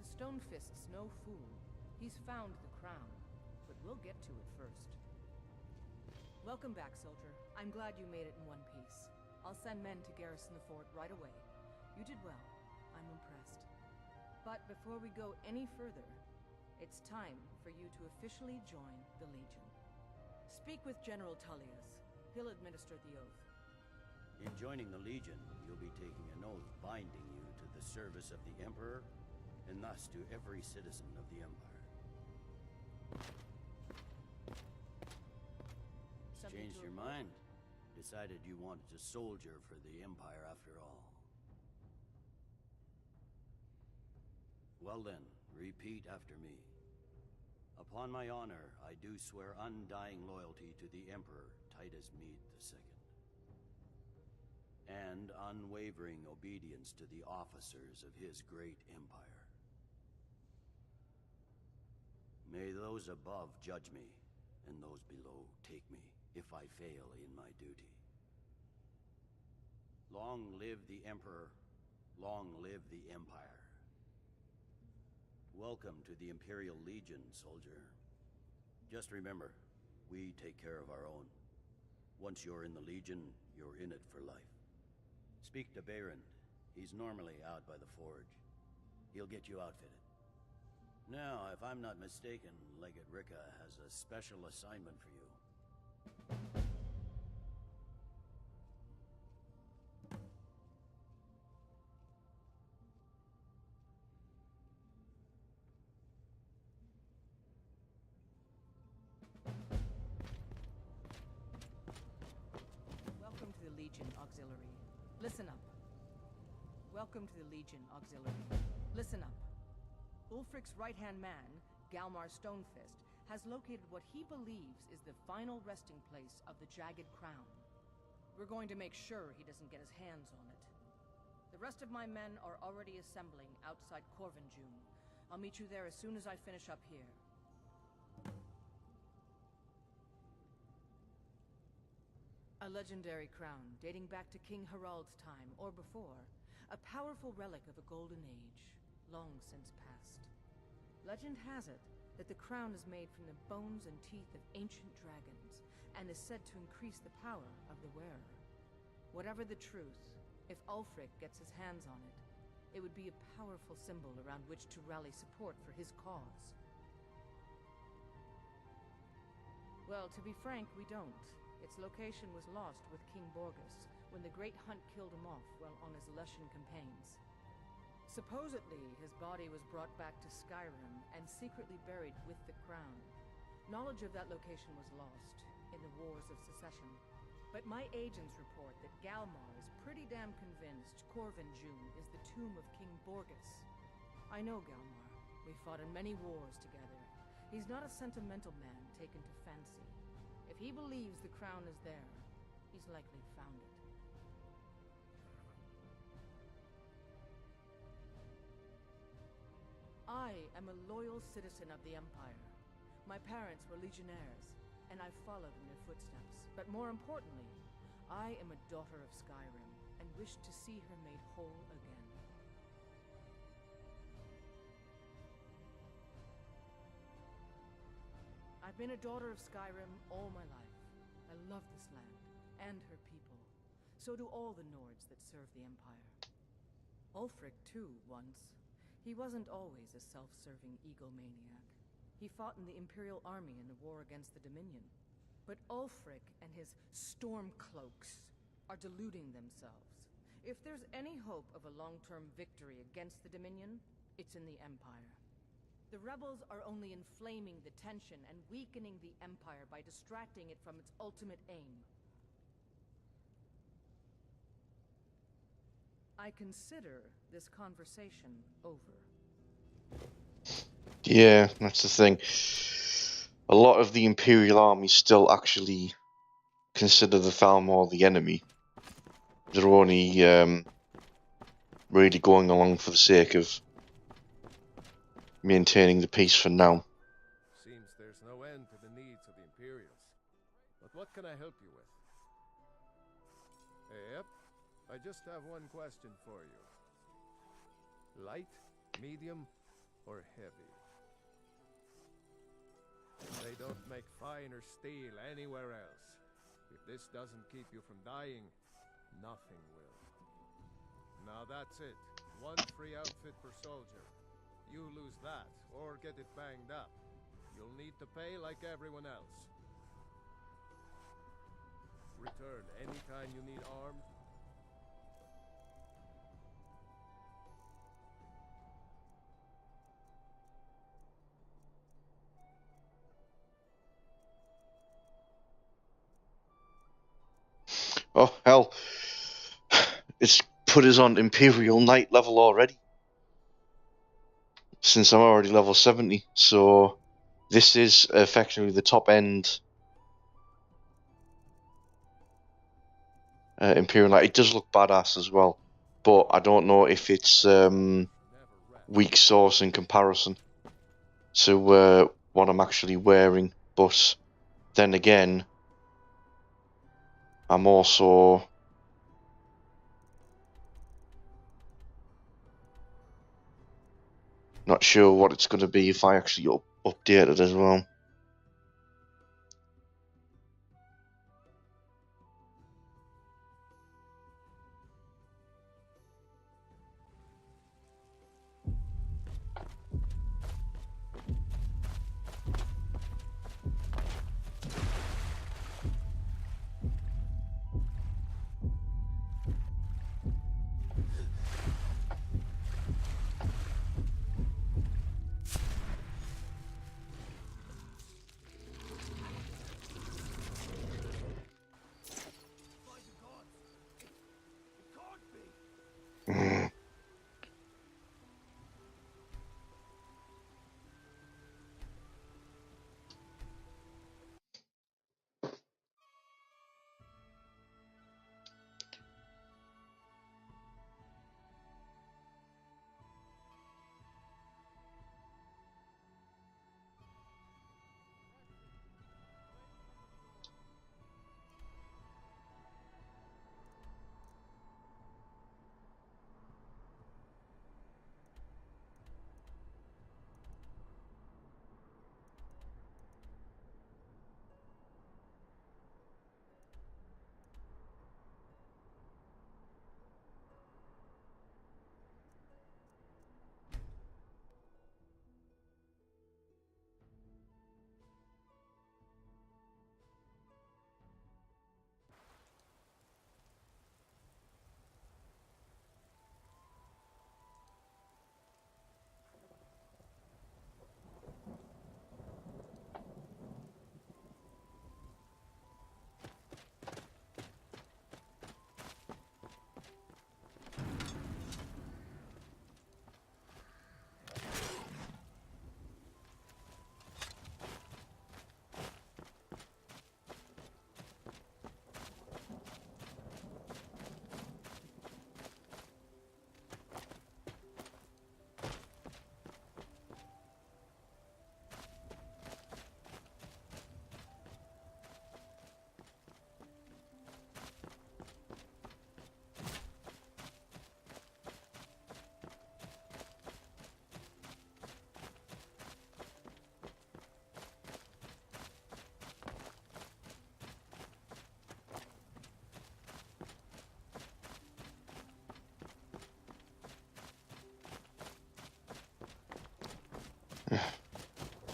The Stonefist's no fool. He's found the crown, but we'll get to it first. Welcome back, soldier. I'm glad you made it in one piece. I'll send men to garrison the fort right away. You did well. I'm impressed. But before we go any further, it's time for you to officially join the Legion. Speak with General Tullius. He'll administer the oath. In joining the Legion, you'll be taking an oath binding you to the service of the Emperor, and thus to every citizen of the Empire. Changed your mind? Decided you wanted to soldier for the Empire after all. Well then, repeat after me. Upon my honor, I do swear undying loyalty to the Emperor Titus Mede II. And unwavering obedience to the officers of his great empire. May those above judge me, and those below take me, if I fail in my duty. Long live the Emperor, long live the Empire. Welcome to the Imperial Legion, soldier. Just remember, we take care of our own. Once you're in the Legion, you're in it for life. Speak to Behrend. He's normally out by the forge. He'll get you outfitted. Now, if I'm not mistaken, Legate Ricka has a special assignment for you. Welcome to the Legion Auxiliary. Listen up. Welcome to the Legion Auxiliary. Listen up. Ulfric's right-hand man, Galmar Stonefist, has located what he believes is the final resting place of the Jagged Crown. We're going to make sure he doesn't get his hands on it. The rest of my men are already assembling outside Corvinjune. I'll meet you there as soon as I finish up here. A legendary crown dating back to King Harald's time or before. A powerful relic of a golden age, long since past. Legend has it that the crown is made from the bones and teeth of ancient dragons, and is said to increase the power of the wearer. Whatever the truth, if Ulfric gets his hands on it, it would be a powerful symbol around which to rally support for his cause. Well, to be frank, we don't. Its location was lost with King Borgus when the Great Hunt killed him off while on his Lushan campaigns. Supposedly, his body was brought back to Skyrim and secretly buried with the crown. Knowledge of that location was lost in the Wars of Secession. But my agents report that Galmar is pretty damn convinced Corvinjune is the tomb of King Borgus. I know Galmar. We fought in many wars together. He's not a sentimental man taken to fancy. If he believes the crown is there, he's likely found it. I am a loyal citizen of the Empire. My parents were legionnaires, and I followed in their footsteps. But more importantly, I am a daughter of Skyrim, and wish to see her made whole again. I've been a daughter of Skyrim all my life. I love this land, and her people. So do all the Nords that serve the Empire. Ulfric, too, once. He wasn't always a self-serving egomaniac. He fought in the Imperial army in the war against the Dominion. But Ulfric and his Stormcloaks are deluding themselves. If there's any hope of a long-term victory against the Dominion, it's in the Empire. The rebels are only inflaming the tension and weakening the Empire by distracting it from its ultimate aim. I consider this conversation over. Yeah, that's the thing. a lot of the Imperial army still actually consider the Thalmor the enemy. They're only really going along for the sake of maintaining the peace for now. Seems there's no end to the needs of the Imperials. But what can I help you with? Yep, I just have one question for you. Light, medium, or heavy? They don't make finer steel anywhere else. If this doesn't keep you from dying, nothing will. Now that's it. One free outfit per soldier. You lose that, or get it banged up, you'll need to pay like everyone else. Return anytime you need armed. Oh, hell. It's put us on Imperial Knight level already. Since I'm already level 70. So this is effectively the top end Imperial Knight. It does look badass as well. But I don't know if it's weak sauce in comparison to what I'm actually wearing. But then again, I'm also not sure what it's going to be if I actually update it as well.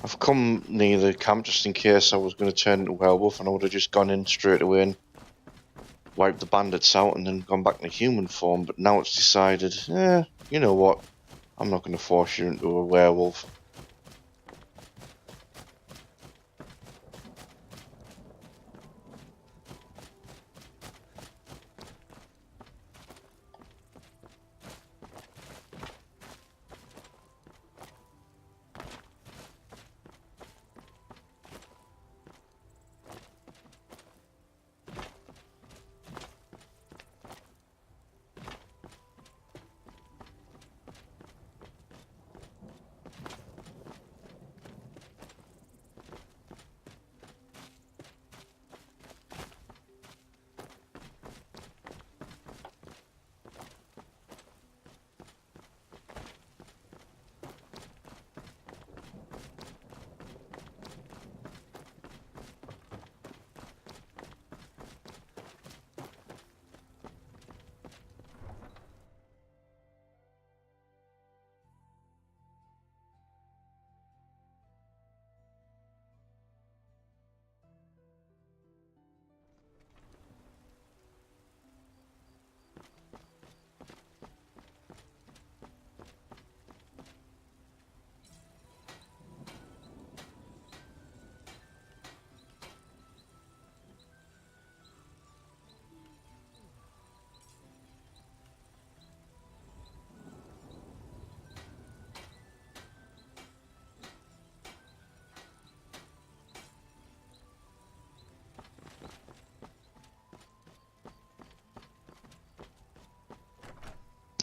I've come near the camp just in case I was going to turn into Werewolf, and I would have just gone in straight away and wiped the bandits out and then gone back into human form. But now it's decided, you know what, I'm not going to force you into a werewolf.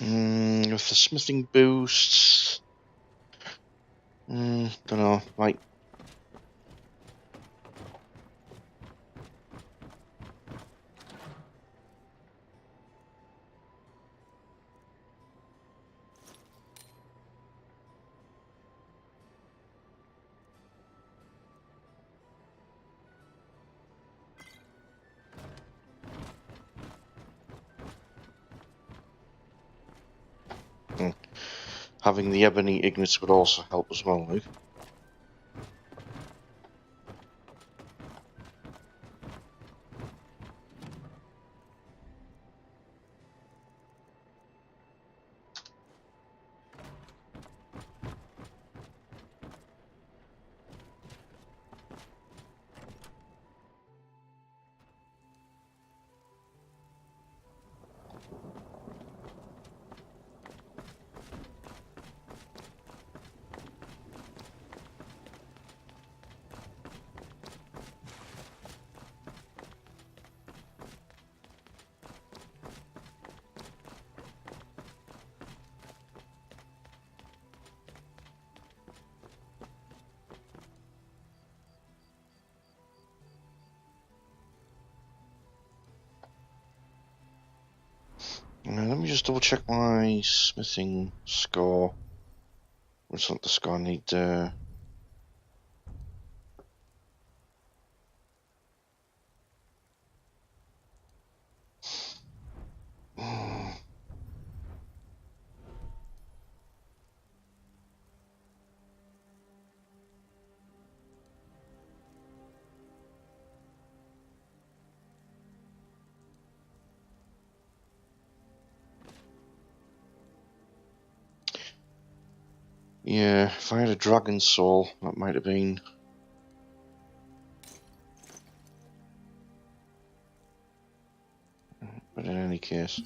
With the smithing boosts, don't know, like. Having the ebony ingots would also help as well, Luke. Let me just double check my smithing score. What's not the score I need? Yeah, if I had a dragon soul, that might have been. But in any case.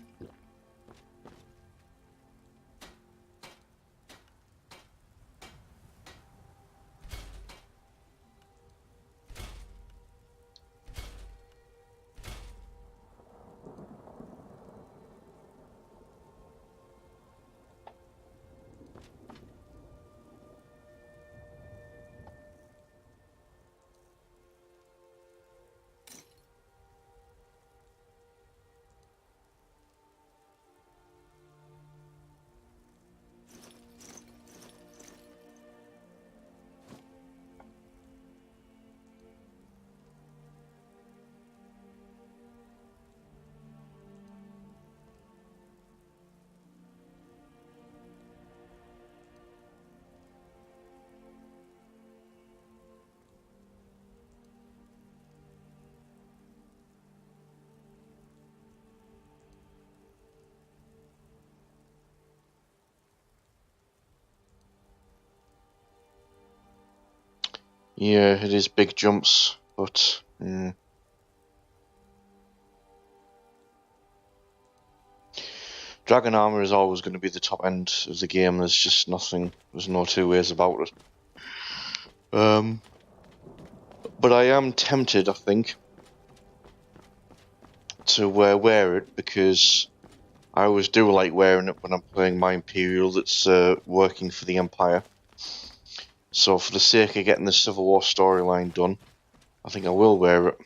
Yeah, it is big jumps, but Dragon Armor is always going to be the top end of the game. There's just nothing. There's no two ways about it. But I am tempted, I think, to wear it because I always do like wearing it when I'm playing my Imperial that's working for the Empire. So for the sake of getting the Civil War storyline done, I think I will wear it.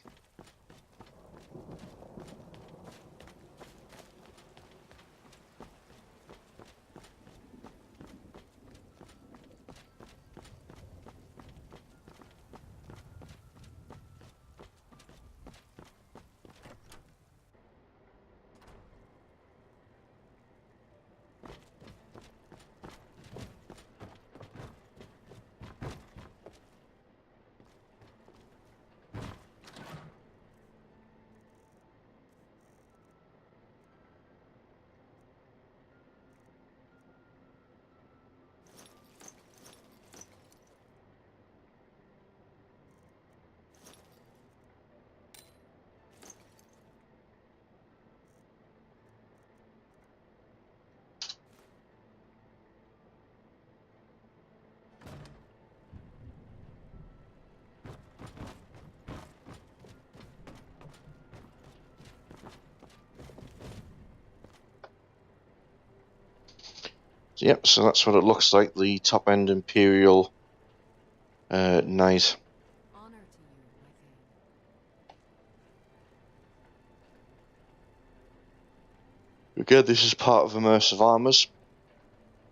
Yep, so that's what it looks like, the top-end Imperial Knight. Again, this is part of Immersive Armors,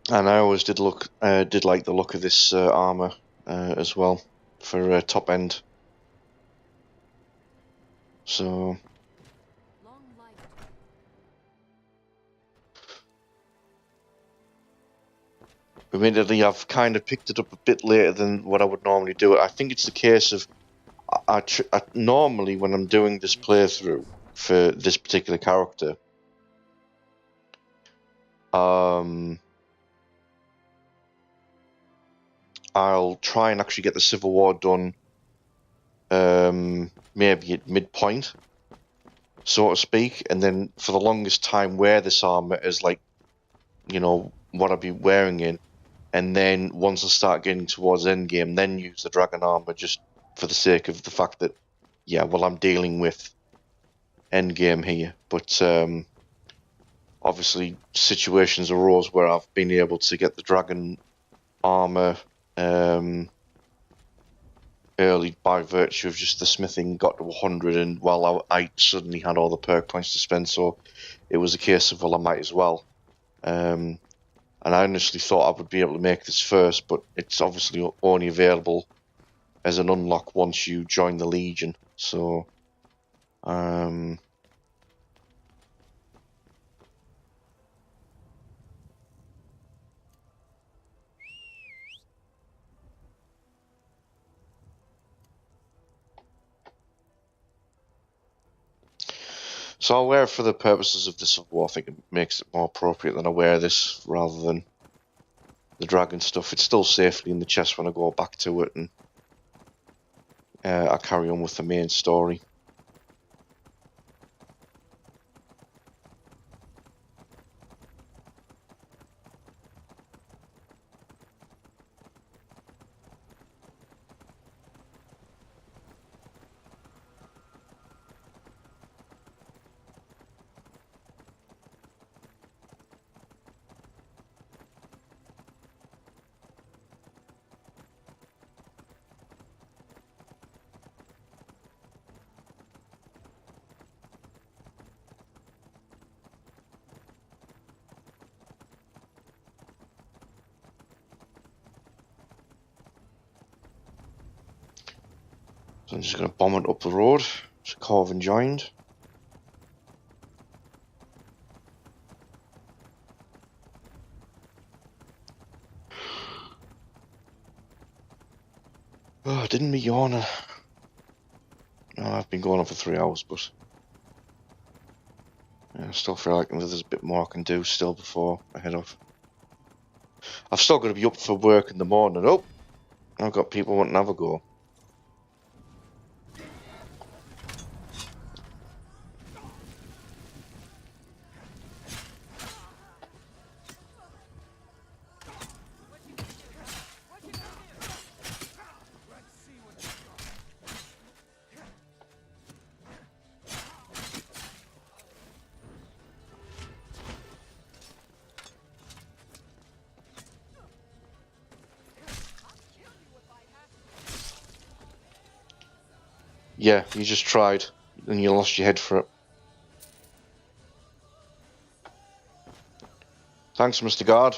and I always did like the look of this armor as well for top-end. So... admittedly, I've kind of picked it up a bit later than what I would normally do. I think it's the case of I normally when I'm doing this playthrough for this particular character, I'll try and actually get the Civil War done, maybe at midpoint, so to speak, and then for the longest time wear this armor as like, you know, what I'd be wearing in. And then once I start getting towards endgame, then use the dragon armor just for the sake of the fact that, yeah, well, I'm dealing with endgame here. But obviously, situations arose where I've been able to get the dragon armor early by virtue of just the smithing got to 100, and while I suddenly had all the perk points to spend, so it was a case of, well, I might as well. And I initially thought I would be able to make this first, but it's obviously only available as an unlock once you join the Legion. So, so I'll wear it for the purposes of the Civil War. I think it makes it more appropriate than I wear this rather than the dragon stuff. It's still safely in the chest when I go back to it, and I carry on with the main story. So I'm just going to bomb it up the road to Corvin joined. Oh, didn't we yawn? No, I've been going on for 3 hours, but yeah, I still feel like there's a bit more I can do still before I head off. I've still got to be up for work in the morning. Oh, I've got people wanting to have a go. Yeah, you just tried, and you lost your head for it. Thanks, Mr. Guard.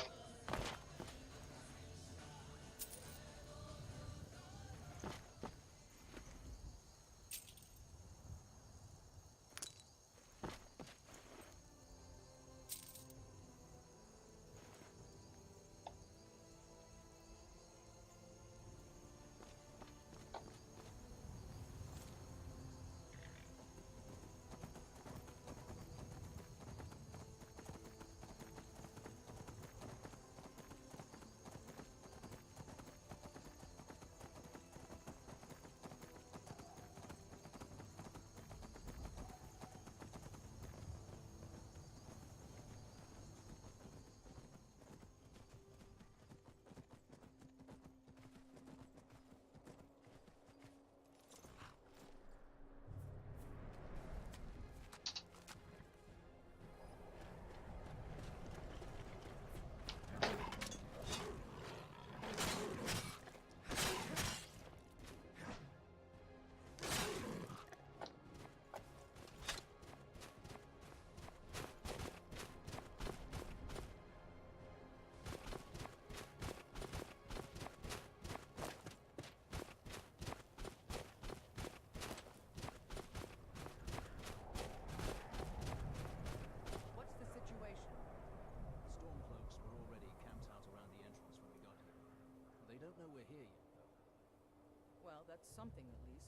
something at least.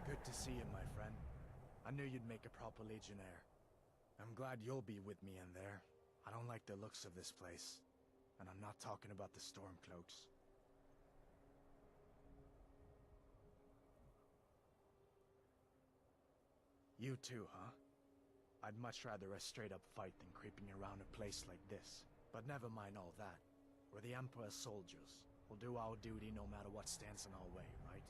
Good to see you, my friend. I knew you'd make a proper legionnaire. I'm glad you'll be with me in there. I don't like the looks of this place. And I'm not talking about the Stormcloaks. You too, huh? I'd much rather a straight-up fight than creeping around a place like this. But never mind all that. We're the Emperor's soldiers. We'll do our duty no matter what stands in our way, right?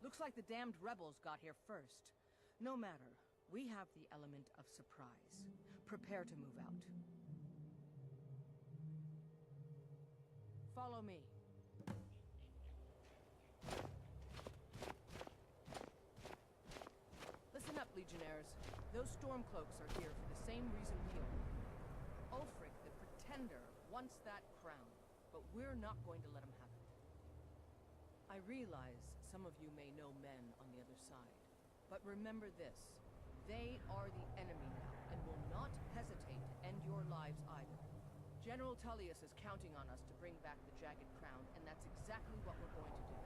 Looks like the damned rebels got here first. No matter. We have the element of surprise. Prepare to move out. Follow me. Listen up, Legionnaires. Those Stormcloaks are here for the same reason we are. Ulfric, the Pretender, wants that crown, but we're not going to let him have it. I realize some of you may know men on the other side, but remember this. They are the enemy now, and will not hesitate to end your lives either. General Tullius is counting on us to bring back the Jagged Crown, and that's exactly what we're going to do.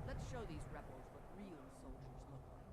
Let's show these rebels what real soldiers look like.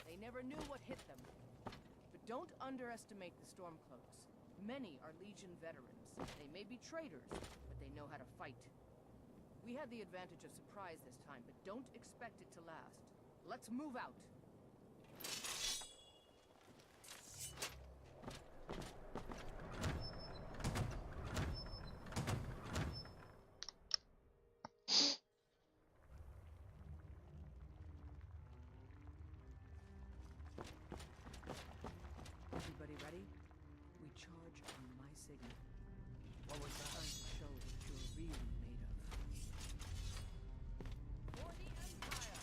They never knew what hit them. But don't underestimate the Stormcloaks. Many are Legion veterans. They may be traitors, but they know how to fight. We had the advantage of surprise this time, but don't expect it to last. Let's move out. Everybody ready? We charge on my signal. What was that? Trying to show what you're really made of. For the Empire!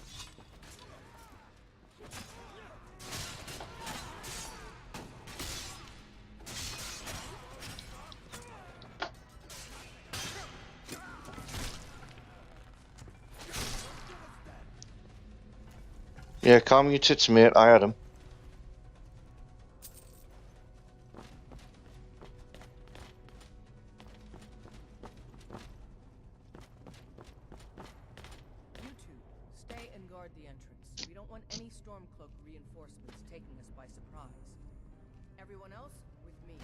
Yeah, calm your tits, mate. I had him. You two, stay and guard the entrance. We don't want any Stormcloak reinforcements taking us by surprise. Everyone else, with me.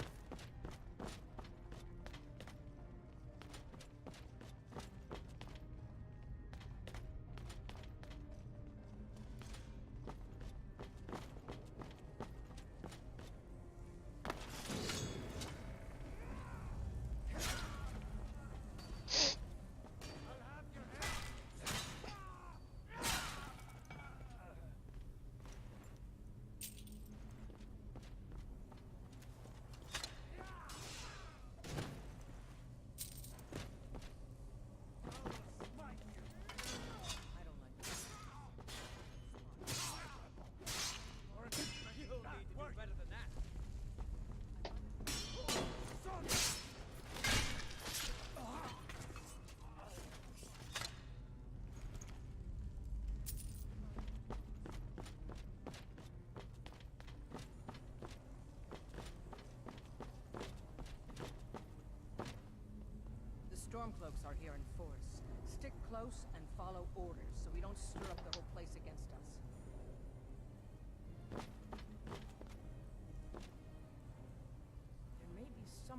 Stormcloaks are here in force. Stick close and follow orders so we don't stir up the whole place against us.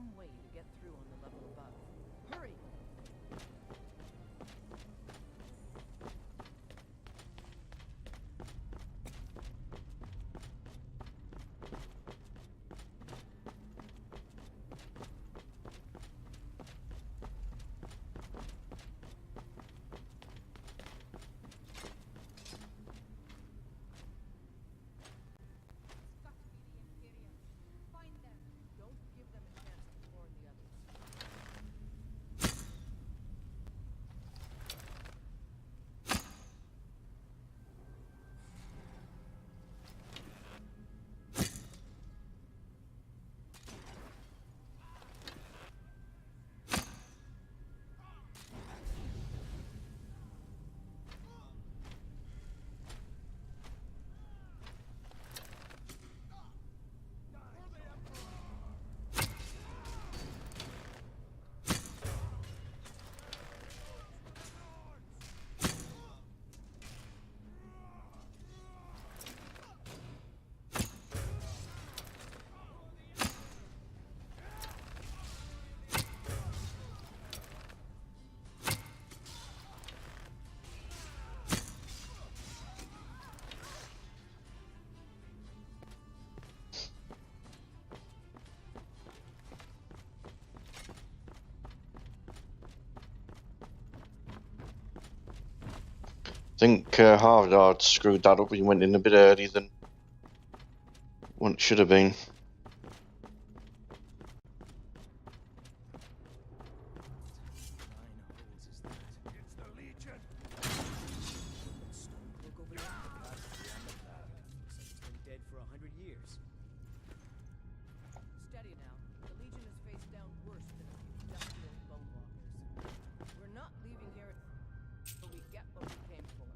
some way to get through on the level above. Hurry! Don't give them a chance to warn the others. I think Harvard screwed that up. He went in a bit early than what it should have been. Dead for 100 years. Steady now. The Legion is face down worse than a few dusty old bone walkers. We're not leaving here until we get what we came for.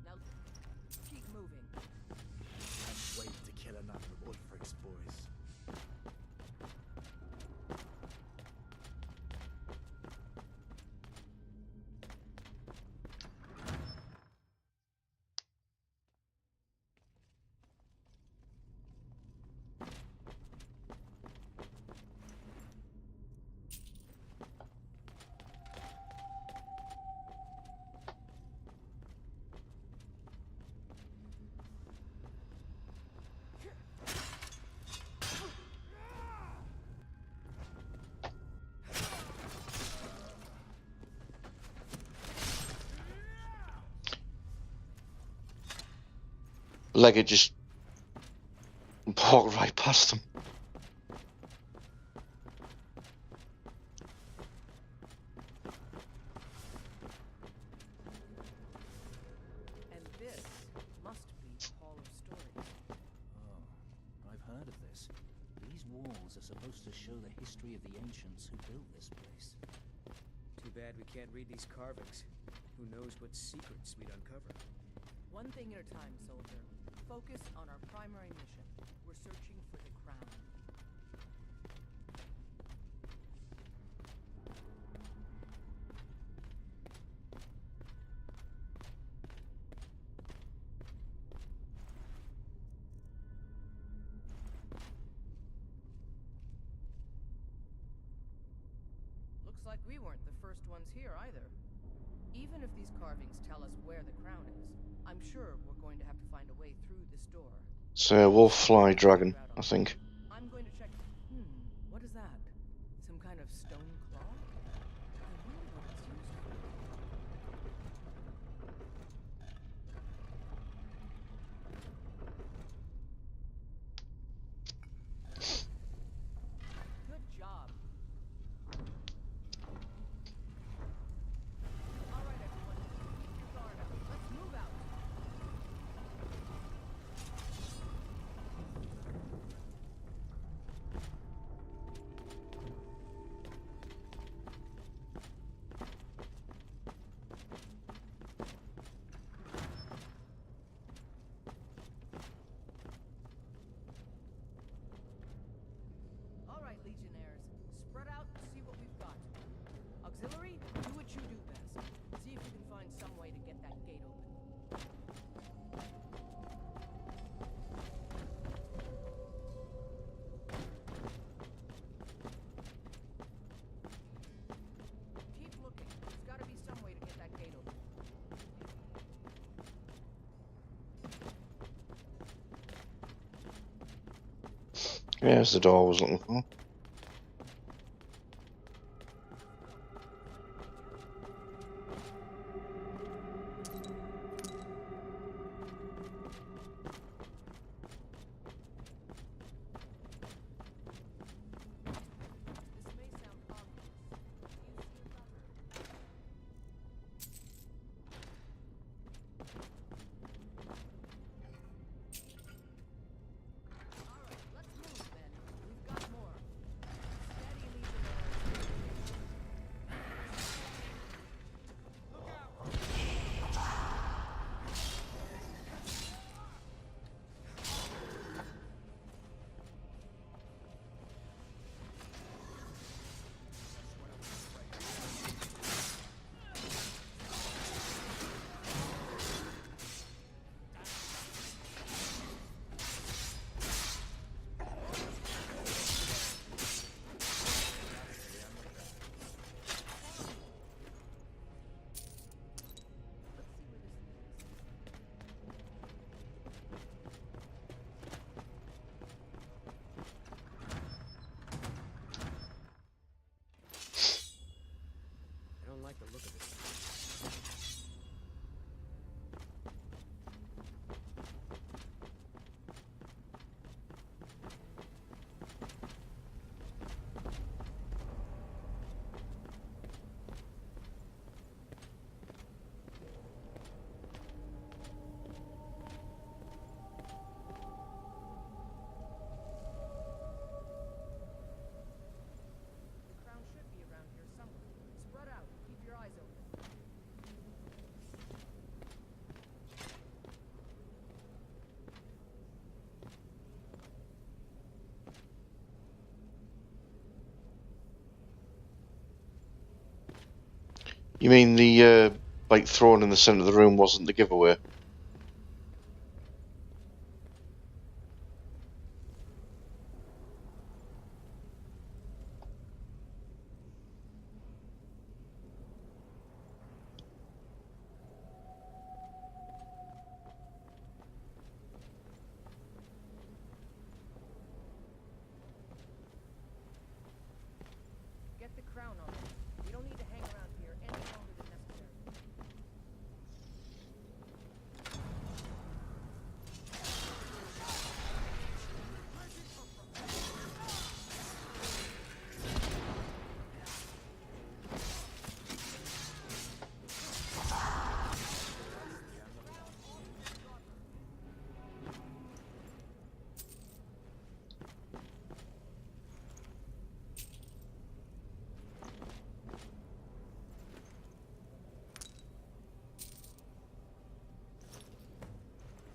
Now, keep moving. Can't wait to kill another Ulfric's boys. Like it just walked right past them. And this must be Hall of Stories. Oh, I've heard of this. These walls are supposed to show the history of the ancients who built this place. Too bad we can't read these carvings. Who knows what secrets we'd uncover. One thing at a time, soldier. Focus on our primary mission. We're searching for the crown. Looks like we weren't the first ones here either. Even if these carvings tell us where the crown is, I'm sure we're going to have to find a way through this door. It's a wolf fly dragon, I think. I'm going to check. What is that? Some kind of stone claw? I wonder what it's used for. Good job. All right, everyone. Keep your guard up. Let's move out. All right, Legionnaires. Spread out and see what we've got. Auxiliary, do what you do best. See if you can find some way to get that gate open. Yeah, it's the door I was looking for. I don't like the look of it. The crown should be around here somewhere. Spread out. Keep your eyes open. You mean the like throne in the center of the room wasn't the giveaway? Get the crown on. We don't need to hang around here any longer than necessary.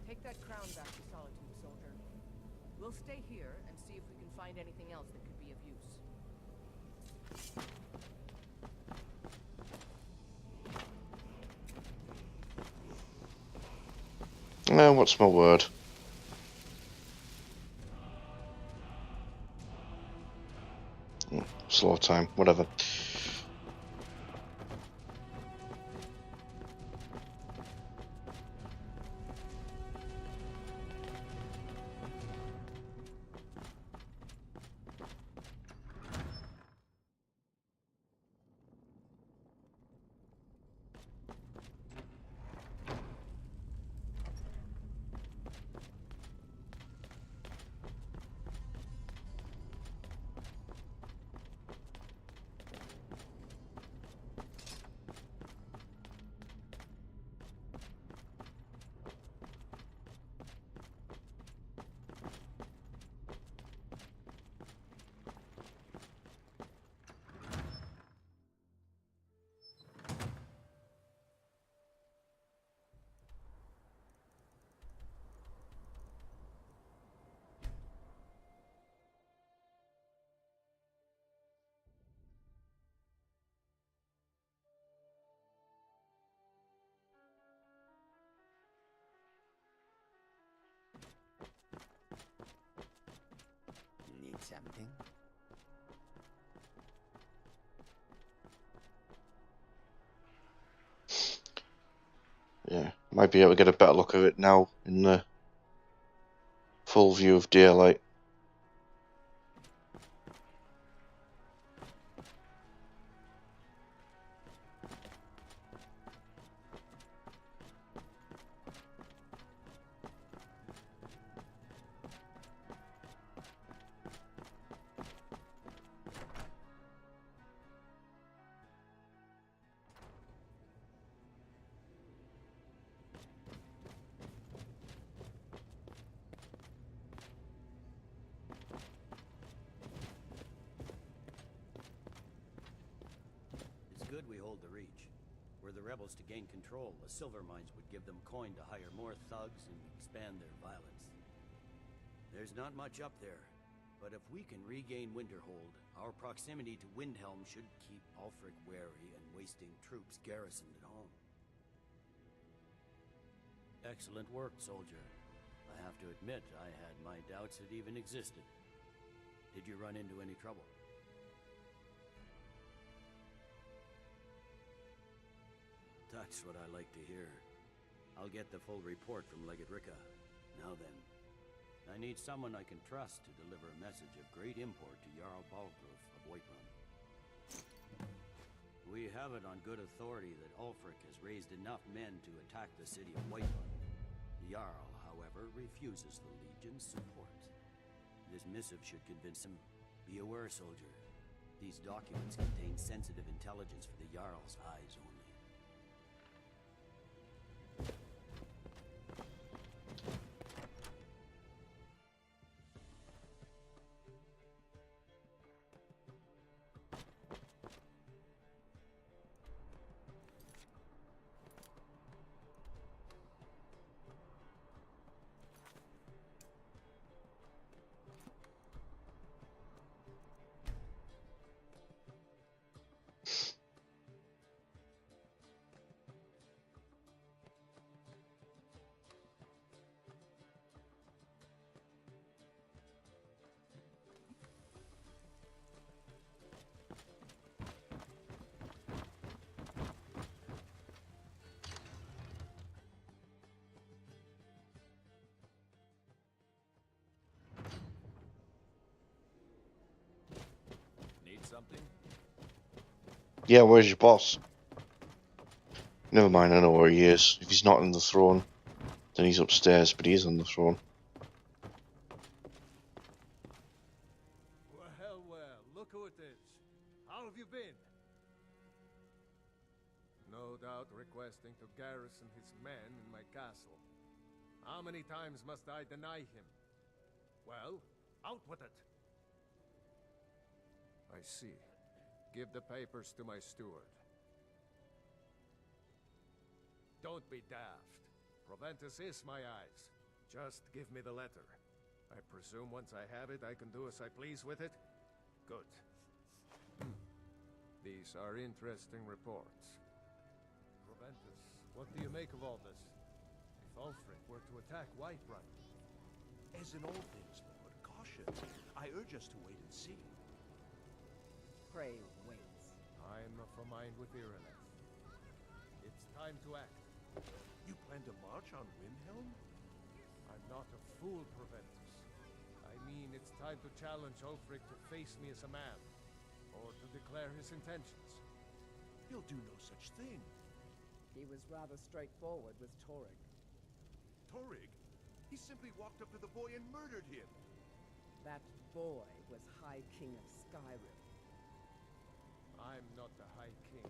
Take that crown back to Solitude, soldier. We'll stay here and see if we can find anything else that could be of use. What's my word? Slow time, whatever. Need something? Yeah, might be able to get a better look at it now in the full view of daylight. we hold the Reach. Were the rebels to gain control, the silver mines would give them coin to hire more thugs and expand their violence. There's not much up there, but if we can regain Winterhold, our proximity to Windhelm should keep Ulfric wary and wasting troops garrisoned at home. Excellent work, soldier. I have to admit, I had my doubts it even existed. Did you run into any trouble? That's what I like to hear. I'll get the full report from Legate Ricca. Now then, I need someone I can trust to deliver a message of great import to Jarl Balgruuf of Whiterun. We have it on good authority that Ulfric has raised enough men to attack the city of Whiterun. The Jarl, however, refuses the Legion's support. This missive should convince him. Be aware, soldier. These documents contain sensitive intelligence for the Jarl's eyes only. Something? Yeah, where's your boss? Never mind, I know where he is. If he's not on the throne, then he's upstairs, but he is on the throne. Well, well, look who it is. How have you been? No doubt requesting to garrison his men in my castle. How many times must I deny him? Well, out with it! I see. Give the papers to my steward. Don't be daft. Proventus is my eyes. Just give me the letter. I presume once I have it, I can do as I please with it? Good. These are interesting reports. Proventus, what do you make of all this? If Ulfric were to attack Whiterun... As in all things, Lord, caution. I urge us to wait and see. Pray wait. I'm of a mind with Ireneth. It's time to act. You plan to march on Windhelm? I'm not a fool, Proventus. I mean, it's time to challenge Ulfric to face me as a man, or to declare his intentions. He'll do no such thing. He was rather straightforward with Torrig. Torrig? He simply walked up to the boy and murdered him. That boy was High King of Skyrim. I'm not the High King,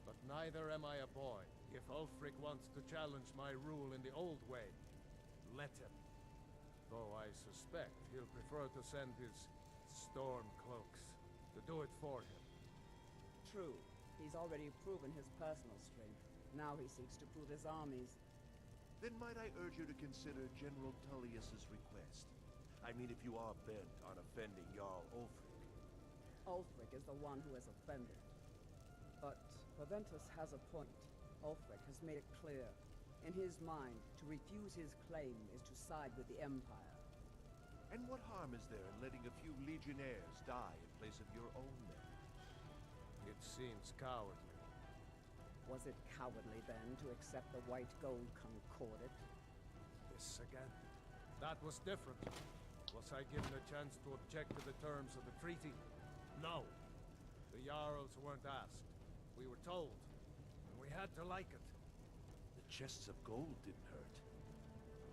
but neither am I a boy. If Ulfric wants to challenge my rule in the old way, let him. Though I suspect he'll prefer to send his storm cloaks to do it for him. True. He's already proven his personal strength. Now he seeks to prove his armies. Then might I urge you to consider General Tullius's request? I mean, if you are bent on offending Jarl Ulfric. Ulfric is the one who has offended. But Proventus has a point. Ulfric has made it clear. In his mind, to refuse his claim is to side with the Empire. And what harm is there in letting a few legionnaires die in place of your own men? It seems cowardly. Was it cowardly, then, to accept the White Gold Concordat? This again? That was different. Was I given a chance to object to the terms of the treaty? No. The Jarls weren't asked. We were told. And we had to like it. The chests of gold didn't hurt.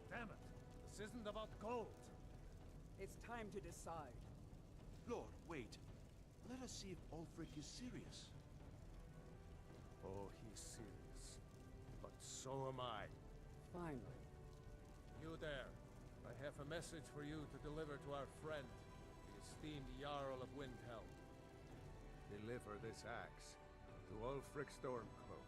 Damn it! This isn't about gold! It's time to decide. Lord, wait. Let us see if Ulfric is serious. Oh, he's serious. But so am I. Finally. You there. I have a message for you to deliver to our friend, the esteemed Jarl of Windhelm. Deliver this axe. to Ulfric Stormcloak.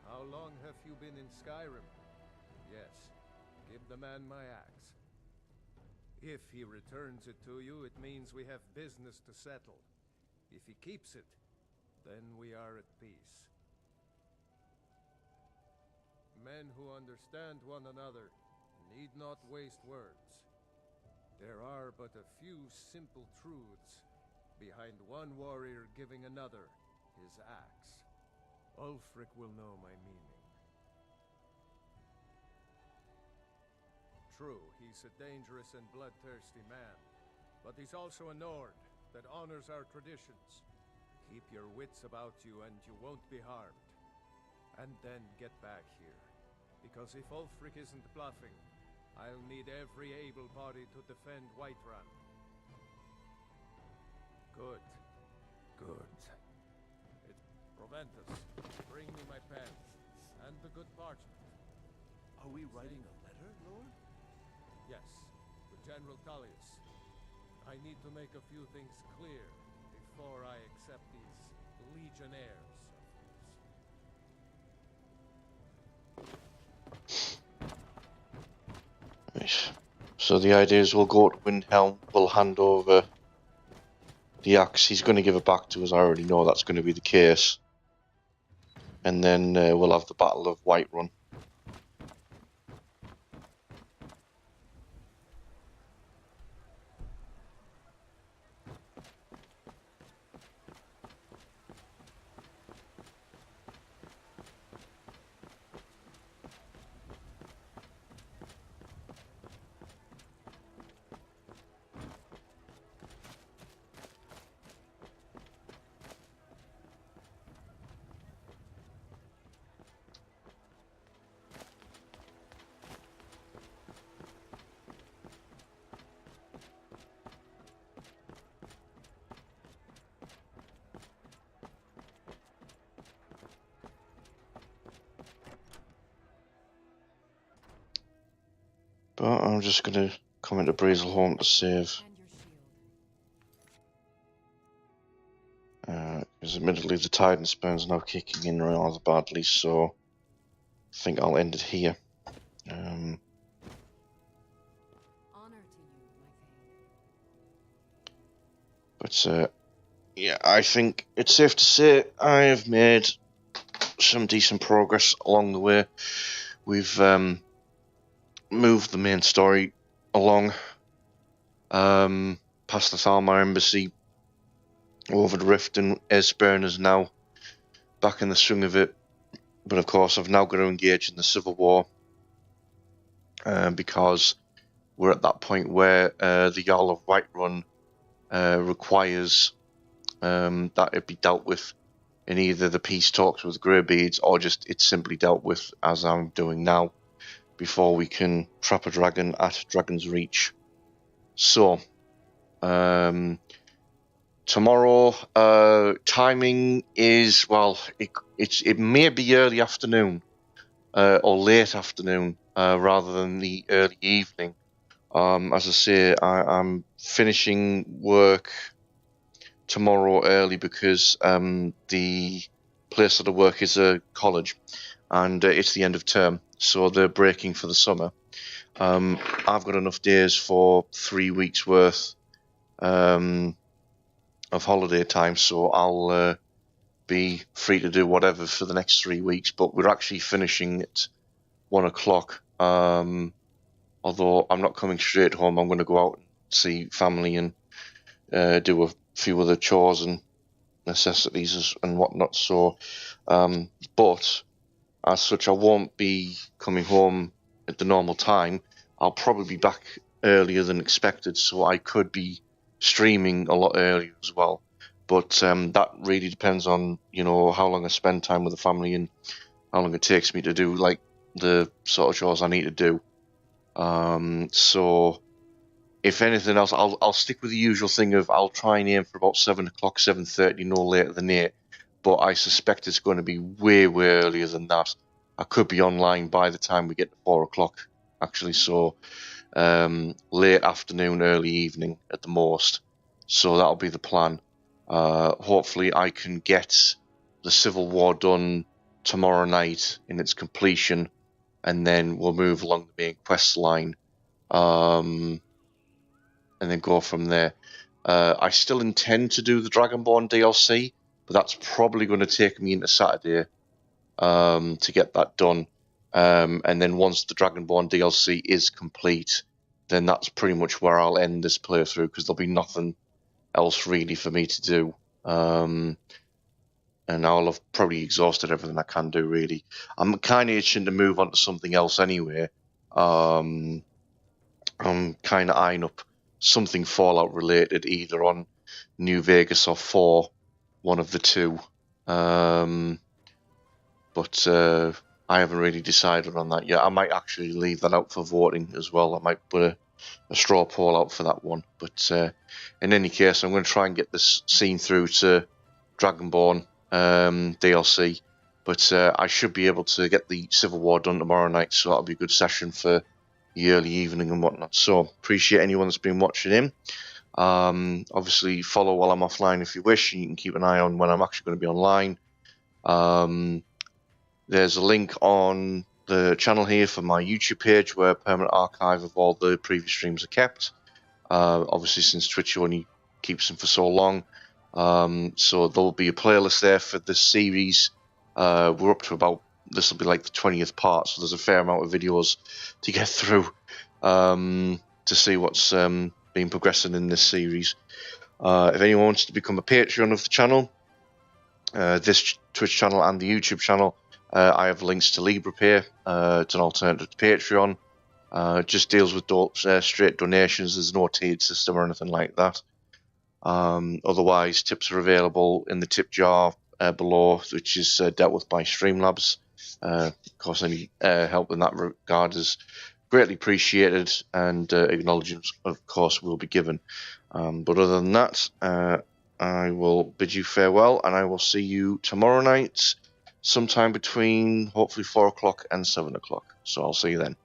How long have you been in Skyrim? Yes. Give the man my axe. If he returns it to you, it means we have business to settle. If he keeps it, then we are at peace. Men who understand one another need not waste words. There are but a few simple truths behind one warrior giving another his axe. Ulfric will know my meaning. True, he's a dangerous and bloodthirsty man, but he's also a Nord that honors our traditions. Keep your wits about you and you won't be harmed. And then get back here, because if Ulfric isn't bluffing, I'll need every able body to defend Whiterun. Good. Good. Proventus, bring me my pen, and the good parchment. Are we writing a letter, Lord? Yes, to General Tullius. I need to make a few things clear before I accept these legionnaires of yours. Right. So the idea is we'll go to Windhelm, we'll hand over the axe. He's going to give it back to us. I already know that's going to be the case. And then we'll have the Battle of Whiterun. But I'm just going to come into Brazelholm to save. Because admittedly the Tidance Burn's now kicking in rather badly, so I think I'll end it here. But yeah, I think it's safe to say I have made some decent progress along the way. We've moved the main story along past the Thalmar embassy over the rift, and Esbern is now back in the swing of it. But of course I've now got to engage in the civil war because we're at that point where the Jarl of Whiterun requires that it be dealt with in either the peace talks with Greybeards or just it's simply dealt with as I'm doing now, before we can trap a dragon at Dragon's Reach. So, tomorrow, timing is, well, it may be early afternoon, or late afternoon, rather than the early evening. As I say, I'm finishing work tomorrow early because the place that I work is a college, and it's the end of term, so they're breaking for the summer. I've got enough days for 3 weeks worth of holiday time, so I'll be free to do whatever for the next 3 weeks. But we're actually finishing at 1 o'clock. Although I'm not coming straight home, I'm going to go out and see family and do a few other chores and necessities and whatnot. So, but as such, I won't be coming home at the normal time. I'll probably be back earlier than expected, so I could be streaming a lot earlier as well. But that really depends on, you know, how long I spend time with the family and how long it takes me to do like the sort of chores I need to do. So if anything else, I'll stick with the usual thing of I'll try and aim for about 7 o'clock, 7:30, no later than 8. But I suspect it's going to be way earlier than that. I could be online by the time we get to 4 o'clock, actually. So late afternoon, early evening at the most. So that'll be the plan. Hopefully I can get the Civil War done tomorrow night in its completion, and then we'll move along the main quest line, and then go from there. I still intend to do the Dragonborn DLC, but that's probably going to take me into Saturday to get that done. And then once the Dragonborn DLC is complete, then that's pretty much where I'll end this playthrough, because there'll be nothing else really for me to do. And I'll have probably exhausted everything I can do, really. I'm kind of itching to move on to something else anyway. I'm kind of eyeing up something Fallout related, either on New Vegas or 4, one of the two. But I haven't really decided on that yet. I might actually leave that out for voting as well. I might put a straw poll out for that one. But in any case, I'm going to try and get this scene through to Dragonborn DLC. But I should be able to get the Civil War done tomorrow night, so that'll be a good session for the early evening and whatnot. So appreciate anyone that's been watching in. Obviously follow while I'm offline if you wish, and you can keep an eye on when I'm actually going to be online. There's a link on the channel here for my YouTube page where a permanent archive of all the previous streams are kept. Obviously, since Twitch only keeps them for so long. So there'll be a playlist there for this series. We're up to about, this will be like the 20th part, so there's a fair amount of videos to get through to see what's been progressing in this series. If anyone wants to become a Patreon of the channel, this Twitch channel and the YouTube channel, I have links to LibrePay. It's an alternative to Patreon. Just deals with straight donations. There's no tiered system or anything like that. Otherwise, tips are available in the tip jar below, which is dealt with by Streamlabs. Of course, any help in that regard is greatly appreciated, and acknowledgements, of course, will be given. But other than that, I will bid you farewell, and I will see you tomorrow night, sometime between hopefully 4 o'clock and 7 o'clock. So I'll see you then.